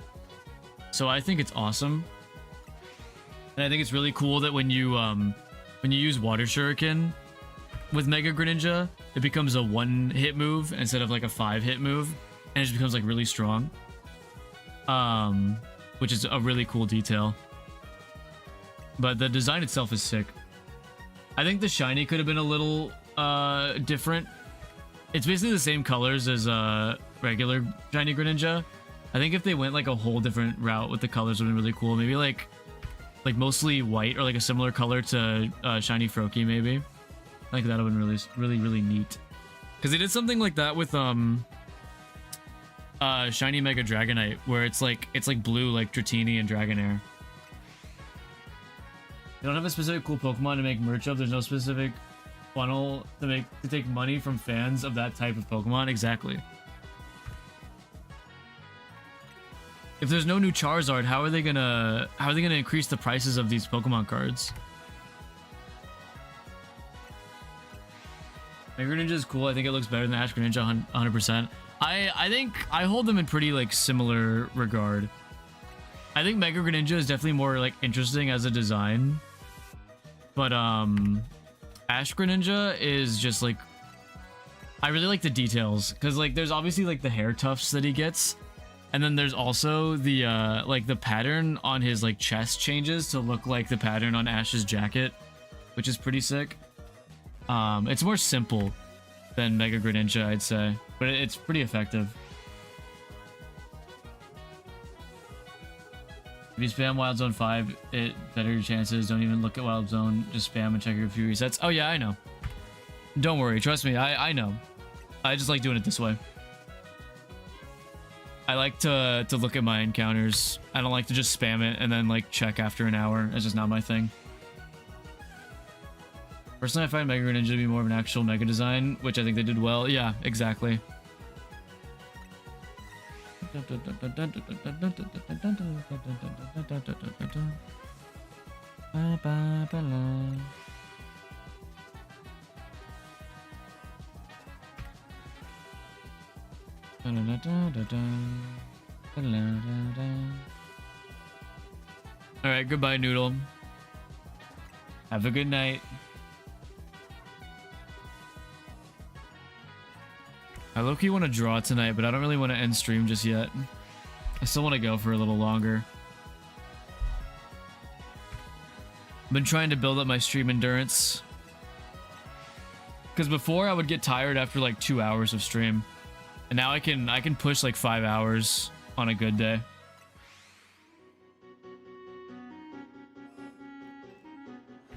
so I think it's awesome. And I think it's really cool that when you use Water Shuriken with Mega Greninja, it becomes a 1-hit move instead of like a 5-hit move. and it just becomes like really strong. Which is a really cool detail. But the design itself is sick. I think the shiny could have been a little different. It's basically the same colors as regular shiny Greninja. I think if they went like a whole different route with the colors, would have been really cool. Maybe like mostly white or like a similar color to shiny Froakie. Maybe I think that would have been really neat. Because they did something like that with shiny Mega Dragonite, where it's like blue like Dratini and Dragonair. You don't have a specific cool Pokemon to make merch of. There's no specific funnel to take money from fans of that type of Pokemon. Exactly. If there's no new Charizard, how are they gonna increase the prices of these Pokemon cards? Mega Greninja is cool. I think it looks better than Ash Greninja 100%. I think I hold them in pretty like similar regard. I think Mega Greninja is definitely more like interesting as a design. But Ash Greninja is just like, I really like the details, because like there's obviously like the hair tufts that he gets, and then there's also the like the pattern on his like chest changes to look like the pattern on Ash's jacket, which is pretty sick. It's more simple than Mega Greninja, I'd say, but it's pretty effective. If you spam Wild Zone 5, it better your chances. Don't even look at Wild Zone. Just spam and check your few resets. Oh yeah, I know. Don't worry. Trust me. I know. I just like doing it this way. I like to look at my encounters. I don't like to just spam it and then like check after an hour. It's just not my thing. Personally, I find Mega Greninja to be more of an actual Mega design, which I think they did well. Yeah, exactly. Alright, goodbye, Noodle. Have a good night. I low-key want to draw tonight, but I don't really want to end stream just yet. I still want to go for a little longer. I've been trying to build up my stream endurance. Because before I would get tired after like 2 hours of stream. And now I can push like 5 hours on a good day.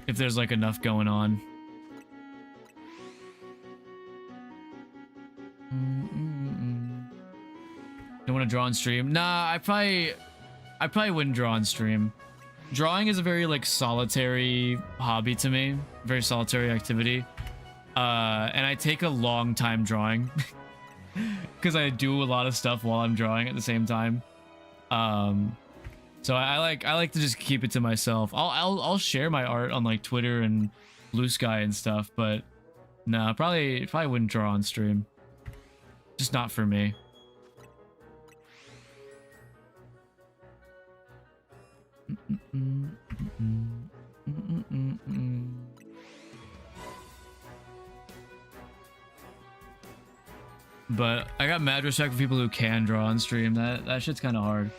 If there's like enough going on. Don't want to draw on stream. Nah, I probably wouldn't draw on stream. Drawing is a very like solitary hobby to me, very solitary activity, and I take a long time drawing because I do a lot of stuff while I'm drawing at the same time. So I like to just keep it to myself. I'll share my art on like Twitter and Blue Sky and stuff, but nah, probably wouldn't draw on stream. Just not for me. But I got mad respect for people who can draw on stream. That shit's kind of hard.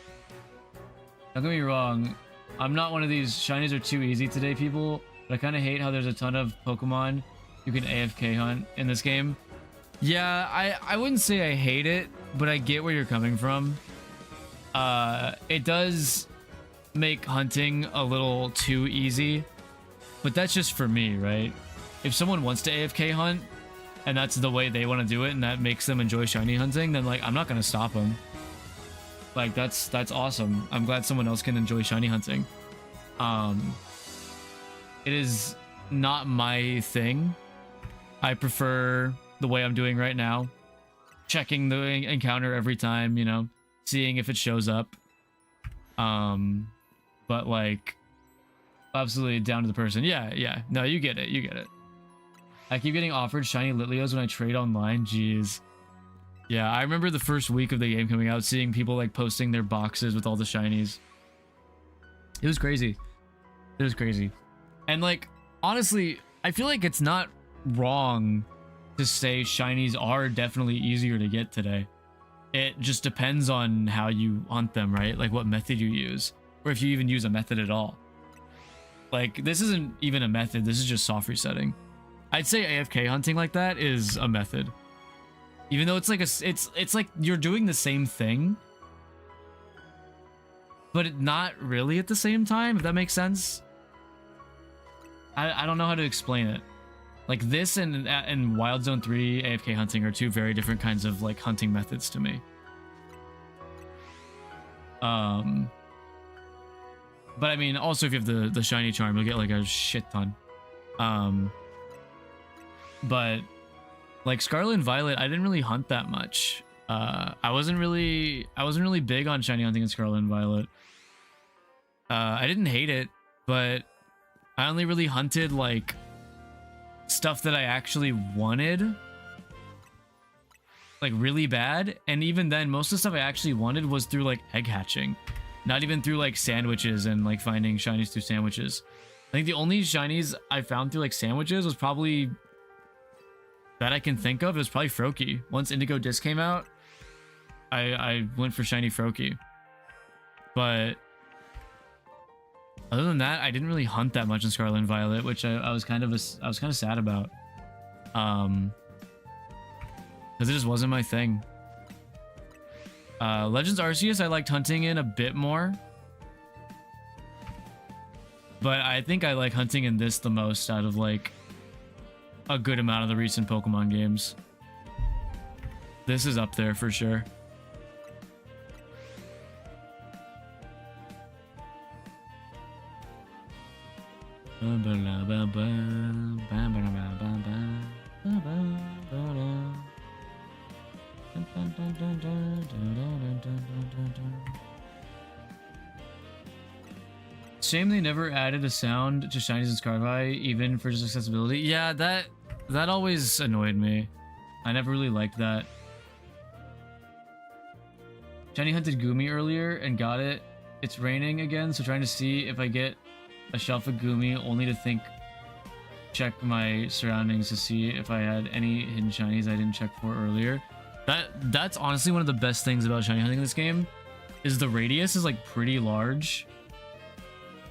Don't get me wrong, I'm not one of these shinies are too easy today people, but I kind of hate how there's a ton of Pokemon you can AFK hunt in this game. Yeah, I wouldn't say I hate it, but I get where you're coming from. It does make hunting a little too easy, but that's just for me, right? If someone wants to AFK hunt and that's the way they want to do it and that makes them enjoy shiny hunting, then like I'm not gonna stop them. Like that's awesome. I'm glad someone else can enjoy shiny hunting. It is not my thing. I prefer the way I'm doing right now, checking the encounter every time, you know, seeing if it shows up. But like absolutely down to the person. Yeah, no, you get it. I keep getting offered shiny Litleos when I trade online. Jeez. Yeah, I remember the first week of the game coming out, seeing people like posting their boxes with all the shinies. It was crazy. And like, honestly, I feel like it's not wrong to say shinies are definitely easier to get today. it just depends on how you hunt them, right? Like what method you use, or if you even use a method at all. Like this isn't even a method, this is just soft resetting. I'd say AFK hunting like that is a method. Even though it's like it's like you're doing the same thing, but not really at the same time, if that makes sense. I don't know how to explain it. Like this and Wild Zone 3 AFK hunting are two very different kinds of like hunting methods to me. But I mean, also if you have the shiny charm, you'll get like a shit ton. But like Scarlet and Violet, I didn't really hunt that much. I wasn't really big on shiny hunting in Scarlet and Violet. I didn't hate it, but I only really hunted like stuff that I actually wanted, like really bad. And even then, most of the stuff I actually wanted was through like egg hatching, not even through like sandwiches and like finding shinies through sandwiches. I think the only shinies I found through like sandwiches was probably that I can think of. It was probably Froakie. Once Indigo Disc came out, I went for shiny Froakie. But other than that, I didn't really hunt that much in Scarlet and Violet, which I was kind of sad about. Because it just wasn't my thing. Legends Arceus, I liked hunting in a bit more. But I think I like hunting in this the most out of like a good amount of the recent Pokemon games. This is up there for sure. Shame they never added a sound to Shinies and Scarvi, even for just accessibility. Yeah, that always annoyed me. I never really liked that. Shiny hunted Gumi earlier and got it. It's raining again, so trying to see if I get a shelf of Gumi, only to check my surroundings to see if I had any hidden shinies I didn't check for earlier. That's honestly one of the best things about shiny hunting in this game, is the radius is like pretty large.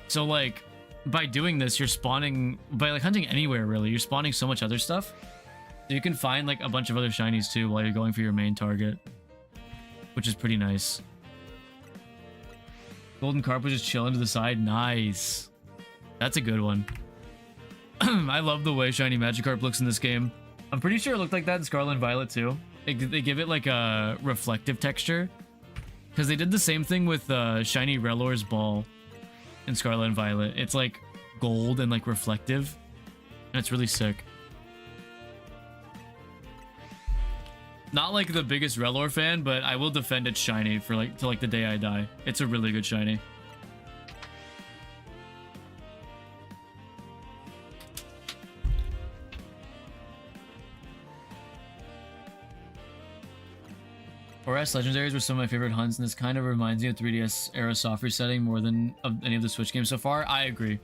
So like by doing this, you're spawning, by like hunting anywhere really, you're spawning so much other stuff. So you can find like a bunch of other shinies too while you're going for your main target, which is pretty nice. Golden Carp was just chilling to the side. Nice. That's a good one. I love the way shiny Magikarp looks in this game. I'm pretty sure it looked like that in Scarlet and Violet too. They give it like a reflective texture, because they did the same thing with shiny Relor's Ball in Scarlet and Violet. It's like gold and like reflective, and it's really sick. Not like the biggest Relor fan, but I will defend its shiny for like till like the day I die. It's a really good shiny. ORAS Legendaries were some of my favorite hunts, and this kind of reminds me of 3DS era soft resetting more than any of the Switch games so far. I agree.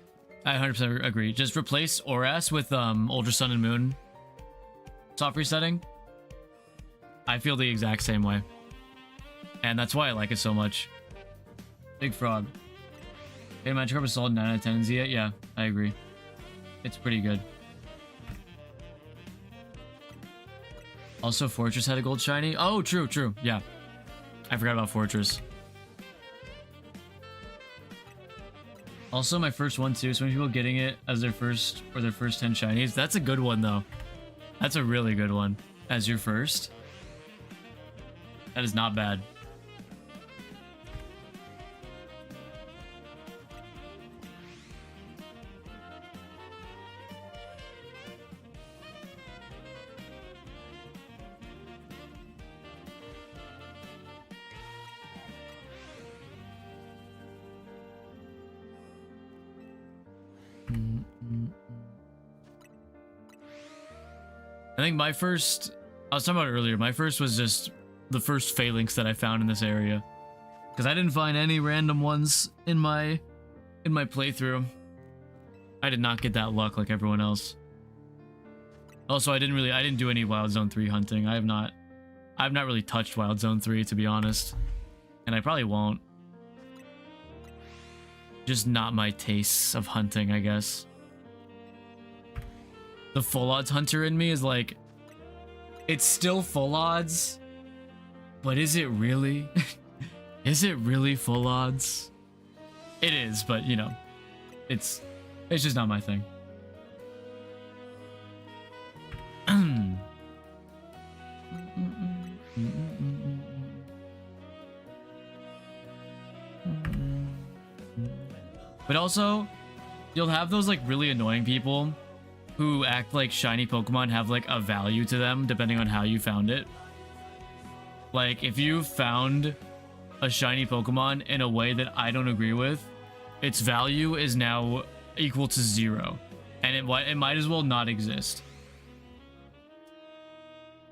I 100% agree. Just replace ORAS with Ultra Sun and Moon soft resetting. I feel the exact same way. And that's why I like it so much. Big Frog. Okay, Magikarp is solid 9 out of 10 in Zia. Yeah, I agree. It's pretty good. Also, Fortress had a gold shiny. Oh, true. Yeah. I forgot about Fortress. Also, my first one too. So many people getting it as their first 10 shinies. That's a good one though. That's a really good one. As your first. That is not bad. I think my first, I was talking about it earlier, my first was just the first phalanx that I found in this area, because I didn't find any random ones in my playthrough. I did not get that luck like everyone else. Also, I didn't do any Wild Zone 3 hunting. I I've not really touched Wild Zone 3, to be honest. And I probably won't. Just not my tastes of hunting, I guess. The full odds hunter in me is like, it's still full odds, but is it really? Is it really full odds? It is, but you know, it's just not my thing. But also, you'll have those like really annoying people who act like shiny Pokemon have like a value to them depending on how you found it. Like if you found a shiny Pokemon in a way that I don't agree with, its value is now equal to 0, and it might as well not exist.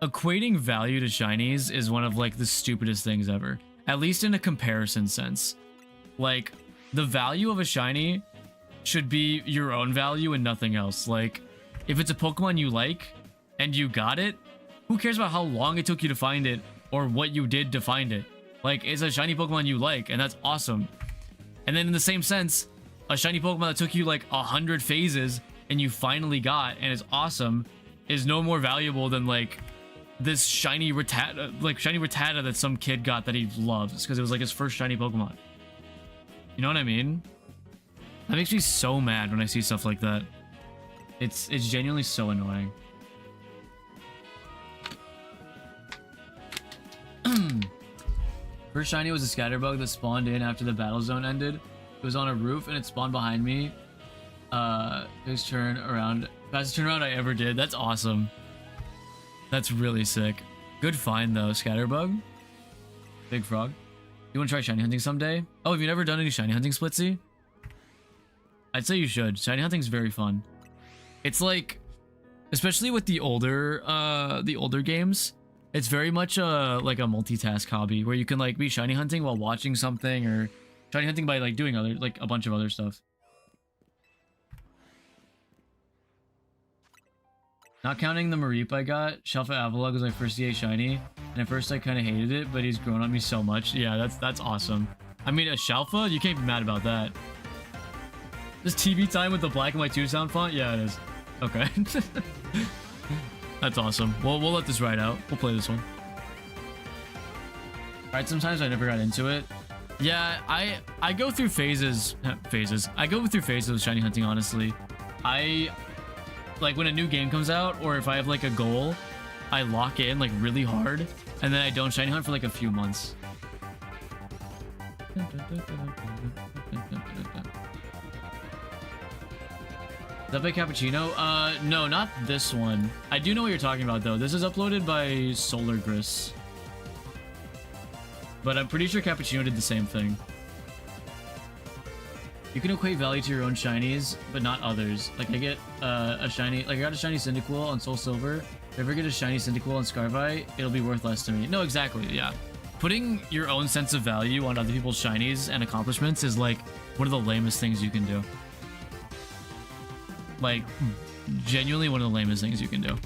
Equating value to shinies is one of like the stupidest things ever, at least in a comparison sense. Like the value of a shiny should be your own value and nothing else. Like if it's a Pokemon you like and you got it, who cares about how long it took you to find it or what you did to find it? Like it's a shiny Pokemon you like, and that's awesome. And then in the same sense, a shiny Pokemon that took you like 100 phases and you finally got and is awesome is no more valuable than like this shiny Rattata that some kid got that he loves because it was like his first shiny Pokemon. You know what I mean? That makes me so mad when I see stuff like that. It's genuinely so annoying. First shiny was a scatterbug that spawned in after the battle zone ended. It was on a roof and it spawned behind me. Fastest turnaround I ever did. That's awesome. That's really sick. Good find though, scatterbug. Big frog. You want to try shiny hunting someday? Oh, have you never done any shiny hunting, Splitsy? I'd say you should. Shiny hunting's very fun. It's like, especially with the older games, it's very much like a multitask hobby where you can like be shiny hunting while watching something, or shiny hunting by like doing a bunch of other stuff. Not counting the Mareep I got, Shelfa Avalugg was my first EA shiny, and at first I kind of hated it, but he's grown on me so much. Yeah, that's awesome. I mean, a Shelfa, you can't be mad about that. This TV time with the black and white 2 sound font? Yeah, it is. Okay. That's awesome. Well, we'll let this ride out. We'll play this one. Alright, sometimes I never got into it. Yeah, I go through phases. I go through phases of shiny hunting, honestly. Like when a new game comes out, or if I have like a goal, I lock in like really hard, and then I don't shiny hunt for like a few months. Is that by Cappuccino? No, not this one. I do know what you're talking about though. This is uploaded by Solar Gris. But I'm pretty sure Cappuccino did the same thing. You can equate value to your own shinies, but not others. Like I get a shiny, like I got a shiny Cyndaquil on Soul Silver. If I ever get a shiny Cyndaquil on Scarvi, it'll be worth less to me. No, exactly, yeah. Putting your own sense of value on other people's shinies and accomplishments is like one of the lamest things you can do. Like, genuinely one of the lamest things you can do.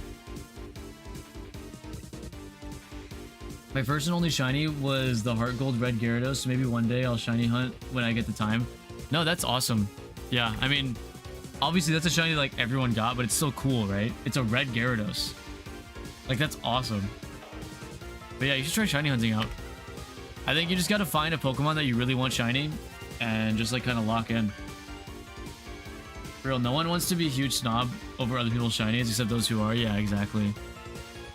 My first and only shiny was the Heart Gold Red Gyarados, so maybe one day I'll shiny hunt when I get the time. No, that's awesome. Yeah, I mean, obviously that's a shiny like everyone got, but it's still cool, right? It's a red Gyarados. Like, that's awesome. But yeah, you should try shiny hunting out. I think you just gotta find a Pokemon that you really want shiny and just like kind of lock in. For real, no one wants to be a huge snob over other people's shinies except those who are. Yeah, exactly.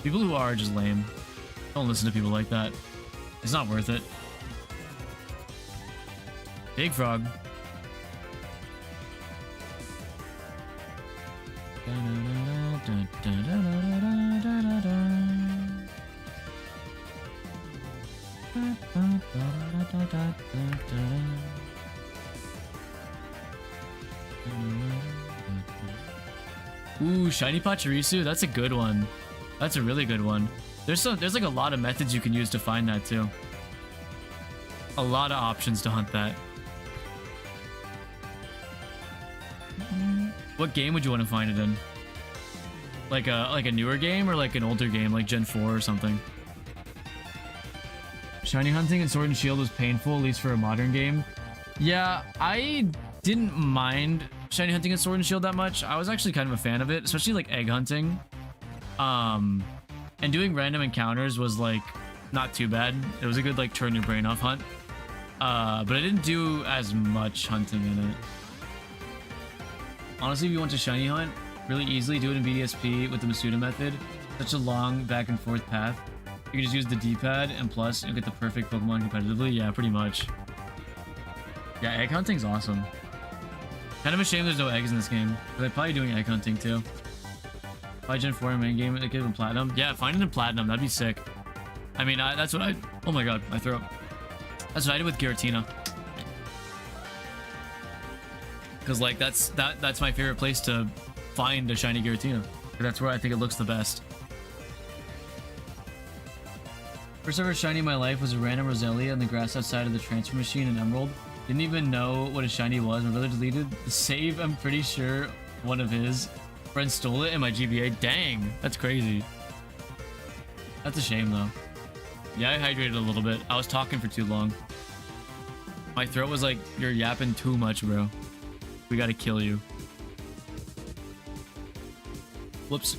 People who are just lame. Don't listen to people like that. It's not worth it. Big frog. Ooh, shiny Pachirisu. That's a good one. That's a really good one. There's like a lot of methods you can use to find that too. A lot of options to hunt that. What game would you want to find it in? Like a newer game or like an older game, like Gen 4 or something? Shiny hunting in Sword and Shield was painful, at least for a modern game. Yeah, I didn't mind shiny hunting in Sword and Shield that much. I was actually kind of a fan of it, especially like egg hunting. And doing random encounters was like not too bad. It was a good like turn your brain off hunt. But I didn't do as much hunting in it. Honestly, if you want to shiny hunt really easily, do it in BDSP with the Masuda method. Such a long back and forth path. You can just use the D-pad and plus you'll get the perfect Pokemon competitively. Yeah, pretty much. Yeah, egg hunting's awesome. Kind of a shame there's no eggs in this game, because I'm probably doing egg hunting too. Probably Gen 4 main game, it gives them platinum. Yeah, find it in platinum, that'd be sick. I mean, that's what I... Oh my god, my throat. That's what I did with Giratina. Because like, that's my favorite place to find a shiny Giratina. That's where I think it looks the best. First ever shiny in my life was a random Roselia in the grass outside of the transfer machine in Emerald. Didn't even know what a shiny was. My brother deleted the save. I'm pretty sure one of his friends stole it in my GBA. Dang, that's crazy. That's a shame though. Yeah, I hydrated a little bit. I was talking for too long. My throat was like, you're yapping too much, bro. We gotta kill you. Whoops.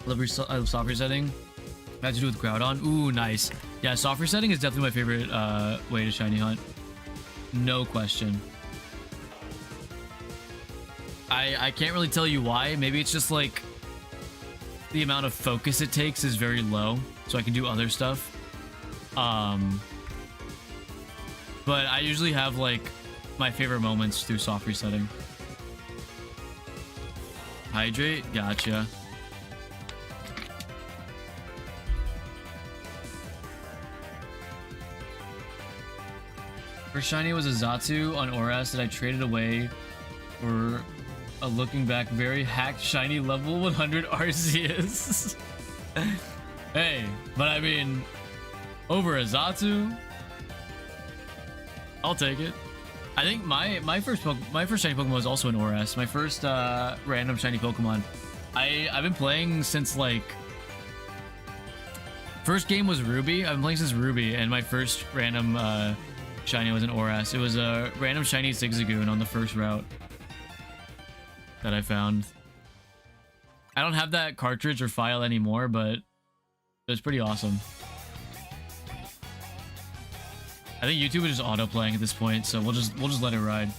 I love soft resetting. Had to do with Groudon. Ooh, nice. Yeah, soft resetting is definitely my favorite way to shiny hunt. No question. I can't really tell you why. Maybe it's just like the amount of focus it takes is very low, so I can do other stuff. But I usually have like my favorite moments through soft resetting. Hydrate, gotcha. First shiny was a Zatsu on Oras that I traded away for a looking back very hacked shiny level 100 Arceus. Hey, but I mean, over a Zatsu, I'll take it. I think my first shiny Pokemon was also an Oras. My first random shiny Pokemon. I've been playing since like first game was Ruby. I've been playing since Ruby, and my first random shiny was an Oras. It was a random shiny Zigzagoon on the first route that I found. I don't have that cartridge or file anymore, but it was pretty awesome. I think YouTube is just auto playing at this point, so we'll just let it ride.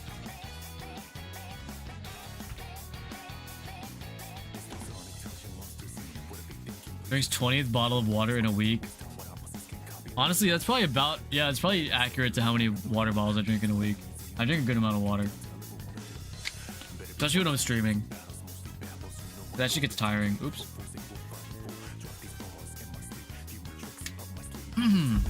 Drinks 20th bottle of water in a week. Honestly, that's probably about, yeah, it's probably accurate to how many water bottles I drink in a week. I drink a good amount of water. Especially when I'm streaming. That shit gets tiring. Oops. Don't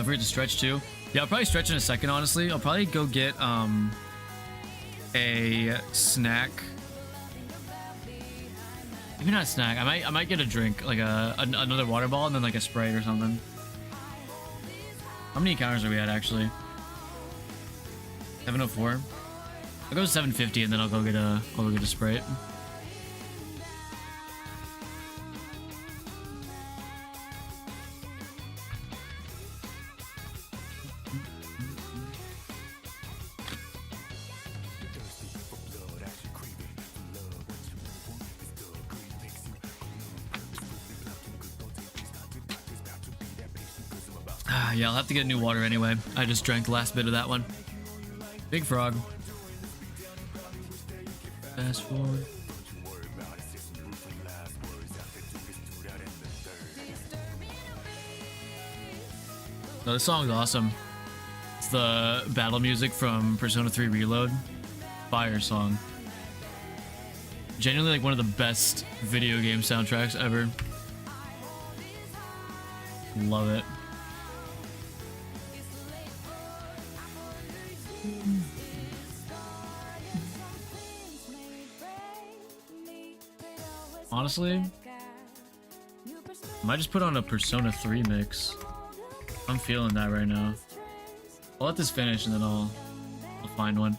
forget to stretch too. Yeah, I'll probably stretch in a second, honestly. I'll probably go get a snack. Maybe not a snack. I might get a drink, like another water bottle and then like a Sprite or something. How many encounters are we at actually? 704. I'll go to 750 and then I'll go get a Sprite. Yeah, I'll have to get new water anyway. I just drank the last bit of that one. Big frog. Fast forward. No, this song's awesome. It's the battle music from Persona 3 Reload. Fire song. Genuinely like one of the best video game soundtracks ever. Love it. Honestly, I might just put on a Persona 3 mix. I'm feeling that right now. I'll let this finish and then I'll find one.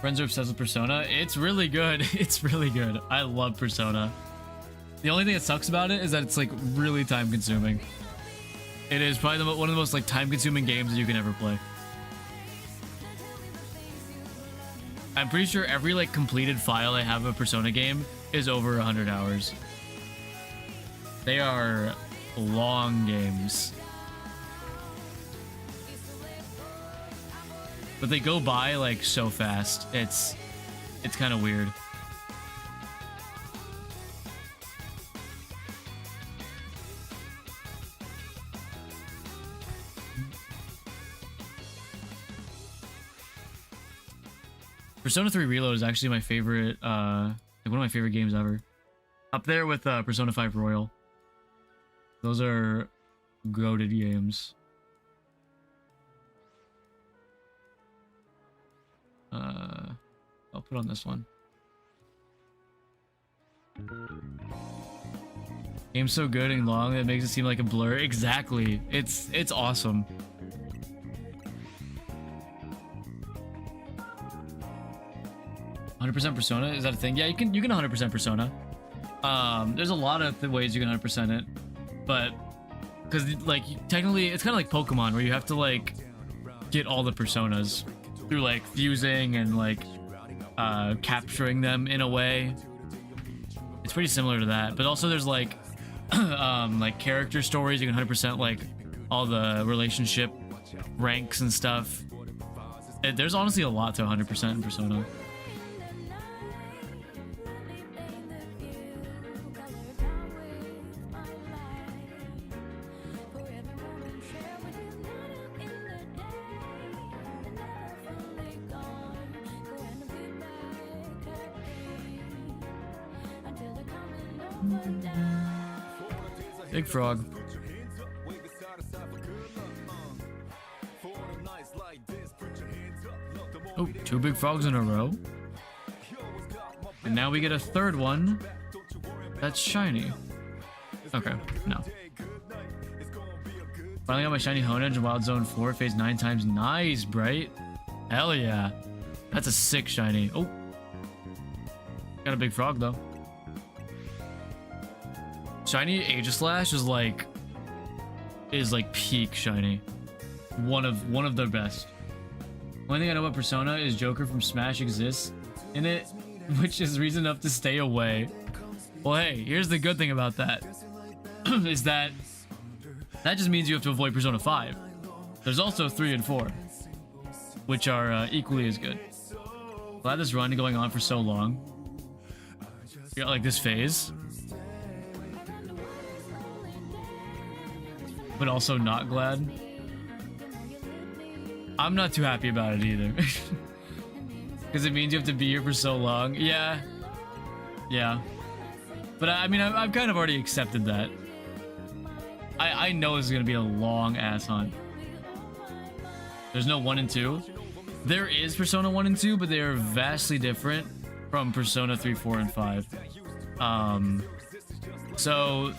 Friends are obsessed with Persona. It's really good. It's really good. I love Persona. The only thing that sucks about it is that it's like really time consuming. It is probably one of the most like time consuming games that you can ever play. I'm pretty sure every like completed file I have of a Persona game is over 100 hours. They are long games. But they go by like so fast. It's kind of weird. Persona 3 Reload is actually my favorite, like one of my favorite games ever. Up there with Persona 5 Royal. Those are goated games. I'll put on this one. Game's so good and long that it makes it seem like a blur. Exactly. It's awesome. %100% Persona? Is that a thing? Yeah, you can 100% Persona. There's a lot of ways you can 100% it, but because like technically it's kind of like Pokemon where you have to like get all the personas through like fusing and like capturing them in a way. It's pretty similar to that, but also there's like like character stories. You can 100% like all the relationship ranks and stuff. There's honestly a lot to 100% in Persona. Big frog. Oh, 2 big frogs in a row. And now we get a third one that's shiny. Okay, no. Finally got my shiny Honedge in Wild Zone 4, phase 9 times. Nice, Bright. Hell yeah. That's a sick shiny. Oh. Got a big frog though. Shiny Aegislash is like peak shiny. One of their best. One thing I know about Persona is Joker from Smash exists in it, which is reason enough to stay away. Well, hey, here's the good thing about that. Is that just means you have to avoid Persona 5. There's also 3 and 4, which are equally as good. Glad this run going on for so long. You got like this phase. But also not glad. I'm not too happy about it either. Because it means you have to be here for so long. Yeah. Yeah. But I mean, I've kind of already accepted that. I know this is going to be a long ass hunt. There's no 1 and 2. There is Persona 1 and 2, but they are vastly different from Persona 3, 4, and 5. So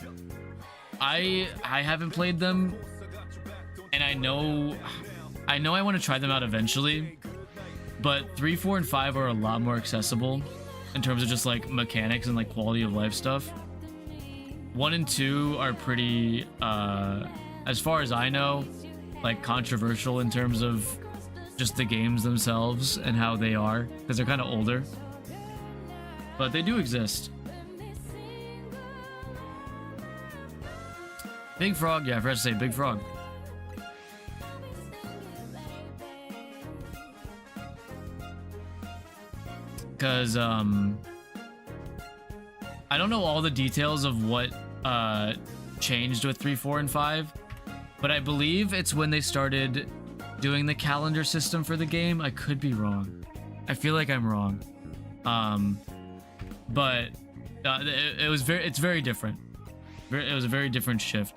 I haven't played them, and I know I want to try them out eventually, but 3, 4, and 5 are a lot more accessible in terms of just like mechanics and like quality of life stuff. 1 and 2 are pretty, as far as I know, like controversial in terms of just the games themselves and how they are, because they're kind of older, but they do exist. Big frog, yeah, I forgot to say big frog. Because I don't know all the details of what changed with 3, 4, and 5, but I believe it's when they started doing the calendar system for the game. I could be wrong. I feel like I'm wrong. But it's very different. It was a very different shift.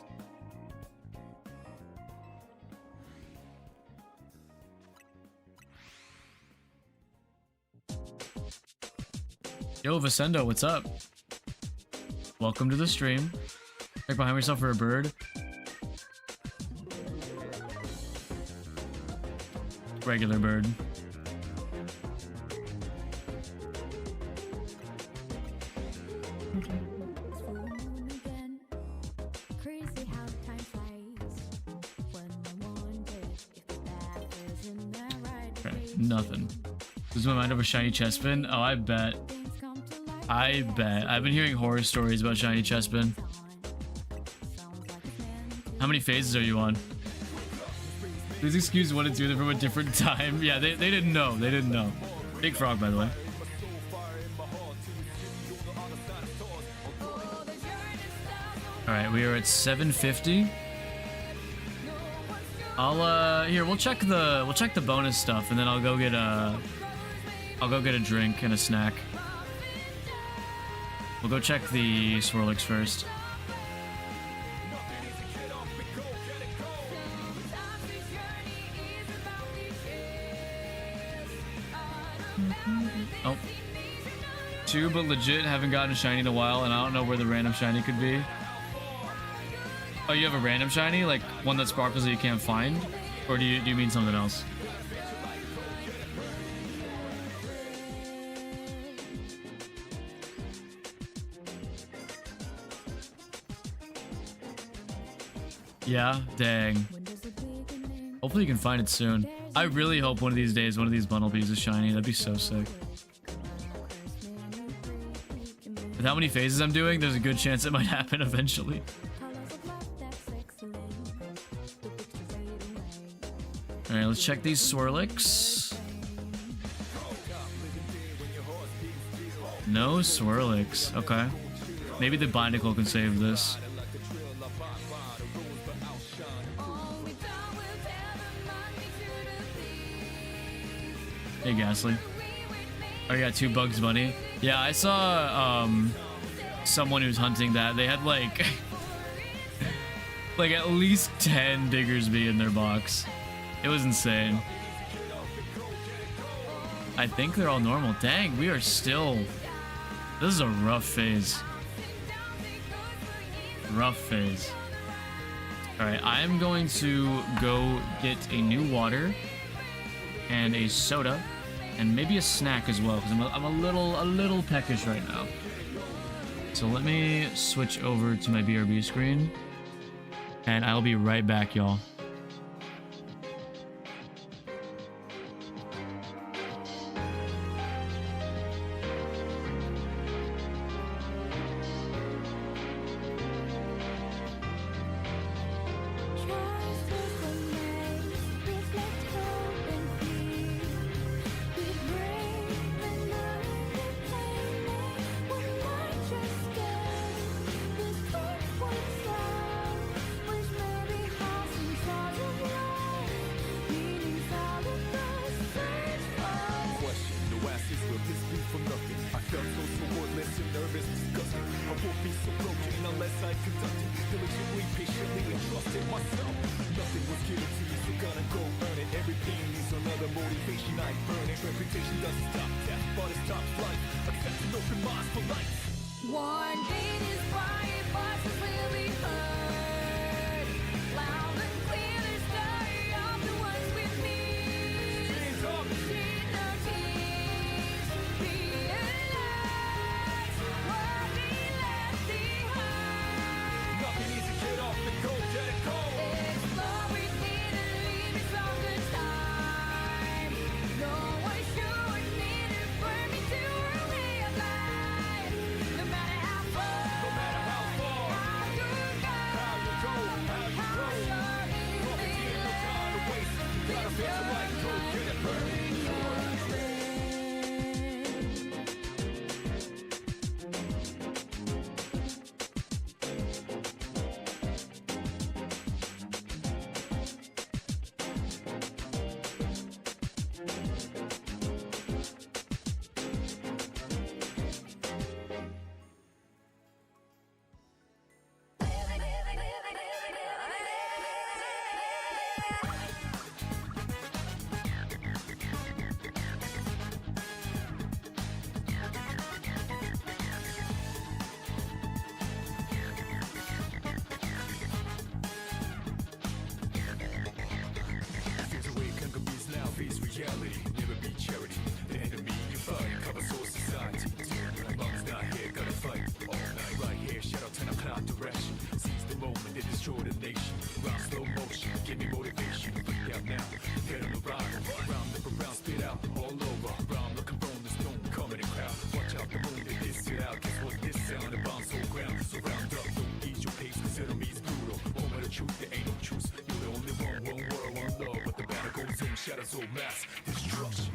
Yo, Vicendo, what's up? Welcome to the stream. Check behind yourself for a bird. Regular bird. Okay, nothing. Lose my mind over shiny chestpin? Oh, I bet. I bet. I've been hearing horror stories about shiny chestpin. How many phases are you on? Please excuse 1 and 2, they're from a different time. Yeah, they didn't know. They didn't know. Big frog, by the way. Alright, we are at 750. Here, we'll check the bonus stuff, and then I'll go get a drink and a snack. We'll go check the Swirlix first. Oh. 2, but legit haven't gotten a shiny in a while, and I don't know where the random shiny could be. Oh, you have a random shiny? Like one that sparkles that you can't find? Or do you mean something else? Yeah, dang. Hopefully you can find it soon. I really hope one of these days one of these Bunnelbees is shiny. That'd be so sick. With how many phases I'm doing, there's a good chance it might happen eventually. Alright, let's check these Swirlix. No Swirlix. Okay. Maybe the Binacle can save this. Hey, Ghastly. Oh, yeah, 2 Bugs Bunny. Yeah, I saw someone who's hunting that. They had like like at least 10 Diggersby in their box. It was insane. I think they're all normal. Dang, we are still... This is a rough phase. Rough phase. Alright, I am going to go get a new water and a soda and maybe a snack as well, because I'm a little peckish right now. So let me switch over to my BRB screen and I'll be right back, y'all. Destroy the nation, round slow motion, give me motivation. whole mass destruction.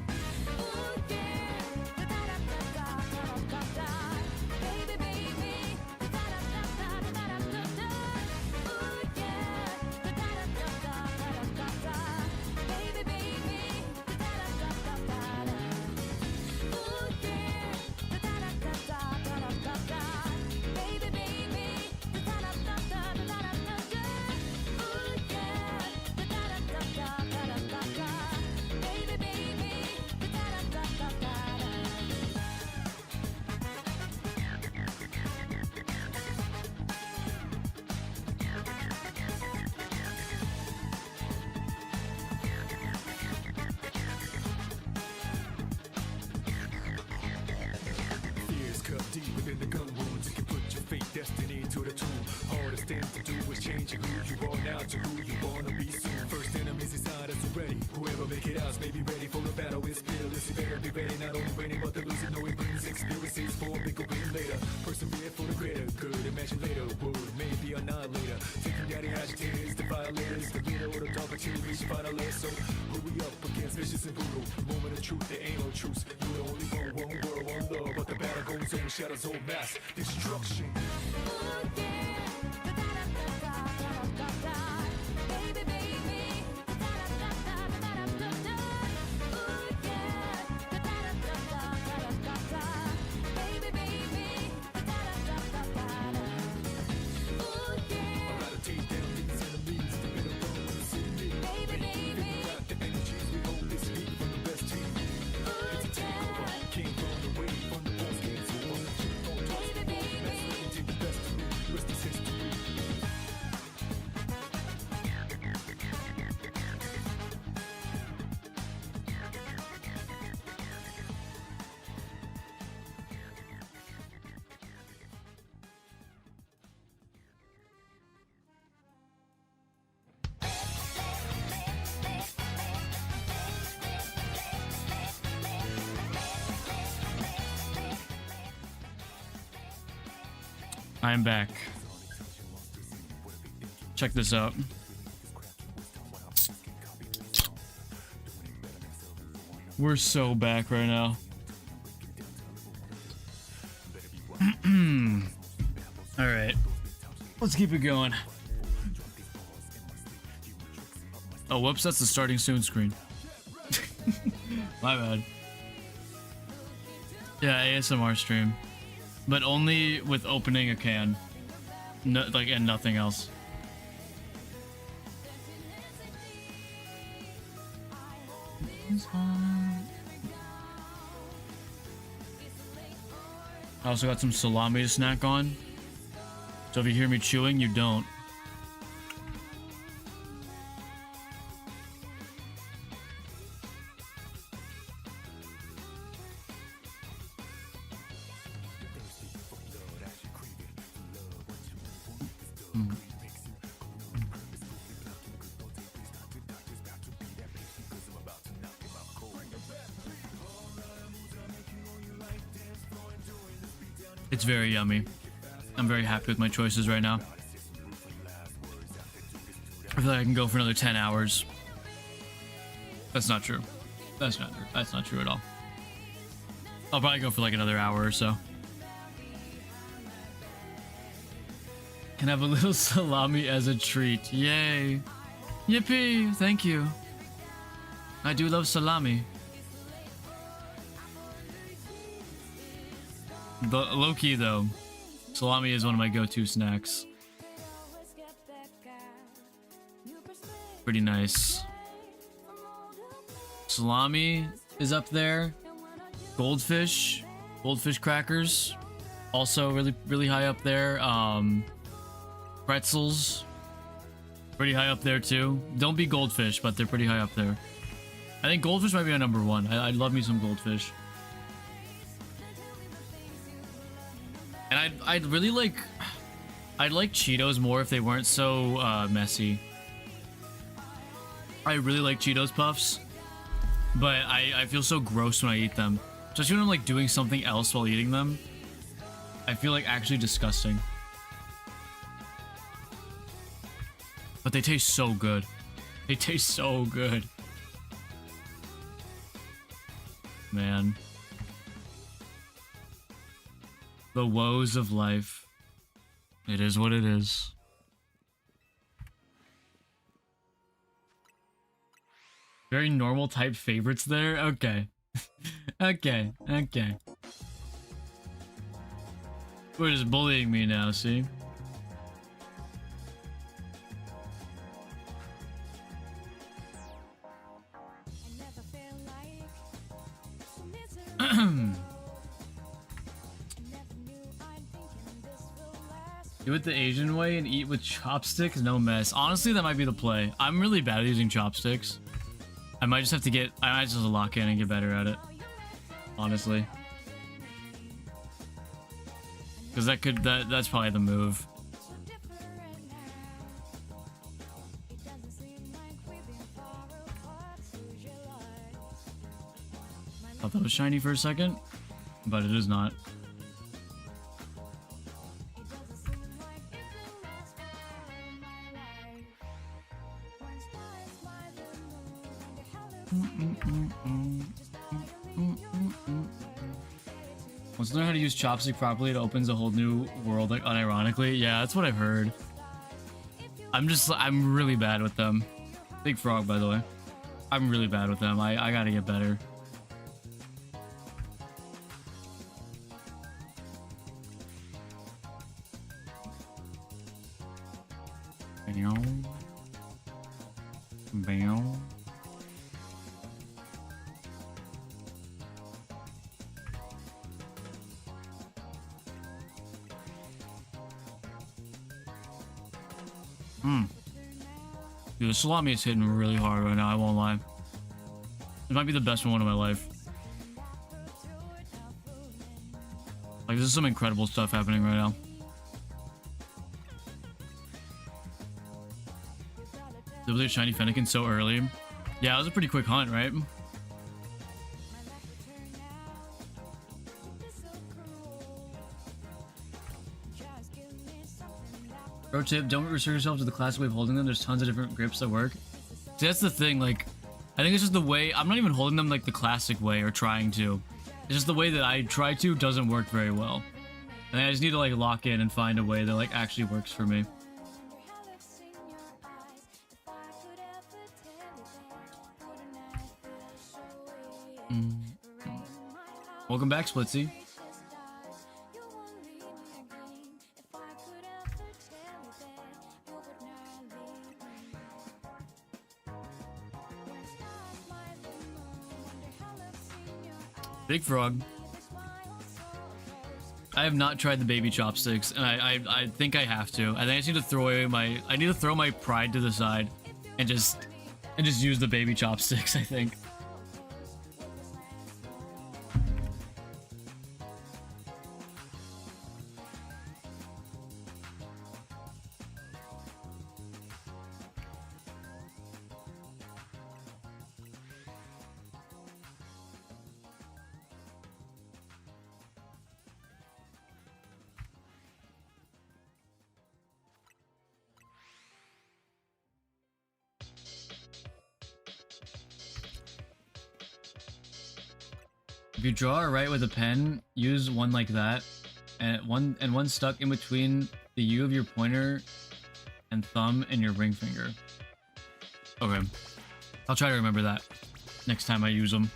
Deep within the gun wounds, you can put your fate, destiny to the tool. Hardest thing to do is change who you are now to who you wanna be soon. First enemies inside us already. Whoever make it out may be ready for the battle. It's fearless, you better be ready. Not only winning, but the losing. No, it brings experiences for a bigger win later. Persevere for the greater good. Imagine later, would maybe annihilator. Taking down the agitators, the violators, the leader or the dog until you reach finalist. So who we up against, vicious and brutal. Moment of truth, there ain't no truce. You're the only one world, one love, but the battle goes on. Shadows on mass destruction. I'm back. Check this out. We're so back right now. Alright. Let's keep it going. Oh, whoops, that's the starting soon screen. My bad. Yeah, ASMR stream. But only with opening a can. No, like, and nothing else. I also got some salami to snack on. So if you hear me chewing, you don't. It's very yummy. I'm very happy with my choices right now. I feel like I can go for another 10 hours. That's not true. That's not true at all. I'll probably go for like another hour or so. Can have a little salami as a treat. Yay. Yippee. Thank you. I do love salami. The low-key though, salami is one of my go-to snacks. Pretty nice. Salami is up there. Goldfish crackers, also really high up there. Pretzels, pretty high up there too. Don't be goldfish, but they're pretty high up there. I think goldfish might be my number one. I love me some goldfish. And I'd really like... I'd like Cheetos more if they weren't so messy. I really like Cheetos Puffs, but I feel so gross when I eat them. Especially when I'm like doing something else while eating them. I feel like actually disgusting. But they taste so good. They taste so good. man. The woes of life. It is what it is. Very normal type favorites there? Okay. Okay, okay. We're just bullying me now, see? Do it the Asian way and eat with chopsticks? No mess. Honestly, that might be the play. I'm really bad at using chopsticks. I might just have to lock in and get better at it. Honestly. Because that's probably the move. Thought that was shiny for a second, but it is not. Once you learn how to use chopstick properly, it opens a whole new world, like unironically. Yeah, that's what I've heard. I'm really bad with them. Big frog, by the way. I'm really bad with them. I gotta get better. Bam. Bam. Dude, the salami is hitting really hard right now, I won't lie. It might be the best one of my life. Like, there's some incredible stuff happening right now. Did we get shiny Fennekin so early? Yeah, it was a pretty quick hunt, right? Pro tip, don't restrict yourself to the classic way of holding them. There's tons of different grips that work. See, that's the thing, like, I think it's just the way, I'm not even holding them like the classic way or trying to. It's just the way that I try to doesn't work very well. And I just need to like lock in and find a way that like actually works for me. Welcome back, Splitsy. Big Frog. I have not tried the baby chopsticks, and I think I have to. I think I just need to throw away my pride to the side, and just use the baby chopsticks. I think. If you draw or write with a pen, use one like that, and one stuck in between the U of your pointer and thumb and your ring finger. Okay, I'll try to remember that next time I use them.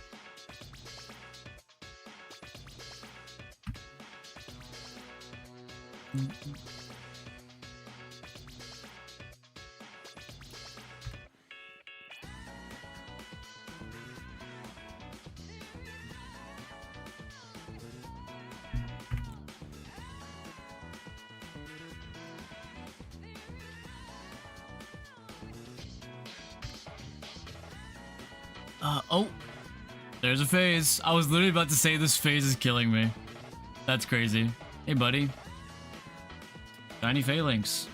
Oh, there's a phase. I was literally about to say this phase is killing me. That's crazy. Hey, buddy. Shiny Phalanx.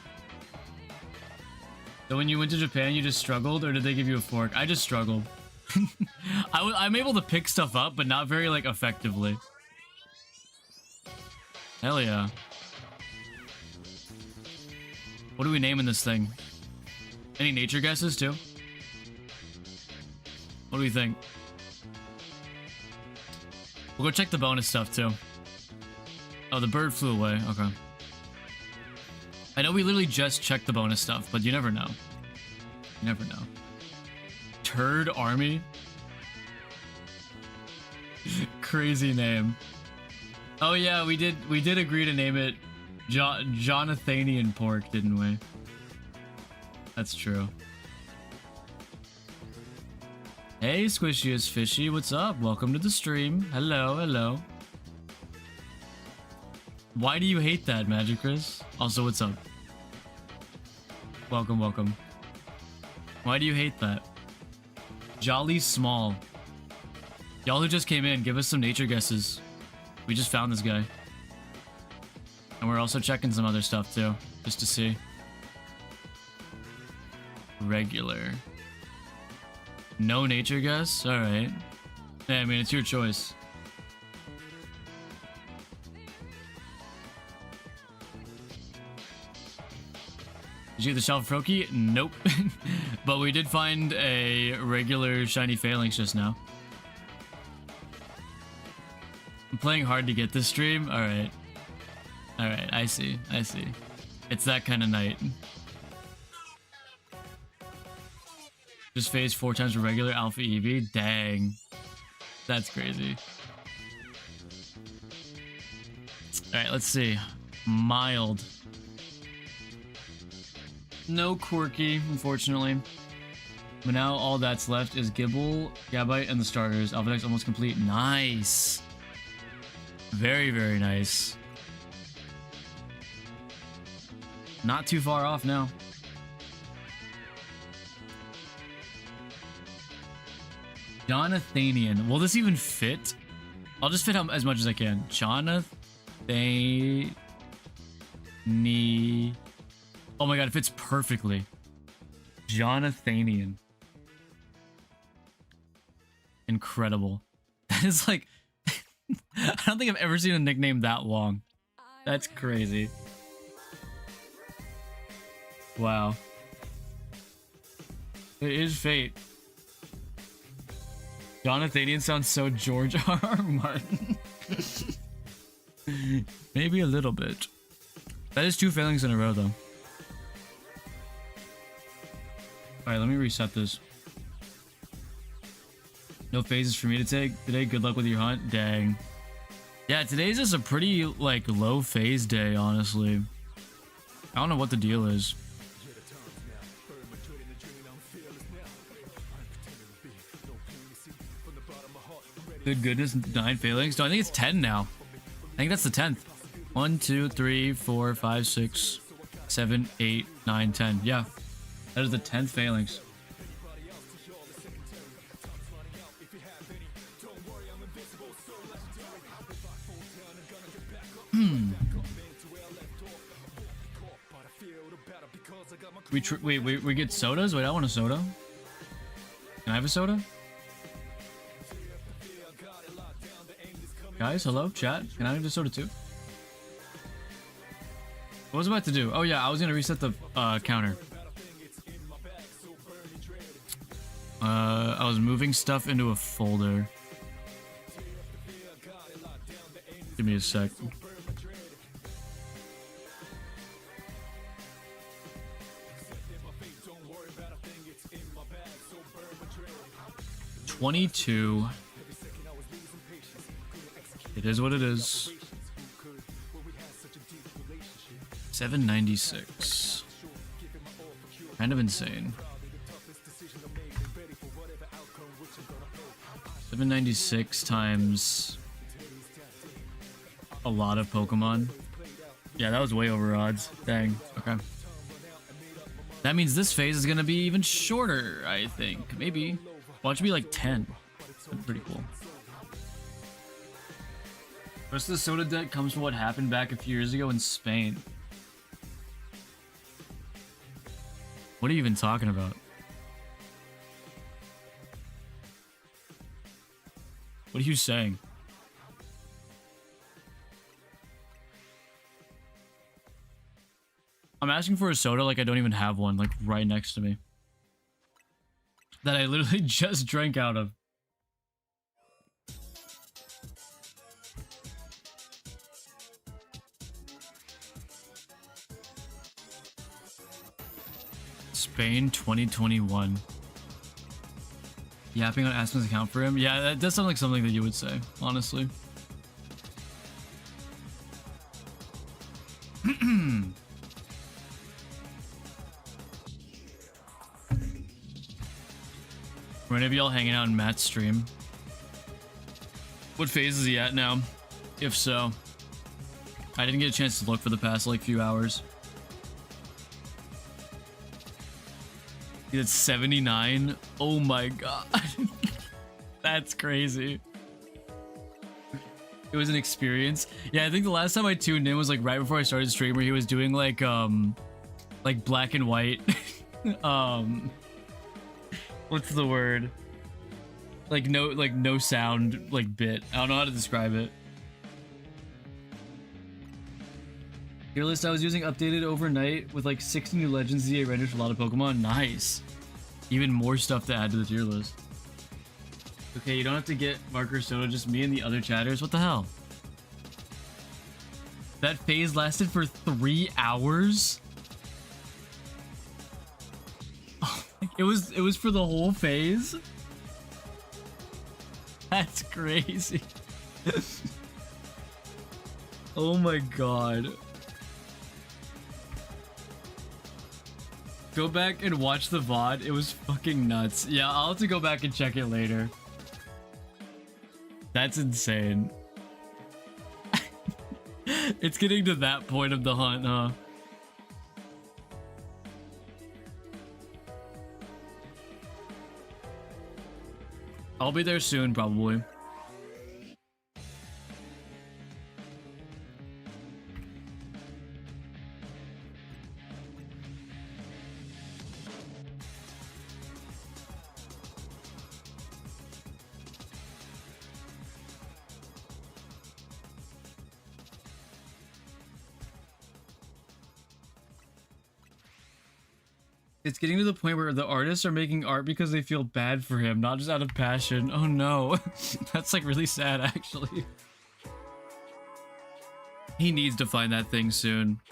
So when you went to Japan, you just struggled, or did they give you a fork? I just struggled. I'm able to pick stuff up, but not very, like, effectively. Hell yeah. What are we naming this thing? Any nature guesses, too? What do we think? We'll go check the bonus stuff too. Oh, the bird flew away. Okay. I know we literally just checked the bonus stuff, but you never know. You never know. Turd Army? Crazy name. Oh yeah, we did agree to name it Jonathanian Pork, didn't we? That's true. Hey, Squishiest Fishy, what's up? Welcome to the stream. Hello, hello. Why do you hate that, Magic Chris? Also, what's up? Welcome, welcome. Why do you hate that? Jolly Small. Y'all who just came in, give us some nature guesses. We just found this guy. And we're also checking some other stuff too, just to see. Regular. No nature guess? Alright. Yeah, I mean, it's your choice. Did you get the Shelf Froakie? Nope. But we did find a regular shiny phalanx just now. I'm playing hard to get this stream? Alright. Alright, I see. I see. It's that kind of night. Just phase 4 times for regular Alpha EV? Dang. That's crazy. Alright, let's see. Mild. No quirky, unfortunately. But now all that's left is Gibble, Gabite, and the starters. Alpha Deck's almost complete. Nice. Very, very nice. Not too far off now. Jonathanian. Will this even fit? I'll just fit as much as I can. Jonathanian. Oh my god, it fits perfectly. Jonathanian. Incredible. That is like... I don't think I've ever seen a nickname that long. That's crazy. Wow. It is fate. Jonathanian sounds so George R.R. Martin. Maybe a little bit. That is 2 failings in a row, though. Alright, let me reset this. No phases for me to take today. Good luck with your hunt. Dang. Yeah, today's just a pretty, like, low phase day, honestly. I don't know what the deal is. Good goodness, 9 failings. No, I think it's 10 now. I think that's the 10th. 1, 2, 3, 4, 5, 6, 7, 8, 9, 10. Yeah. That is the 10th failings. We get sodas? Wait, I want a soda. Can I have a soda? Guys, hello, chat. Can I have a soda too? What was I about to do? Oh yeah, I was gonna reset the counter. I was moving stuff into a folder. Give me a sec. $22. It is what it is. $7.96. Kind of insane. $7.96 times a lot of Pokemon. Yeah, that was way over odds. Dang. Okay. That means this phase is gonna be even shorter, I think. Maybe. Watch it be like 10. That's pretty cool. The rest of the soda deck comes from what happened back a few years ago in Spain. What are you even talking about? What are you saying? I'm asking for a soda like I don't even have one, like right next to me. That I literally just drank out of. Spain 2021. Yapping on Aspen's account for him? Yeah, that does sound like something that you would say, honestly. Were any of y'all hanging out in Matt's stream? What phase is he at now? If so, I didn't get a chance to look for the past like few hours. He's at 79. Oh my god. That's crazy. It was an experience. Yeah, I think the last time I tuned in was like right before I started stream, where he was doing like black and white. What's the word? Like no sound like bit. I don't know how to describe it. Tier list I was using updated overnight with like 60 new legends ZA rendered for a lot of Pokemon. Nice. Even more stuff to add to the tier list. Okay, you don't have to get Marker Soda, just me and the other chatters. What the hell? That phase lasted for 3 hours? Oh, it was for the whole phase? That's crazy. Oh my god. Go back and watch the VOD. It was fucking nuts. Yeah, I'll have to go back and check it later. That's insane. It's getting to that point of the hunt, huh? I'll be there soon, probably. It's getting to the point where the artists are making art because they feel bad for him, not just out of passion. Oh no. That's like really sad, actually. He needs to find that thing soon.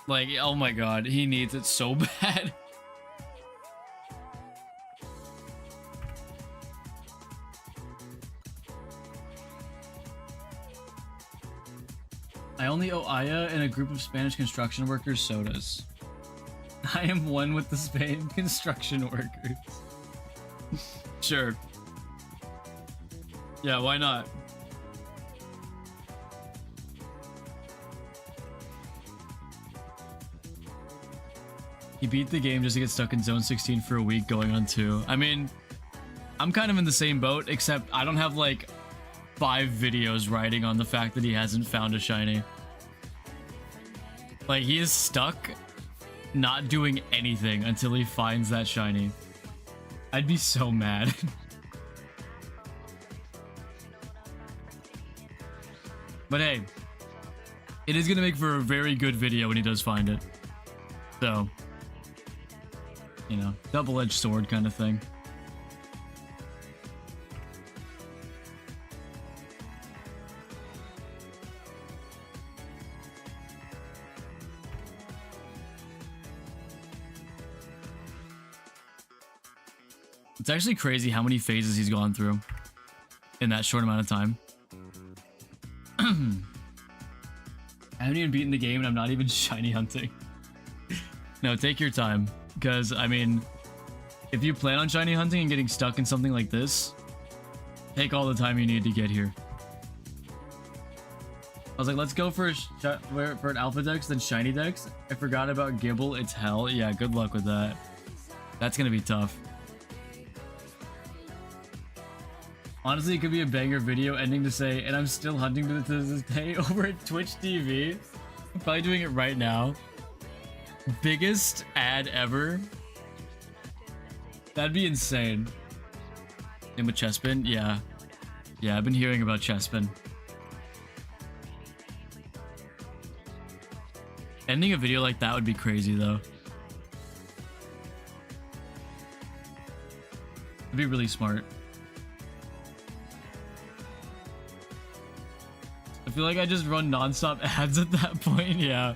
Like, oh my god, he needs it so bad. I only owe Aya and a group of Spanish construction workers sodas. I am one with the Spain construction workers. Sure. Yeah, why not? He beat the game just to get stuck in Zone 16 for a week going on 2. I mean, I'm kind of in the same boat, except I don't have like 5 videos riding on the fact that he hasn't found a shiny. Like, he is stuck not doing anything until he finds that shiny. I'd be so mad. But hey, it is gonna make for a very good video when he does find it. So, you know, double-edged sword kind of thing. It's actually crazy how many phases he's gone through in that short amount of time. I haven't even beaten the game and I'm not even shiny hunting. No, take your time. Because, I mean, if you plan on shiny hunting and getting stuck in something like this, take all the time you need to get here. I was like, let's go for an alpha dex, then shiny dex. I forgot about Gibble. It's hell. Yeah, good luck with that. That's going to be tough. Honestly, it could be a banger video ending to say, and I'm still hunting to this day over at Twitch TV. I'm probably doing it right now. Biggest ad ever. That'd be insane. Name with Chespin? Yeah. Yeah, I've been hearing about Chespin. Ending a video like that would be crazy, though. It'd be really smart. I feel like I just run non-stop ads at that point, yeah.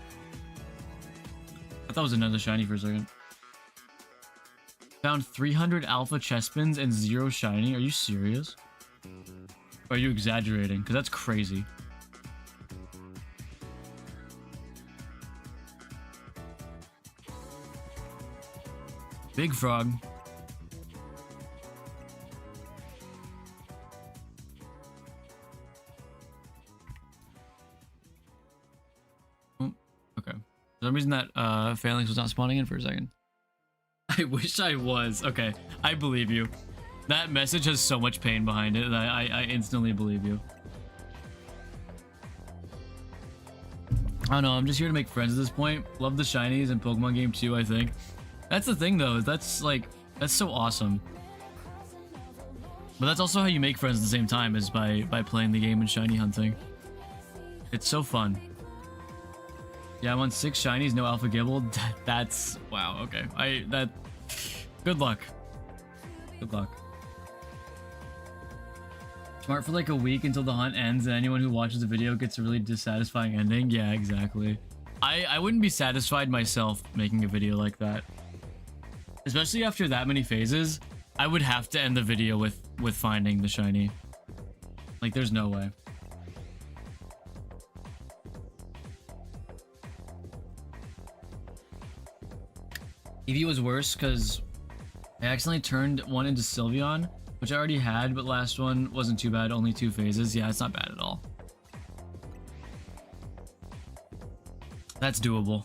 I thought it was another shiny for a second. Found 300 alpha chestpins and 0 shiny. Are you serious? Or are you exaggerating? Because that's crazy. Big frog. Oh, okay. For some reason that Phalanx was not spawning in for a second. I wish I was. Okay, I believe you. That message has so much pain behind it that I instantly believe you. I don't know, I'm just here to make friends at this point. Love the shinies and Pokemon game too, I think. That's the thing though, that's so awesome. But that's also how you make friends at the same time, is by playing the game and shiny hunting. It's so fun. Yeah, I'm on 6 shinies, no alpha gibble. That's wow, okay. Good luck. Good luck. Smart for like a week until the hunt ends and anyone who watches the video gets a really dissatisfying ending. Yeah, exactly. I wouldn't be satisfied myself making a video like that. Especially after that many phases, I would have to end the video with finding the shiny. Like, there's no way. Eevee was worse because I accidentally turned one into Sylveon, which I already had, but last one wasn't too bad, only 2 phases. Yeah, it's not bad at all. That's doable.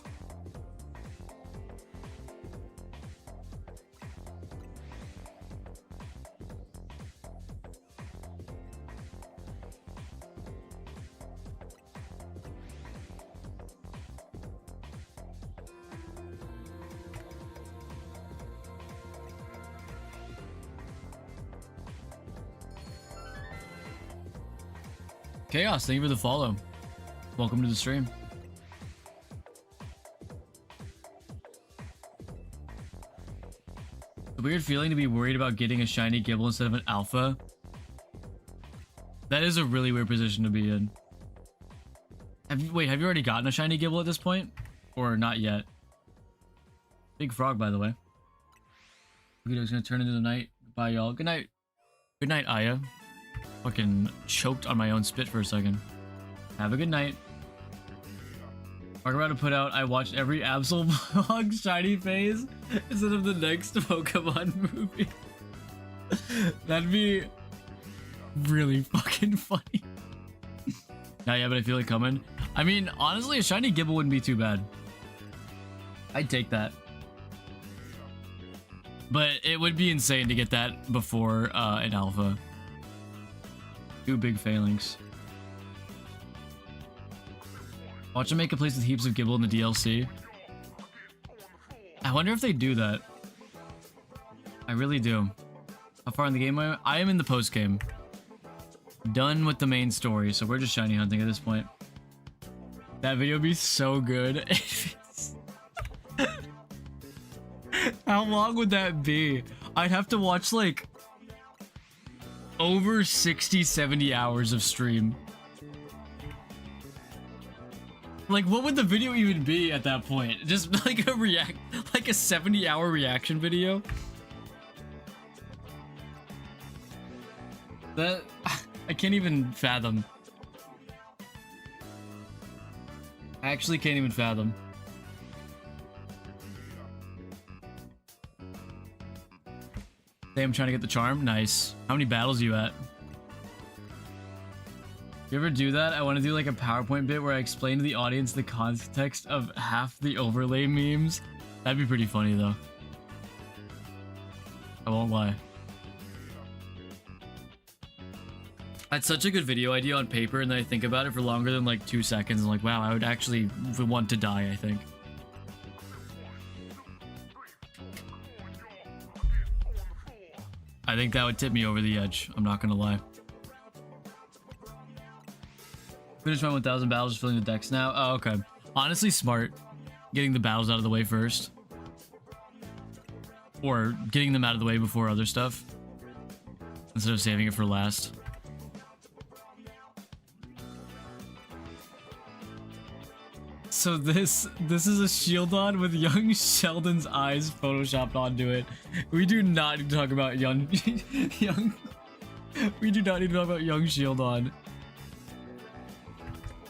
Chaos, thank you for the follow. Welcome to the stream. A weird feeling to be worried about getting a shiny Gibble instead of an alpha. That is a really weird position to be in. Wait, have you already gotten a shiny Gibble at this point? Or not yet? Big frog, by the way. Video's gonna turn into the night. Bye, y'all. Good night. Good night, Aya. Fucking choked on my own spit for a second. Have a good night. We're about to put out, I watched every Absol vlog shiny phase instead of the next Pokemon movie. That'd be really fucking funny. Yeah, but I feel it coming. I mean, honestly, a shiny Gibble wouldn't be too bad. I'd take that. But it would be insane to get that before an alpha. 2 big Phalanx. Watch them make a place with heaps of Gibble in the DLC. I wonder if they do that. I really do. How far in the game am I? I am in the post game. Done with the main story, so we're just shiny hunting at this point. That video would be so good. How long would that be? I'd have to watch like over 60-70 hours of stream. Like, what would the video even be at that point? Just like a 70-hour reaction video? That I can't even fathom. I actually can't even fathom. I'm trying to get the charm. Nice. How many battles are you at? You ever do that? I want to do like a PowerPoint bit where I explain to the audience the context of half the overlay memes. That'd be pretty funny though. I won't lie. That's such a good video idea on paper, and then I think about it for longer than like 2 seconds. I'm like, wow, I would actually want to die, I think. I think that would tip me over the edge. I'm not gonna lie. Finish my 1,000 battles, just filling the decks now. Oh, okay. Honestly, smart. Getting the battles out of the way first. Or getting them out of the way before other stuff. Instead of saving it for last. So this is a Shieldon with young Sheldon's eyes photoshopped onto it. We do not need to talk about young young. We do not need to talk about young Shieldon.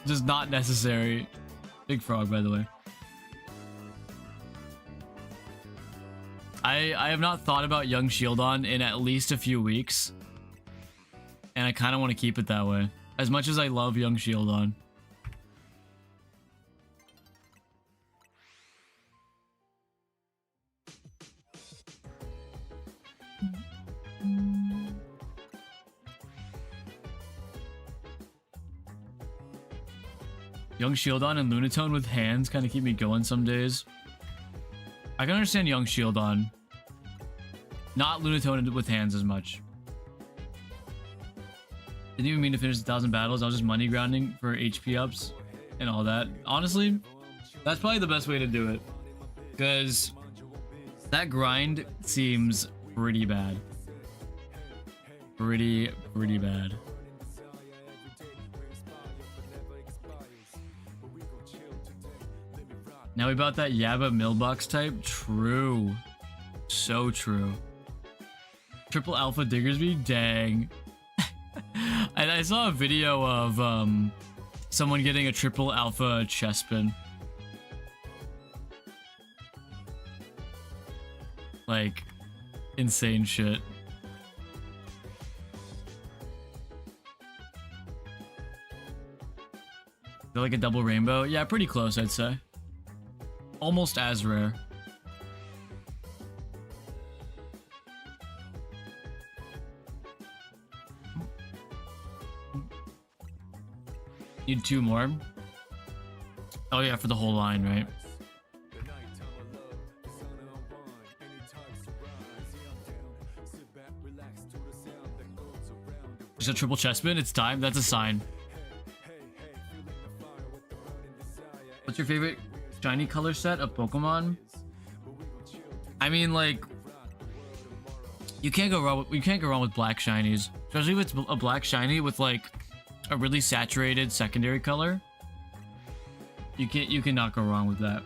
Just not necessary. Big frog, by the way. I have not thought about young Shieldon in at least a few weeks, and I kind of want to keep it that way. As much as I love young Shieldon. Young Shieldon and Lunatone with hands kind of keep me going some days. I can understand Young Shieldon. Not Lunatone with hands as much. Didn't even mean to finish 1,000 battles. I was just money grounding for HP ups and all that. Honestly, that's probably the best way to do it. Because that grind seems pretty bad. Pretty bad. Now we bought that Yabba Millbox type. True. So true. Triple Alpha Diggersby? Dang. And I saw a video of someone getting a Triple Alpha Chespin. Like, insane shit. They're like a double rainbow? Yeah, pretty close, I'd say. Almost as rare. Need 2 more. Oh yeah, for the whole line, right? Just a triple chestman. It's time. That's a sign. What's your favorite shiny color set of Pokemon? I mean, like, you can't go wrong with black shinies, especially if it's a black shiny with like a really saturated secondary color. You cannot go wrong with that.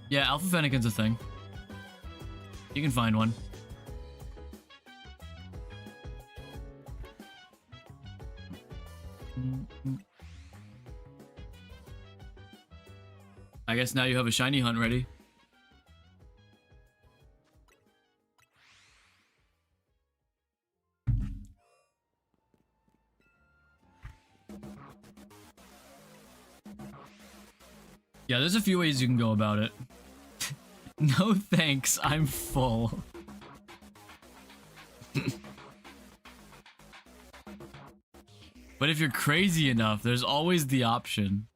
Yeah, Alpha Fennekin's a thing. You can find one. I guess now you have a shiny hunt ready. Yeah, there's a few ways you can go about it. No thanks, I'm full. But if you're crazy enough, there's always the option.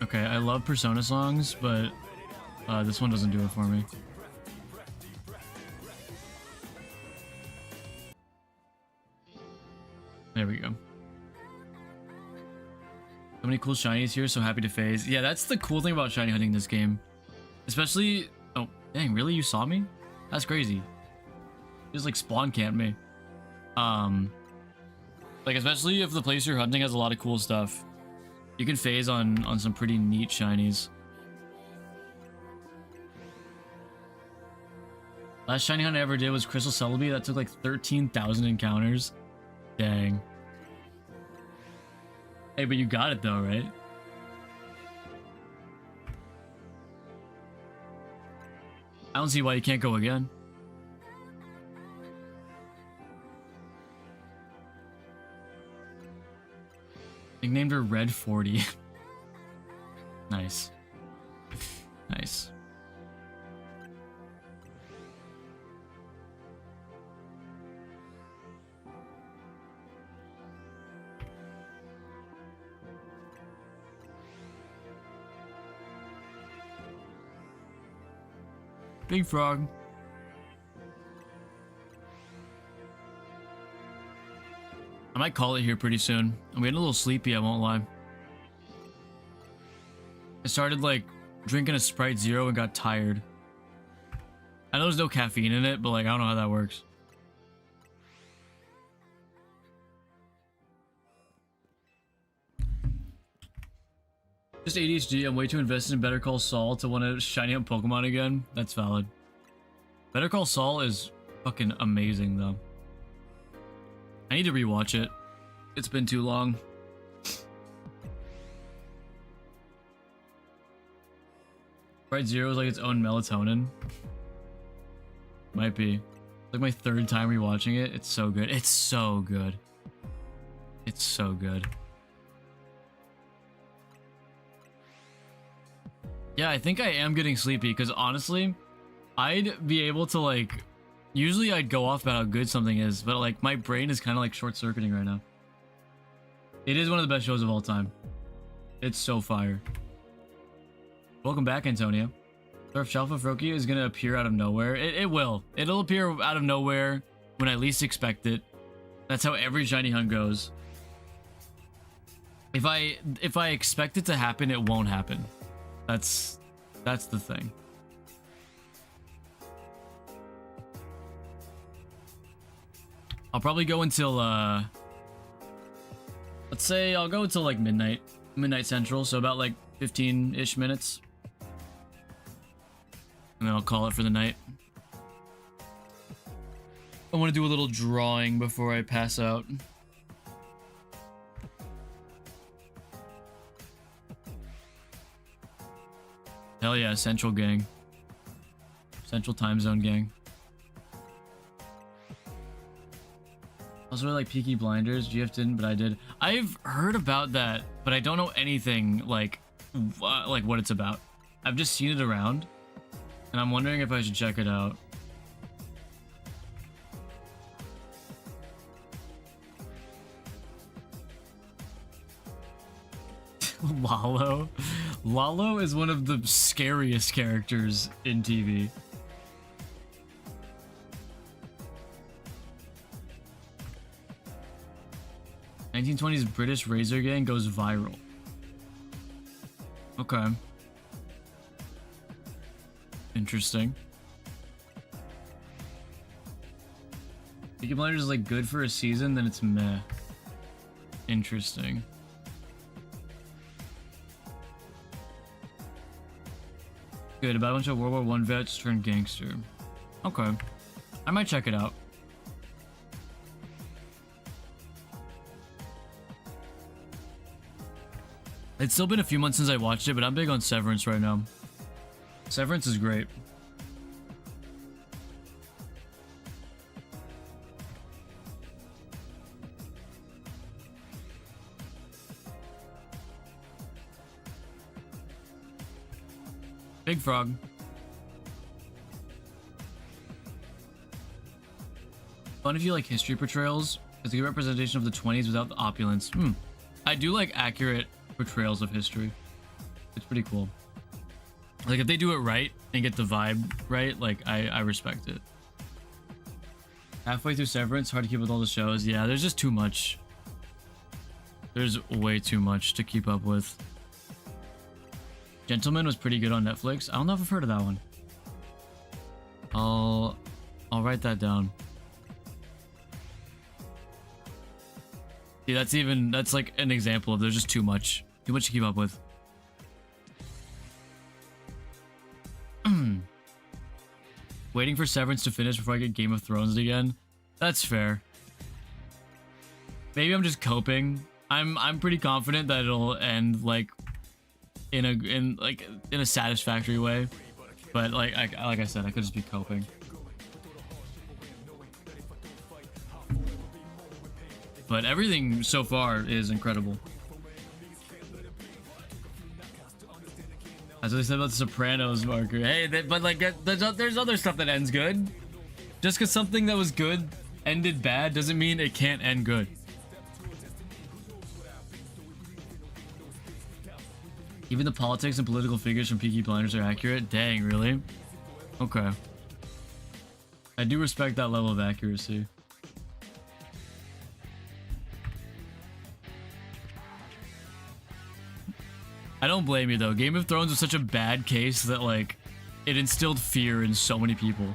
Okay, I love Persona songs, but this one doesn't do it for me. There we go. So many cool shinies here, so happy to phase. Yeah, that's the cool thing about shiny hunting this game. Especially... Oh, dang, really? You saw me? That's crazy. You just like spawn camped me. Like, especially if the place you're hunting has a lot of cool stuff. You can phase on some pretty neat shinies. Last shiny hunt I ever did was Crystal Celebi. That took like 13,000 encounters. Dang. Hey, but you got it though, right? I don't see why you can't go again. Nicknamed her Red 40. Nice. Nice. Big frog. I might call it here pretty soon. I'm getting a little sleepy, I won't lie. I started like drinking a Sprite Zero and got tired. I know there's no caffeine in it, but like I don't know how that works. Just ADHD, I'm way too invested in Better Call Saul to want to shiny up Pokemon again. That's valid. Better Call Saul is fucking amazing though. I need to rewatch it. It's been too long. Sprite Zero is like its own melatonin. Might be. It's like my third time rewatching it. It's so good. It's so good. It's so good. Yeah, I think I am getting sleepy because honestly, I'd be able to like... Usually I'd go off about how good something is, but like my brain is kind of like short-circuiting right now. It is one of the best shows of all time. It's so fire. Welcome back, Antonio. Surf Shalfa Froakie is going to appear out of nowhere. It will. It'll appear out of nowhere when I least expect it. That's how every shiny hunt goes. If I expect it to happen, it won't happen. That's the thing. I'll probably go until let's say I'll go until like midnight central, so about like 15-ish minutes, and then I'll call it for the night. I want to do a little drawing before I pass out. Hell yeah, Central gang. Central time zone gang. Also, like Peaky Blinders. GF didn't, but I did. I've heard about that, but I don't know anything like what it's about. I've just seen it around, and I'm wondering if I should check it out. Lalo. Lalo is one of the scariest characters in TV. '1920s British Razor Gang goes viral. Okay. Interesting. Peaky Blinders is like good for a season, then it's meh. Interesting. Good, about a bunch of World War I vets turned gangster. Okay. I might check it out. It's still been a few months since I watched it, but I'm big on Severance right now. Severance is great. Big frog. Fun if you like history portrayals. It's a good representation of the 20s without the opulence. I do like accurate portrayals of history. It's pretty cool. Like if they do it right and get the vibe right, like I respect it. Halfway through Severance, hard to keep with all the shows. Yeah, there's just too much. There's way too much to keep up with. Gentleman was pretty good on Netflix. I don't know if I've heard of that one. I'll write that down. See, that's like an example of there's just too much to keep up with. Waiting for Severance to finish before I get Game of Thrones again. That's fair. Maybe I'm just coping. I'm pretty confident that it'll end like in a satisfactory way, but like I said, I could just be coping. But everything so far is incredible. That's what I said about the Sopranos, Marker. Hey, but like there's other stuff that ends good. Just because something that was good ended bad doesn't mean it can't end good. Even the politics and political figures from Peaky Blinders are accurate. Dang, really? Okay. I do respect that level of accuracy. I don't blame you though. Game of Thrones was such a bad case that like it instilled fear in so many people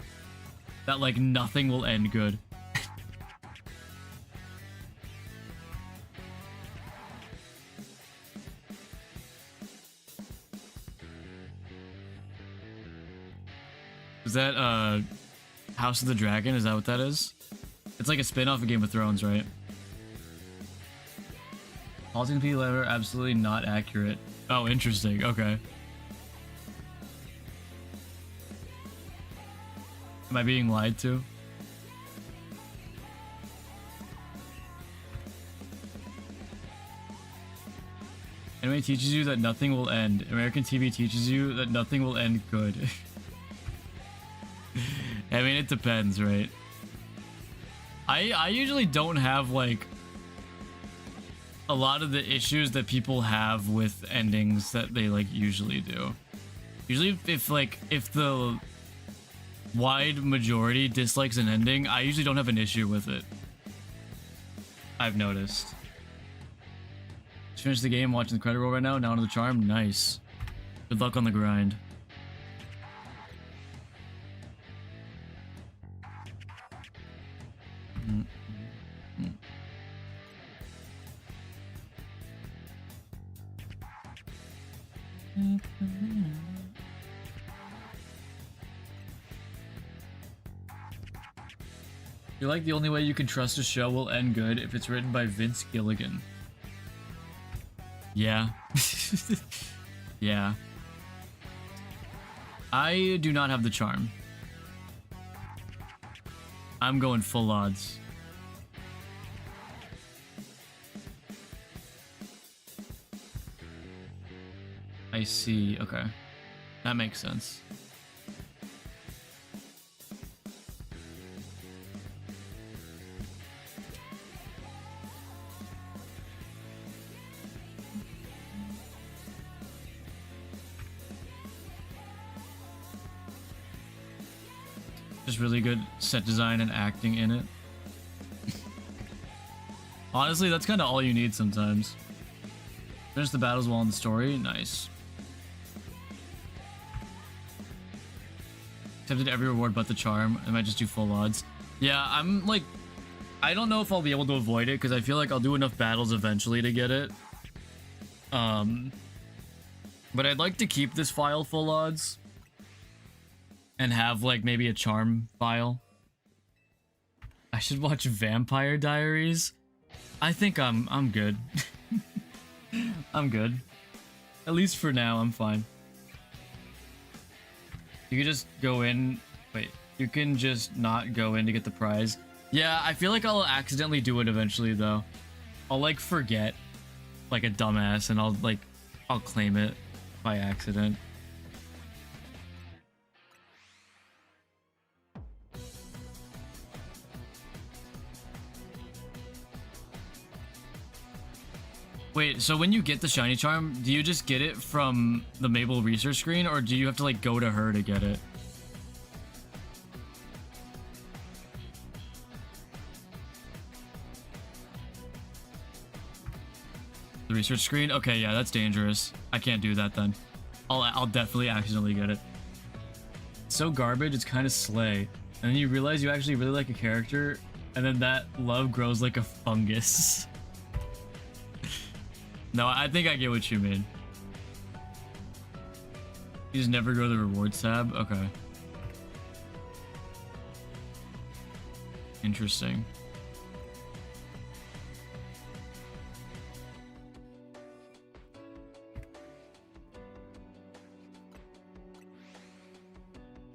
that like nothing will end good. Is that House of the Dragon? Is that what that is? It's like a spin-off of Game of Thrones, right? Halting P lever absolutely not accurate. Oh, interesting. Okay. Am I being lied to? Anime teaches you that nothing will end. American TV teaches you that nothing will end good. I mean, it depends, right? I usually don't have like a lot of the issues that people have with endings that they like usually do. Usually if the wide majority dislikes an ending, I usually don't have an issue with it. I've noticed. Just finished the game, watching the credit roll right now. Now onto the charm. Nice. Good luck on the grind. You're like the only way you can trust a show will end good if it's written by Vince Gilligan. Yeah. Yeah. I do not have the charm. I'm going full odds. I see. Okay. That makes sense. Just really good set design and acting in it. Honestly, that's kind of all you need sometimes. Finish the battles while in the story. Nice. Accepted every reward but the charm. I might just do full odds. Yeah, I'm like, I don't know if I'll be able to avoid it because I feel like I'll do enough battles eventually to get it. But I'd like to keep this file full odds and have like maybe a charm file. I should watch Vampire Diaries. I think I'm good. I'm good. At least for now, I'm fine. You can just go in. Wait, you can just not go in to get the prize. Yeah, I feel like I'll accidentally do it eventually though. I'll like forget like a dumbass and I'll claim it by accident. Wait, so when you get the shiny charm, do you just get it from the Mabel research screen or do you have to like go to her to get it? The research screen? Okay, yeah, that's dangerous. I can't do that then. I'll definitely accidentally get it. It's so garbage, it's kind of slay. And then you realize you actually really like a character, and then that love grows like a fungus. No, I think I get what you mean. You just never go to the rewards tab? Okay. Interesting.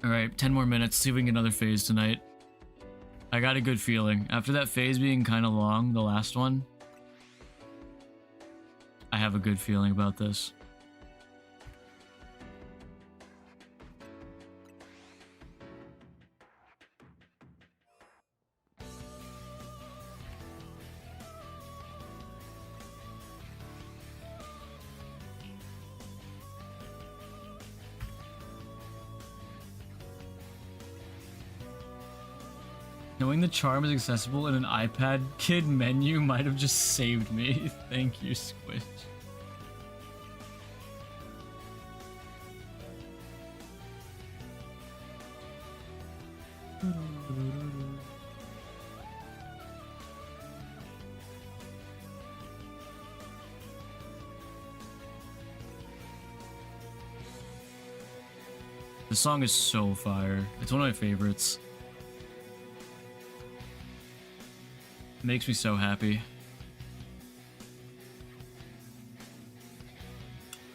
Alright, 10 more minutes, see if we can get another phase tonight. I got a good feeling. After that phase being kind of long, the last one, I have a good feeling about this. Knowing the charm is accessible in an iPad kid menu might have just saved me. Thank you, Squish. The song is so fire. It's one of my favorites. It makes me so happy.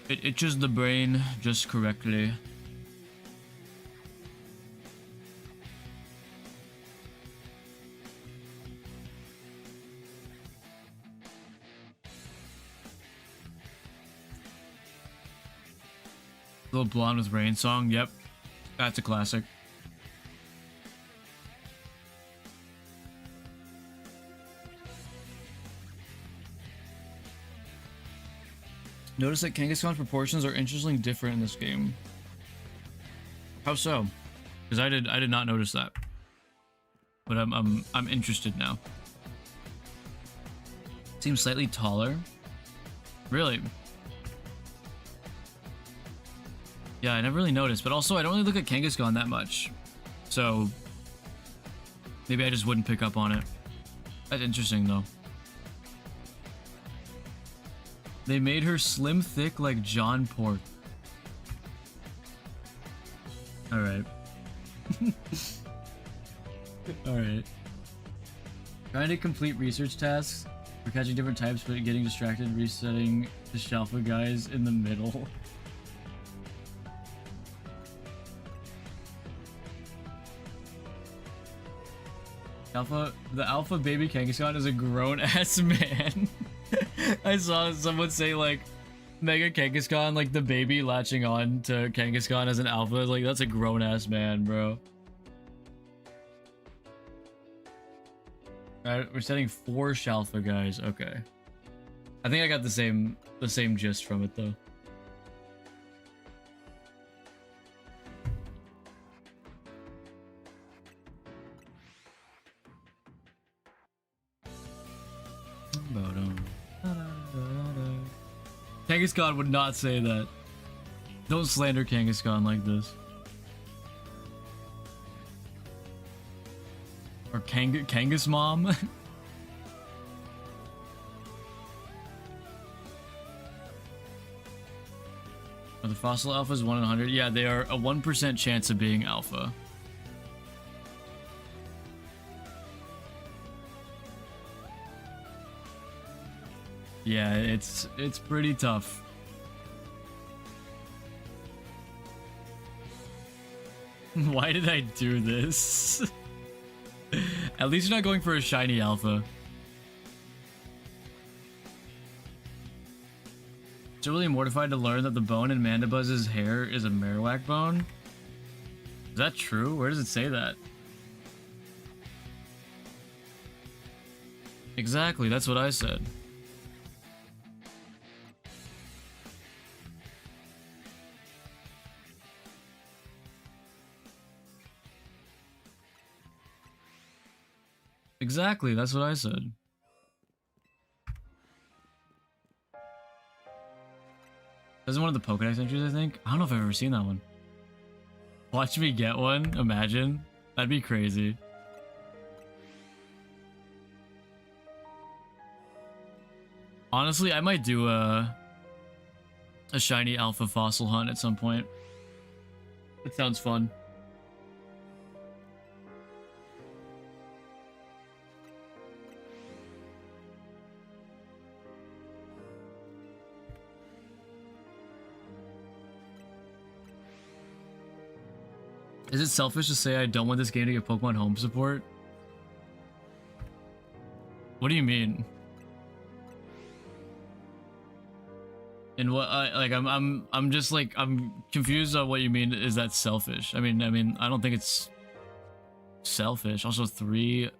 It itches the brain just correctly. Little Blonde with Rain song, yep. That's a classic. Notice that Kangaskhan's proportions are interestingly different in this game. How so? Because I did not notice that. But I'm interested now. Seems slightly taller. Really? Yeah, I never really noticed, but also I don't really look at Kangaskhan that much. So maybe I just wouldn't pick up on it. That's interesting though. They made her slim thick like John Pork. Alright. Alright. Trying to complete research tasks. We're catching different types, but getting distracted resetting the shelf of guys in the middle. The alpha baby Kangaskhan is a grown-ass man. I saw someone say, like, Mega Kangaskhan, like, the baby latching on to Kangaskhan as an alpha. Like, that's a grown-ass man, bro. Alright, we're setting 4 Shalfa guys. Okay. I think I got the same gist from it, though. Kangaskhan would not say that. Don't slander Kangaskhan like this. Or Kangas mom. Are the fossil alphas 1 in 100? Yeah, they are a 1% chance of being alpha. Yeah, it's pretty tough. Why did I do this? At least you're not going for a shiny alpha. It's really mortified to learn that the bone in Mandabuzz's hair is a Marowak bone. Is that true? Where does it say that? Exactly, that's what I said. Exactly, that's what I said. That's one of the Pokédex entries, I think. I don't know if I've ever seen that one. Watch me get one, imagine. That'd be crazy. Honestly, I might do a shiny alpha fossil hunt at some point. That sounds fun. Is it selfish to say I don't want this game to get Pokemon Home support? What do you mean? And what I'm just like I'm confused on what you mean. Is that selfish? I mean I don't think it's selfish. Also 3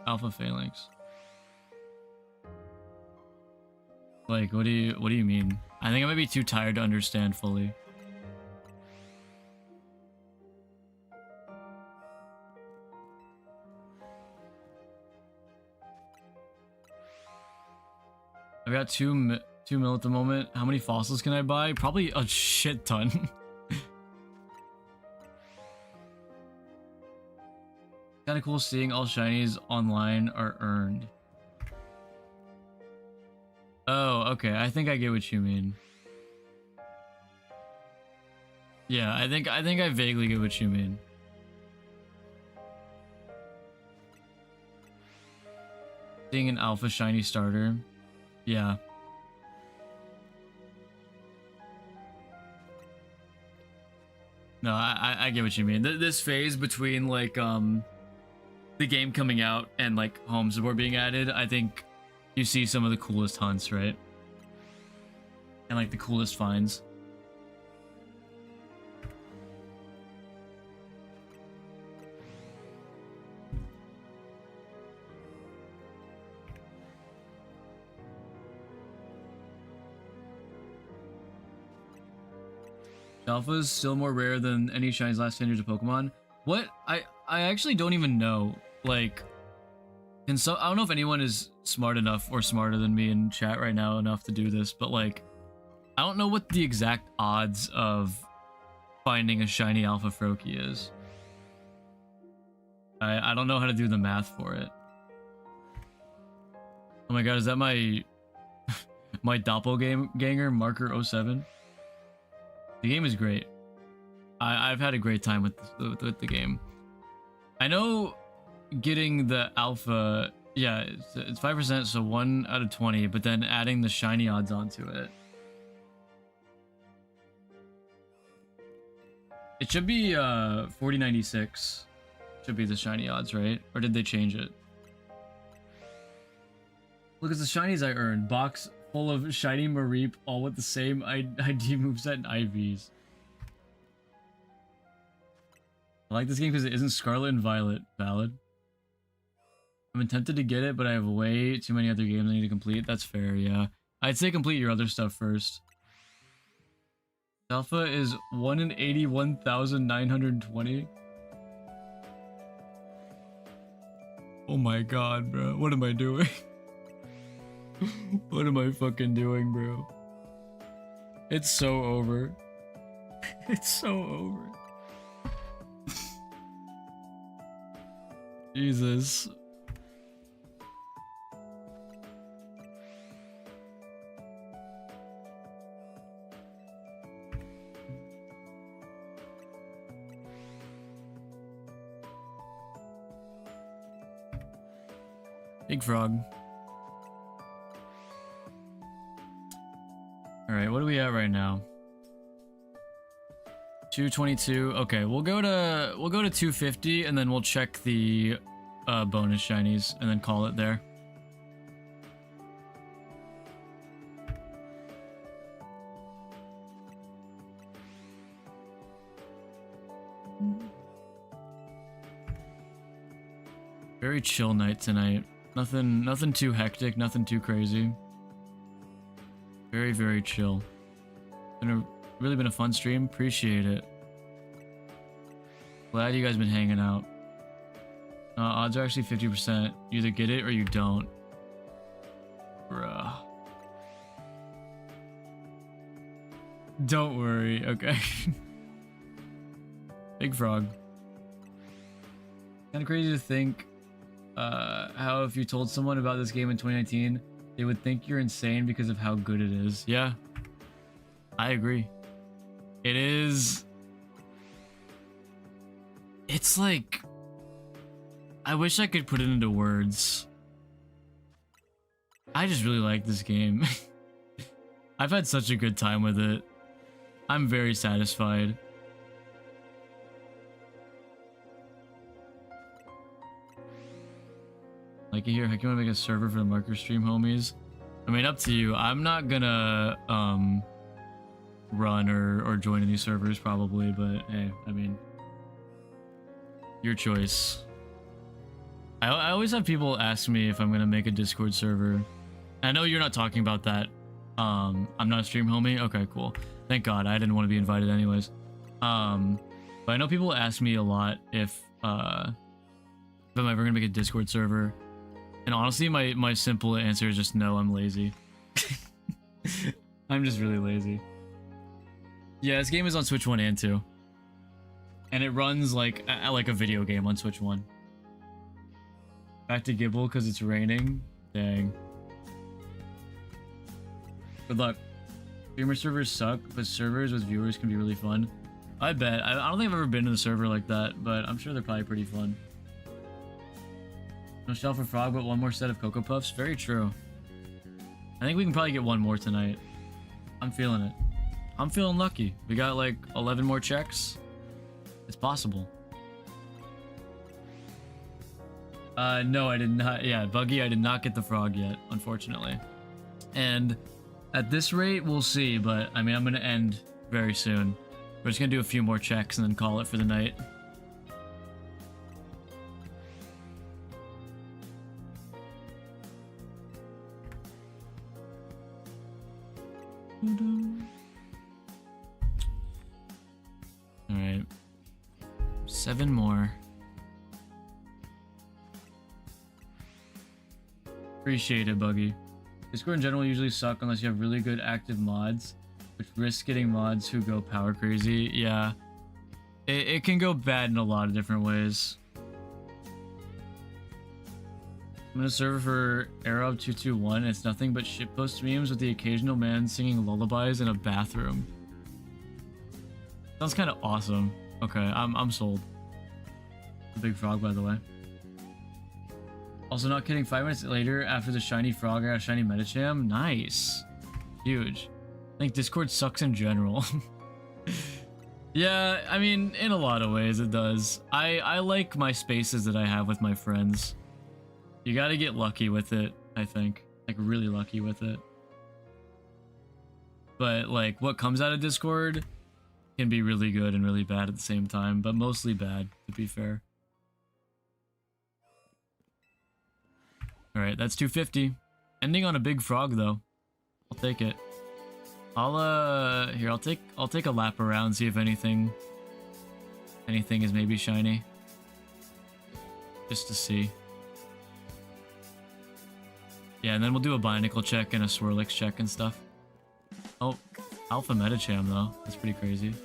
Alpha Phalanx. Like what do you mean? I think I might be too tired to understand fully. got 2 mil at the moment. How many fossils can I buy? Probably a shit ton. Kind of cool seeing all shinies online are earned. Oh, okay. I think I get what you mean. Yeah, I think I vaguely get what you mean. Seeing an alpha shiny starter. Yeah. No, I get what you mean. This phase between like the game coming out and like home support being added, I think you see some of the coolest hunts, right? And like the coolest finds. Alpha is still more rare than any shinies last 10 years of Pokemon. What? I actually don't even know. Like, I don't know if anyone is smart enough or smarter than me in chat right now enough to do this, but like, I don't know what the exact odds of finding a shiny Alpha Froakie is. I don't know how to do the math for it. Oh my god, is that my my doppelganger marker 07? The game is great. I've had a great time with the game. I know getting the alpha, yeah, it's 5%, so 1 out of 20, but then adding the shiny odds onto it. It should be 4096. Should be the shiny odds, right? Or did they change it? Look at the shinies I earned. Box full of shiny Mareep, all with the same ID moveset and IVs. I like this game because it isn't Scarlet and Violet. Valid. I'm tempted to get it, but I have way too many other games I need to complete. That's fair, yeah. I'd say complete your other stuff first. Alpha is 1 in 81,920. Oh my god, bro. What am I doing? What am I fucking doing, bro? It's so over. It's so over. Jesus. Big Frog. All right, what are we at right now? 222. Okay, we'll go to 250 and then we'll check the bonus shinies and then call it there. Very chill night tonight. Nothing too hectic, nothing too crazy. Very, very chill. Really been a fun stream. Appreciate it. Glad you guys been hanging out. Odds are actually 50%. You either get it or you don't. Bruh. Don't worry, okay. Big Frog. Kinda crazy to think how if you told someone about this game in 2019, they would think you're insane because of how good it is. Yeah, I agree. It is. It's like, I wish I could put it into words. I just really like this game. I've had such a good time with it. I'm very satisfied. Like here, heck, you wanna make a server for the marker stream, homies? I mean, up to you. I'm not gonna run or join any servers probably, but hey, I mean, your choice. I always have people ask me if I'm gonna make a Discord server. I know you're not talking about that. I'm not a stream homie. Okay, cool. Thank God. I didn't want to be invited anyways. But I know people ask me a lot if I'm ever gonna make a Discord server. And honestly, my simple answer is just no, I'm lazy. I'm just really lazy. Yeah, this game is on Switch 1 and 2. And it runs like a video game on Switch 1. Back to Gibble because it's raining. Dang. Good luck. Streamer servers suck, but servers with viewers can be really fun. I bet. I don't think I've ever been in a server like that, but I'm sure they're probably pretty fun. No shell for frog, but one more set of Cocoa Puffs. Very true. I think we can probably get one more tonight. I'm feeling it. I'm feeling lucky. We got like 11 more checks. It's possible. No, I did not. Yeah, Buggy, I did not get the frog yet, unfortunately. And at this rate, we'll see, but I mean, I'm going to end very soon. We're just going to do a few more checks and then call it for the night. Alright. 7 more. Appreciate it, Buggy. Discord in general usually suck unless you have really good active mods, which risk getting mods who go power crazy. Yeah. It can go bad in a lot of different ways. I'm in a server for Arab221. It's nothing but shitpost memes with the occasional man singing lullabies in a bathroom. Sounds kind of awesome. Okay, I'm sold. The big frog, by the way. Also, not kidding, 5 minutes later, after the shiny frog, I got a shiny Medicham. Nice. Huge. I think Discord sucks in general. Yeah, I mean, in a lot of ways it does. I like my spaces that I have with my friends. You gotta get lucky with it, I think. Like, really lucky with it. But, like, what comes out of Discord can be really good and really bad at the same time, but mostly bad, to be fair. Alright, that's 250. Ending on a big frog, though. I'll take it. Here, I'll take a lap around, see if anything is maybe shiny. Just to see. Yeah, and then we'll do a Binacle check and a Swirlix check and stuff. Oh, Alpha Medicham, though. That's pretty crazy.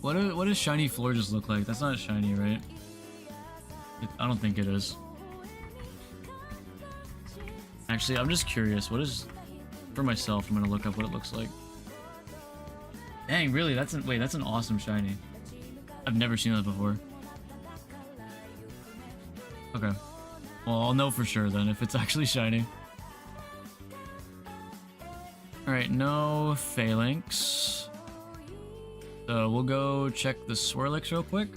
What does shiny floor just look like? That's not shiny, right? I don't think it is. Actually, I'm just curious. What is... For myself, I'm gonna look up what it looks like. Dang, really? That's an awesome shiny. I've never seen that before. Okay. Well, I'll know for sure then if it's actually shiny. Alright, no Phalanx. So we'll go check the Swirlix real quick.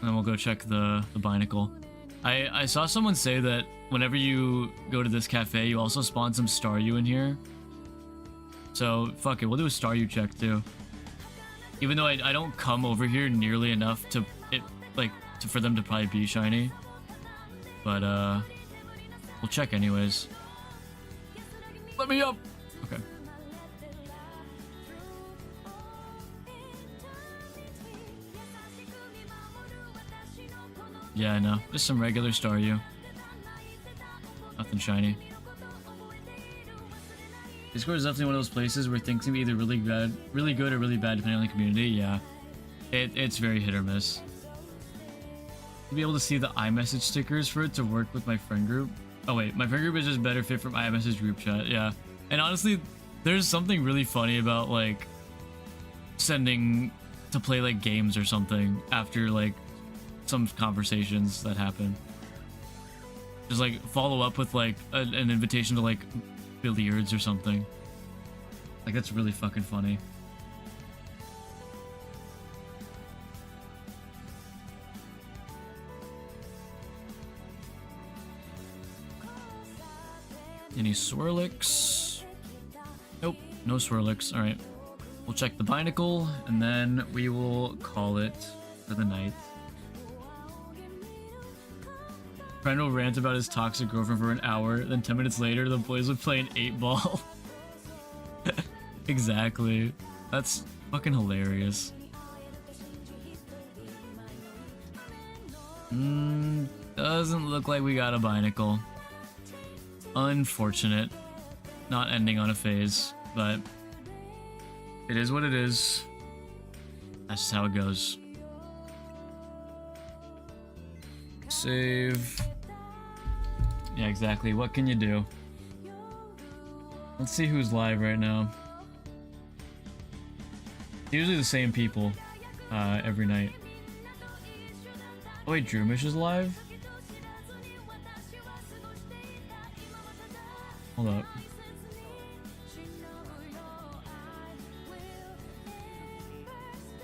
And then we'll go check the Binacle. I saw someone say that whenever you go to this cafe, you also spawn some Staryu in here. So, fuck it, we'll do a Staryu check too. Even though I don't come over here nearly enough for them to probably be shiny. But, we'll check anyways. Let me up! Okay. Yeah, I know. Just some regular Staryu. Nothing shiny. Discord is definitely one of those places where things can be either really good or really bad depending on the community. Yeah. It's very hit or miss. To be able to see the iMessage stickers for it to work with my friend group. Oh wait, my friend group is just better fit for my iMessage group chat. Yeah. And honestly, there's something really funny about like sending to play like games or something after like some conversations that happen. Just like follow up with like an invitation to like billiards or something. Like that's really fucking funny. Any Swirlix? Nope, no Swirlix. Alright. We'll check the Binacle and then we will call it for the night. Friend will rant about his toxic girlfriend for an hour, then 10 minutes later, the boys would play an 8-ball. Exactly. That's fucking hilarious. Doesn't look like we got a Binacle. Unfortunate. Not ending on a phase, but it is what it is. That's just how it goes. Save. Yeah, exactly. What can you do? Let's see who's live right now. Usually the same people every night. Oh wait, Droomish is live? Hold up.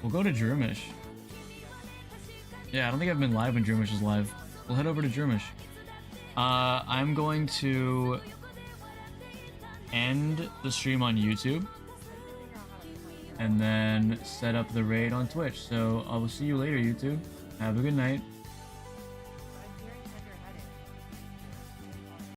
We'll go to Droomish. Yeah, I don't think I've been live when Droomish is live. We'll head over to Droomish. I'm going to end the stream on YouTube and then set up the raid on Twitch. So I will see you later, YouTube. Have a good night.